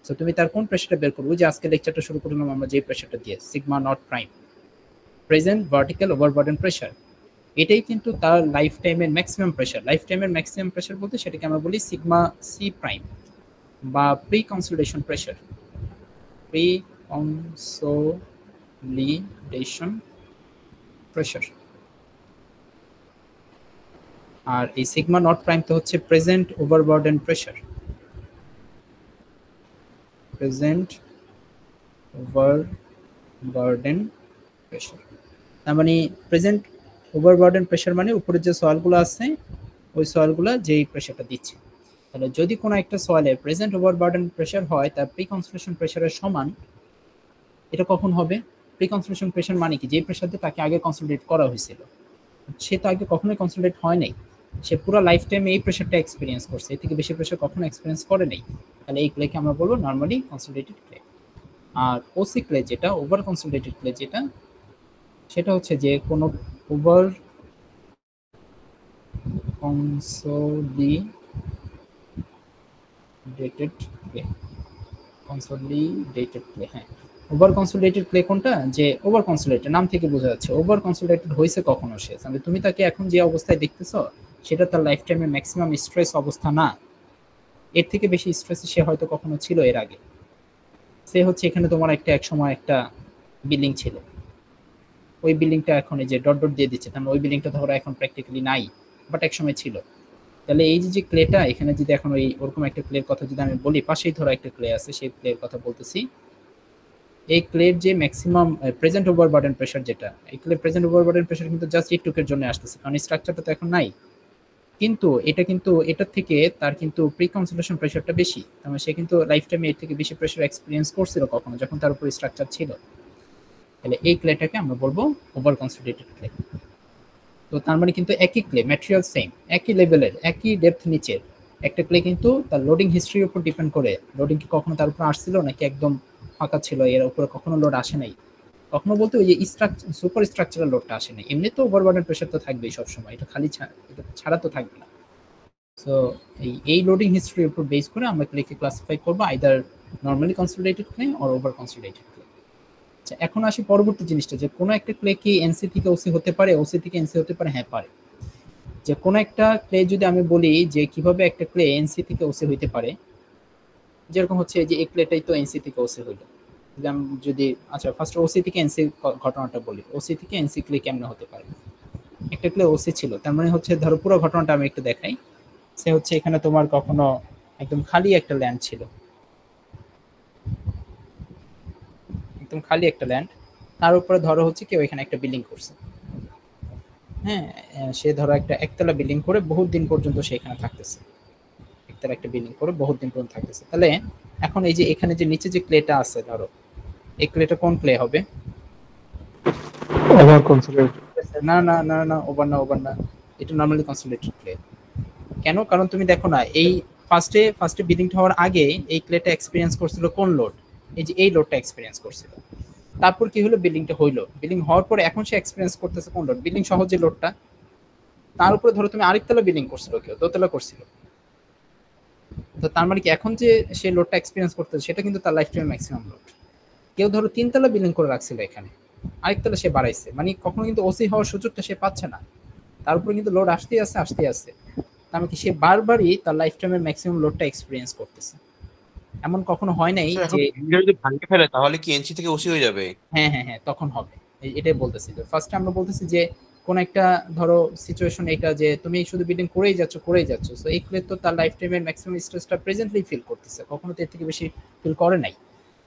S1: সো তুমি তার কোন প্রেশারটা বের করবে? যে আজকে লেকচারটা শুরু করলাম আমরা যে প্রেশারটা দিয়ে, sigma naught prime, present vertical overburden pressure, এটাই কিন্তু তার লাইফ টাইমের ম্যাক্সিমাম প্রেশার। লাইফ টাইমের ম্যাক্সিমাম প্রেশার বলতে সেটাকে আমরা বলি সিগমা সি প্রাইম বা pre consolidation pressure, pre consolidation pressure. আর এই সিগমা নট প্রাইম তো হচ্ছে present overburden pressure, present overburden pressure. তার মানে প্রেজেন্ট ওভারবার্ডেন প্রেশার মানে উপরে যে সয়েলগুলো আছে ওই সয়েলগুলো যেই প্রেশারটা দিচ্ছে। তাহলে যদি কোনো একটা সয়েলের প্রেজেন্ট ওভারবার্ডেন প্রেশার হয় তার প্রি কনসলিডেশন প্রেশারের সমান, এটা কখন হবে? প্রি কনসলিডেশন প্রেশার মানে কি যে প্রেশার দিয়ে তাকে আগে কনসলিডেট করা হয়েছিল, সে তো আগে কখনোই কনসলিডেট হয় নাই, সে পুরো লাইফ টাইমে এই প্রেশারটা এক্সপিরিয়েন্স করছে, এর থেকে বেশি প্রেশার কখনো এক্সপিরিয়েন্স করে নাই, তাহলে এই ক্লেকে আমরা বলবো নরমালি কনসলিডেটেড ক্লে। আর ওসি ক্লে যেটা ওভার কনসলিডেটেড ক্লে যেটা, সেটা হচ্ছে যে কোনো ওভার কনসলিডেটেড ক্লে, হ্যাঁ, ওভার কনসলিডেটেড ক্লে কোনটা? যে ওভার কনসলিডেটেড, নাম থেকে বোঝা যাচ্ছে ওভার কনসলিডেটেড হয়েছে কখনো সে, মানে তুমি তাকে এখন যে অবস্থায় দেখতেছো সেটা তার লাইফ টাইমে ম্যাক্সিমাম স্ট্রেস অবস্থা না, এর থেকে বেশি স্ট্রেস সে হয়তো কখনো ছিল এর আগে। সে হচ্ছে এখানে তোমার এক সময় একটা বিল্ডিং ছিল, ওই বিল্ডিংটা এখন এই যে ডট ডট দিয়ে দিচ্ছে, তার মানে ওই বিল্ডিংটা ধরো এখন প্র্যাকটিক্যালি নাই, বাট এক সময় ছিল। তাহলে এই যে ক্লেটা এখানে যদি এখন ওরকম একটা ক্লের কথা যদি আমি বলি, পাশেই ধরো একটা ক্লে আছে, সেই ক্লের কথা বলতেছি, এই ক্লের যে ম্যাক্সিমাম প্রেজেন্ট ওভারবার্ডেন প্রেশার যেটা, এই ক্লের প্রেজেন্ট ওভারবার্ডেন প্রেশার কিন্তু জাস্ট একটুকের জন্য আসতেছে, কারণ স্ট্রাকচারটা তো এখন নাই, কিন্তু এটার থেকে তার কিন্তু প্রি কনসলিডেশন প্রেশারটা বেশি, তার মানে সে কিন্তু লাইফ টাইমে এর থেকে বেশি প্রেশার এক্সপিরিয়েন্স করছিল কখনো যখন তার উপর স্ট্রাকচার ছিল। তাহলে এই ক্লেটাকে আমরা বলবো ওভার কনসলিডেটেড ক্লে। তো তার মানে কিন্তু একই ক্লে, ম্যাটেরিয়াল সেম, একই লেভেলের, একই ডেপথ নিচের একটা ক্লে, কিন্তু তার লোডিং হিস্ট্রির উপর ডিপেন্ড করে, লোডিং কি কখনো তার উপর আসছিল নাকি একদম ফাঁকা ছিল, এর উপরে কখনো লোড আসে নাই, কখনো বলতে ওই যে সুপার স্ট্রাকচারাল লোডটা আসে নাই। এমনি তো ওভারবার্ডেন প্রেশার তো থাকবেই সবসময়, এটা খালি এটা ছাড়া তো থাকবে না। সো এই লোডিং হিস্ট্রির উপর বেস করে আমরা ক্লেকে ক্লাসিফাই করবো either normally consolidated clay or over consolidated clay. আচ্ছা, এখন আসি পরবর্তী জিনিসটা, যে কোনো একটা ক্লে কি এনসি থেকে ওসি হতে পারে, ওসি থেকে এনসি হতে পারে? হ্যাঁ পারে। যে কোনো একটা ক্লে যদি আমি বলি যে কিভাবে একটা ক্লে এনসি থেকে ওসি হইতে পারে, যেরকম হচ্ছে যে এই ক্লেটাই তো এনসি থেকে ওসি হইলো, যদি আচ্ছা ফার্স্ট ওসি থেকে এনসি ঘটনাটা বলি, ওসি থেকে এনসি ক্লে কেমন হতে পারে? একটা ক্লে ওসি ছিল, তার মানে হচ্ছে ধরো পুরো ঘটনাটা আমি একটু দেখাই। সে হচ্ছে এখানে তোমার কখনো একদম খালি একটা ল্যান্ড ছিল, একদম খালি একটা ল্যান্ড, তার উপরে ধরো হচ্ছে কেউ এখানে একটা বিল্ডিং করছে, হ্যাঁ, সে ধরো একটা একতলা বিল্ডিং করে বহুত দিন পর্যন্ত সে এখানে থাকতেছে, একতলা একটা বিল্ডিং করে বহুত দিন পর্যন্ত থাকতেছে। তাহলে এখন এই যে এখানে যে নিচে যে ক্লেটা আছে, ধরো এই ক্লেটা কোন ক্লে হবে?
S5: Over consolidated.
S1: না না না না, ওভার না, এটা নরমালি কনসোলিডেটেড ক্লে। কেন? কারণ তুমি দেখো না, এই ফার্স্টে বিলিংটা হওয়ার আগে এই ক্লেটা এক্সপেরিয়েন্স করছিল কোন লোড? এই যে এই লোডটা এক্সপেরিয়েন্স করছিল। তারপর কি হলো? বিলিংটা হইলো, বিলিং হওয়ার পরে এখন সে এক্সপেরিয়েন্স করতেছে কোন লোড? বিলিং সহ যে লোডটা, তার উপরে ধরো তুমি আরেকতলা বিলিং করছিল, কেউ দোতলা করছিল, তো তার মানে কি এখন যে সে লোডটা এক্সপেরিয়েন্স করতেছে সেটা কিন্তু তার লাইফ টাইমের ম্যাক্সিমাম লোড। কেউ ধরো তিনতলা বিলিং করে রাখছিল, এখানে আরেকতলা সে বাড়াইছে, মানে কখনো কিন্তু ওসি হওয়ার সুযোগটা সে পাচ্ছে না, তার উপরে কিন্তু লোড আসতেই আছে। তার মানে কি সে বারবারই তার লাইফ টাইমের ম্যাক্সিমাম লোডটা এক্সপেরিয়েন্স করতেছে। এমন কখনো হয় নাই যে
S6: যদি ভাঙে ফেলে তাহলে কি এনসি থেকে ওসি হয়ে যাবে?
S1: হ্যাঁ তখন হবে। এটাই বলতেছি, ফার্স্টে আমরা বলতেছি যে কোন একটা ধরো সিচুয়েশন এটা যে তুমি শুধু বিল্ডিং করেই যাচ্ছ, সো এই ক্লে তো তার লাইফ টাইমের ম্যাক্সিমাম স্ট্রেসটা প্রেজেন্টলি ফিল করতেছে, কখনো তো এর থেকে বেশি ফিল করে নাই।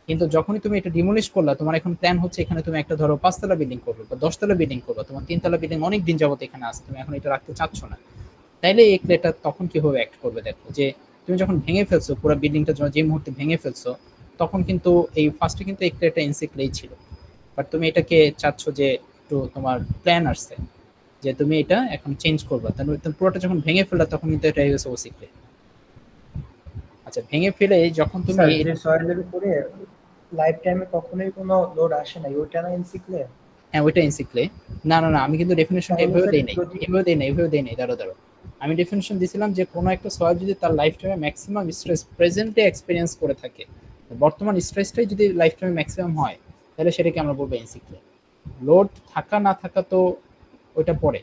S1: কিন্তু যখনই তুমি এটা ডিমোলিশ করলা, তোমার এখন প্ল্যান হচ্ছে এখানে তুমি একটা ধরো 5 তলা বিল্ডিং করবে বা 10 তলা বিল্ডিং করবে, তোমার 3 তলা বিল্ডিং অনেক দিন যাবত এখানে আছে, তুমি এখন এটা রাখতে চাচ্ছ না, তাইলে এই ক্লেটা তখন কিভাবে অ্যাক্ট করবে দেখো, যে তুমি যখন ভেঙে ফেলছো পুরো বিল্ডিংটা, যে মুহূর্তে ভেঙে ফেলছো, তখন কিন্তু এই ফার্স্টে কিন্তু এই ক্লেটা এনসি ক্লেই ছিল, বাট তুমি এটাকে চাচ্ছ যে একটু তোমার প্ল্যান আসছে যে তুমি এটা এখন চেঞ্জ করবে, তাহলে পুরোটা যখন ভেঙে ফেললা তখন কিন্তু এটা হয়ে গেছে ওসি ক্লে। আচ্ছা, ভেঙে ফেলে যখন তুমি
S7: সয়েলের উপরে লাইফ টাইমে কখনোই কোনো লোড আসে না, ওইটা না এনসি ক্লে?
S1: হ্যাঁ, ওইটা এনসি ক্লে। না আমি কিন্তু ডেফিনেশন এভাবে দেই নাই, দাঁড়ো, আমি ডেফিনেশন দিছিলাম যে কোনো একটা সয়েল যদি তার লাইফ টাইমে ম্যাক্সিমাম স্ট্রেস প্রেজেন্টে এক্সপেরিয়েন্স করে থাকে, বর্তমান স্ট্রেসটাই যদি লাইফ টাইমে ম্যাক্সিমাম হয়, তাহলে সেটাকে আমরা বলবো এনসি ক্লে। লোড থাকা না থাকা তো ওইটা পড়ে,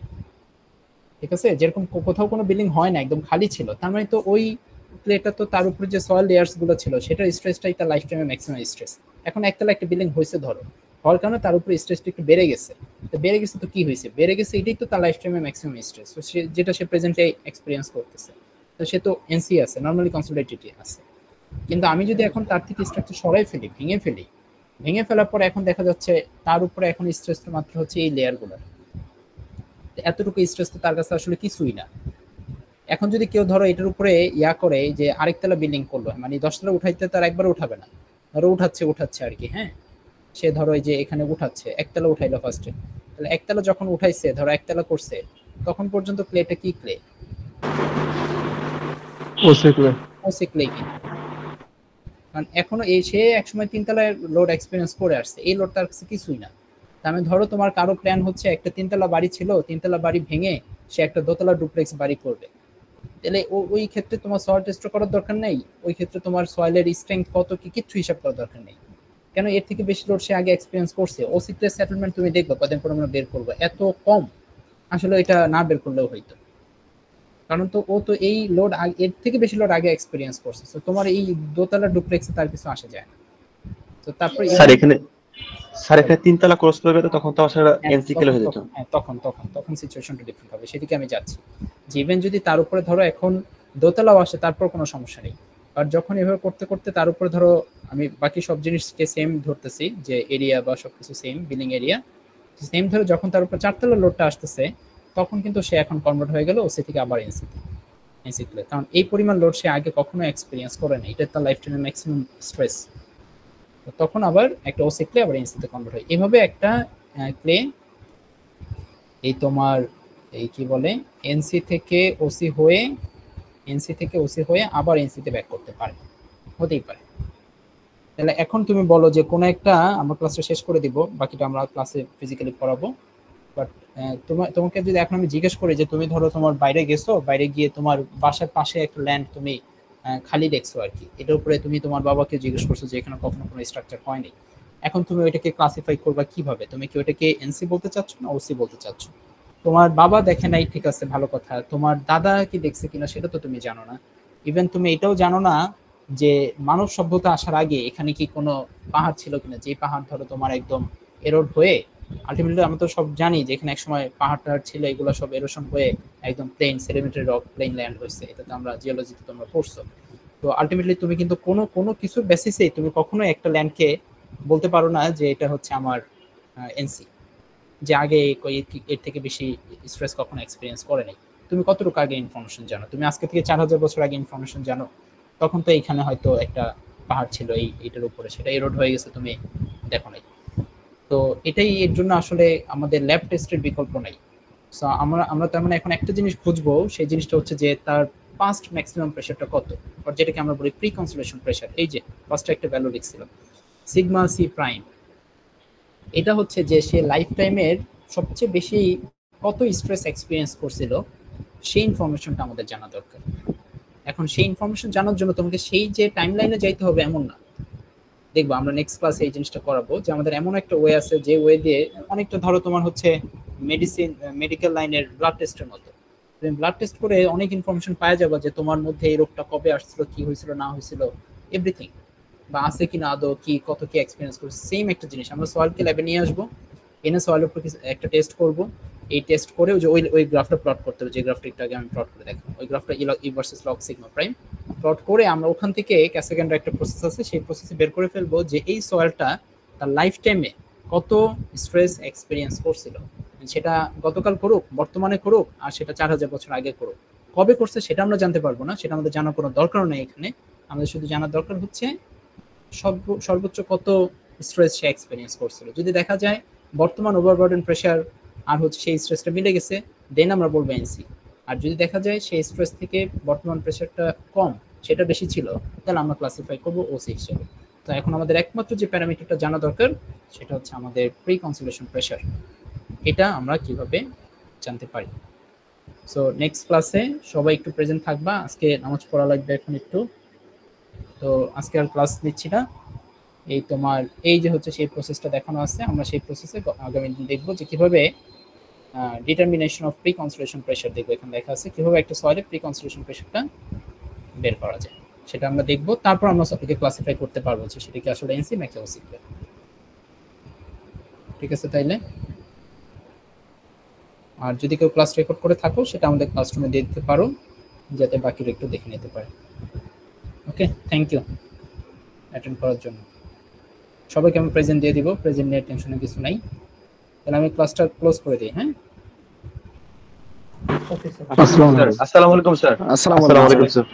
S1: ঠিক আছে? যেরকম কোথাও কোনো বিল্ডিং হয় না, একদম খালি ছিল, তার মানে তো ওই ক্লেটা তো তার উপরে যে সয়েল লেয়ার্স গুলো ছিল সেটার স্ট্রেসটাই তার লাইফ টাইমে ম্যাক্সিমাম স্ট্রেস। এখন একতলা একটা বিল্ডিং হয়েছে ধরো, হওয়ার কারণে তার উপরে স্ট্রেসটা একটু বেড়ে গেছে, তো কি হয়েছে? বেড়ে গেছে, এটাই তো তার লাইফ টাইমে ম্যাক্সিমাম স্ট্রেস, তো যেটা সে প্রেজেন্টে এক্সপেরিয়েন্স করতেছে, তো সে তো এনসি আছে, নরমালি কনসোলিডেটেড আছে। কিন্তু আমি যদি এখন তার থেকে স্ট্রাকচার সরাই ফেলি, ভেঙে ফেলার পর এখন দেখা যাচ্ছে তার উপরে এখন স্ট্রেসটা মাত্র হচ্ছে এই লেয়ারগুলো, এতটুকু স্ট্রেস তো তার কাছে আসলে কিছুই না। এখন যদি কেউ ধরো এটার উপরে করে যে আরেকতলা বিল্ডিং করলো, মানে 10 তলা উঠাইতে তার একবার উঠাবে না, ধরো উঠাচ্ছে আর কি, হ্যাঁ, সে ধরো এই যে এখানে উঠাচ্ছে, একতলা উঠাইলো ফার্স্টে, তাহলে একতলা যখন উঠাইছে, ধরো একতলা করছে, তখন পর্যন্ত ক্লেটা কি ক্লে? ওসি ক্লে কি? কারণ এখনো সে একসময় 3 তলায় লোড এক্সপেরিয়েন্স করে আসছে, এই লোড তার কাছে কিছুই না। তার ধরো তোমার কারো প্ল্যান হচ্ছে একটা 3 তলা বাড়ি ছিল, 3 তলা বাড়ি ভেঙে সে একটা দোতলা ডুপ্লেক্স বাড়ি করবে, তাহলে ওই ক্ষেত্রে তোমার সয়েল টেস্ট করার দরকার নেই, ওই ক্ষেত্রে তোমার সয়েলের স্ট্রেংথ কত কি কিচ্ছু হিসাব করার দরকার নেই, কেন এর থেকে বেশি লোড সে আগে এক্সপেরিয়েন্স করছে। ওসি ক্লে সেটেলমেন্ট তুমি দেখবে কদিন পর আমরা বের করবো, এত কম আসলে এটা না বের করলেও হইতো, কারণ তো ও তো এই লোড এর থেকে বেশি লোড আগে এক্সপেরিয়েন্স করছে, তো তোমার এই দোতলা ডুপ্লেক্সে তার কিছু আসে যায় না। তো তারপর
S3: স্যার এখানে 3 তলা ক্রস করবে, তো তখন তো আসলে এনসি ক্লে হয়ে যেত।
S1: হ্যাঁ, তখন সিচুয়েশনটা ডিফারেন্ট হবে, সেদিকে আমি যাচ্ছি। যে ইভেন যদি তার উপরে ধরো এখন দোতলাও আসে, তারপর কোনো সমস্যা নেই, আর যখন এভাবে করতে করতে তার উপরে ধরো আমি বাকি সব জিনিসকে সেম ধরতেছি, যে এরিয়া বা সবকিছু সেম, বিল্ডিং এরিয়া সেম ধরে, যখন তার উপর 4 তলা লোডটা আসতেছে, তখন কিন্তু সে এখন কনভার্ট হয়ে গেল ওসি থেকে আবার এনসি ক্লে, কারণ এই পরিমাণ লোড সে আগে কখনো এক্সপেরিয়েন্স করে না, এটা তার লাইফ টাইমের ম্যাক্সিমাম স্ট্রেস, তখন আবার একটা ওসি ক্লে আবার এনসি তে কনভার্ট হয়। এভাবে একটা ক্লে এই তোমার এই কি বলে এনসি থেকে ওসি হয়ে আবার এনসি তে ব্যাক করতে পারে, হতেই পারে। তাহলে এখন তুমি বলো যে কোন একটা, আমরা ক্লাসটা শেষ করে দিব, বাকিটা আমরা ক্লাসে ফিজিক্যালি পড়াবো, বাট তোমাকে যদি এখন আমি জিজ্ঞেস করি যে তুমি ধরো তোমার বাইরে গেছো, বাইরে গিয়ে তোমার বাসার পাশে একটা ল্যান্ড তুমি খালি দেখছো আর কি, এটার উপরে তুমি তোমার বাবাকে জিজ্ঞেস করছো যে এখানে কখনো কোনো স্ট্রাকচার হয়নি, এখন তুমি ওইটাকে ক্লাসিফাই করবা কিভাবে? তুমি কি ওইটাকে এনসি বলতে চাচ্ছ না ওসি বলতে চাচ্ছ? তোমার বাবা দেখে নাই, ঠিক আছে, ভালো কথা, তোমার দাদা কি দেখছে কিনা সেটা তো তুমি জানো না, ইভেন তুমি এটাও জানো না যে মানব সভ্যতা আসার আগে এখানে কি কোনো পাহাড় ছিল কিনা, যে পাহাড় ধরো তোমার একদম এরোড হয়ে, আলটিমেটলি আমরা তো সব জানি যে এখানে একসময় পাহাড় টাহাড় ছিল, এগুলো সব এরোশন হয়ে একদম plain sedimentary rock plain land হয়েছে, এটা তো আমরা জিওলজিতে তোমরা পড়ছো। তো আলটিমেটলি তুমি কিন্তু কোনো কিছু বেসিসে তুমি কখনো একটা ল্যান্ডকে বলতে পারো না যে এটা হচ্ছে আমার এনসি, যে আগে এর থেকে বেশি স্ট্রেস কখনো এক্সপেরিয়েন্স করে নাই। তুমি কতটুকু আগে ইনফরমেশন জানো? তুমি আজকে থেকে 4000 বছর আগে ইনফরমেশন জানো, তখন তো এখানে হয়তো একটা পাহাড় ছিল এইটার উপরে, সেটা এরোড হয়ে গেছে, তুমি দেখো নাই। তো এটাই এর জন্য আসলে আমাদের ল্যাব টেস্টের বিকল্প নাই। সো আমরা তার মানে এখন একটা জিনিস খুঁজবো, সেই জিনিসটা হচ্ছে যে তার পাস্ট ম্যাক্সিমাম প্রেশারটা কত, আর যেটাকে আমরা বলি প্রি কনসোলেশন প্রেশার। এই যে ফার্স্টে একটা ভ্যালু লিখছিলাম সিগমা সি প্রাইম, এটা হচ্ছে যে সে লাইফ টাইমের সবচেয়ে বেশি কত স্ট্রেস এক্সপিরিয়েন্স করছিল, সেই ইনফরমেশনটা আমাদের জানা দরকার। এখন সেই ইনফরমেশন জানার জন্য তোমাকে সেই যে টাইম লাইনে যাইতে হবে এমন না। দেখবো আমরা নেক্সট ক্লাসে এই জিনিসটা করাবো যে আমাদের এমন একটা ওয়ে আছে যে ওয়ে দিয়ে অনেকটা, ধরো তোমার হচ্ছে মেডিকেল লাইনের ব্লাড টেস্টের মতো, তুমি ব্লাড টেস্ট করে অনেক ইনফরমেশন পাওয়া যাবে যে তোমার মধ্যে এই রোগটা কবে আসছিল, কি হয়েছিল না হয়েছিল, এভরিথিং, বা আছে কি না আদৌ কি কত কি এক্সপিরিয়েন্স করছে। সেম একটা জিনিস আমরা সয়েলকে ল্যাবে নিয়ে আসবো, এনে সয়েলের উপর একটা টেস্ট করব, এই টেস্ট করে ওই গ্রাফটা প্লট করতে হবে, যে গ্রাফটা একটু আগে আমি প্লট করে দেখলাম, ওই গ্রাফটা E versus log sigma prime plot করে আমরা ওখান থেকে ক্যাসাগেন্ডার একটা প্রসেস আছে, সেই প্রসেসে বের করে ফেলবো যে এই সয়েলটা তার লাইফ টাইমে কত স্ট্রেস এক্সপিরিয়েন্স করছিল। সেটা গতকাল করুক, বর্তমানে করুক, আর সেটা 4000 বছর আগে করুক, কবে করছে সেটা আমরা জানতে পারবো না, সেটা আমাদের জানার কোনো দরকার নেই এখানে। আমাদের শুধু জানার দরকার হচ্ছে সর্বোচ্চ কত স্ট্রেস সে এক্সপিরিয়েন্স করছিল। যদি দেখা যায় বর্তমান ওভারবার্ডেন প্রেশার আর হচ্ছে সেই স্ট্রেসটা মিলে গেছে, দেন আমরা বলবো এনসি। আর যদি দেখা যায় সেই স্ট্রেস থেকে বর্তমান প্রেশারটা কম, সেটা বেশি ছিল, তাহলে আমরা ক্লাসিফাই করবো ওসি হিসেবে। তো এখন আমাদের একমাত্র যে প্যারামিটারটা জানা দরকার সেটা হচ্ছে আমাদের প্রি কনসোলেশন প্রেশার। এটা আমরা কিভাবে জানতে পারি। সো নেক্সট ক্লাসে সবাই একটু প্রেজেন্ট থাকবা, আজকে নামাজ পড়া লাগবে এখন একটু, তো আজকে আর ক্লাস নিচ্ছি না। এই তোমার এই যে হচ্ছে সেই প্রসেসটা দেখানো আছে, আমরা সেই প্রসেসে আগামী দিন দেখবো যে কিভাবে determination of pre consolation pressure দেখবো। এখানে দেখা আছে কিভাবে একটা সয়েলের প্রি কনসোলেশন প্রেশারটা বের করা যায়, সেটা আমরা দেখবো। তারপর আমরা সবকে ক্লাসিফাই করতে পারবো যে সেটা কি আসলে এনসি নাকি ওসি। ঠিক আছে তাইলে, আর যদি কেউ ক্লাস রেকর্ড করে থাকো সেটা আমাদের ক্লাসরুমে দিয়ে দিতে পারো, যাতে বাকিরা একটু দেখে নিতে পারে। ওকে, থ্যাংক ইউ অ্যাটেন্ড করার জন্য। সবাইকে আমি প্রেজেন্ট দিয়ে দিব, প্রেজেন্ট নিয়ে টেনশনের কিছু নাই। তাহলে আমি ক্লাসটা ক্লোজ করে দিই। হ্যাঁ,
S7: ওকে স্যার।
S3: আসসালামু আলাইকুম স্যার।
S4: আসসালামু আলাইকুম স্যার।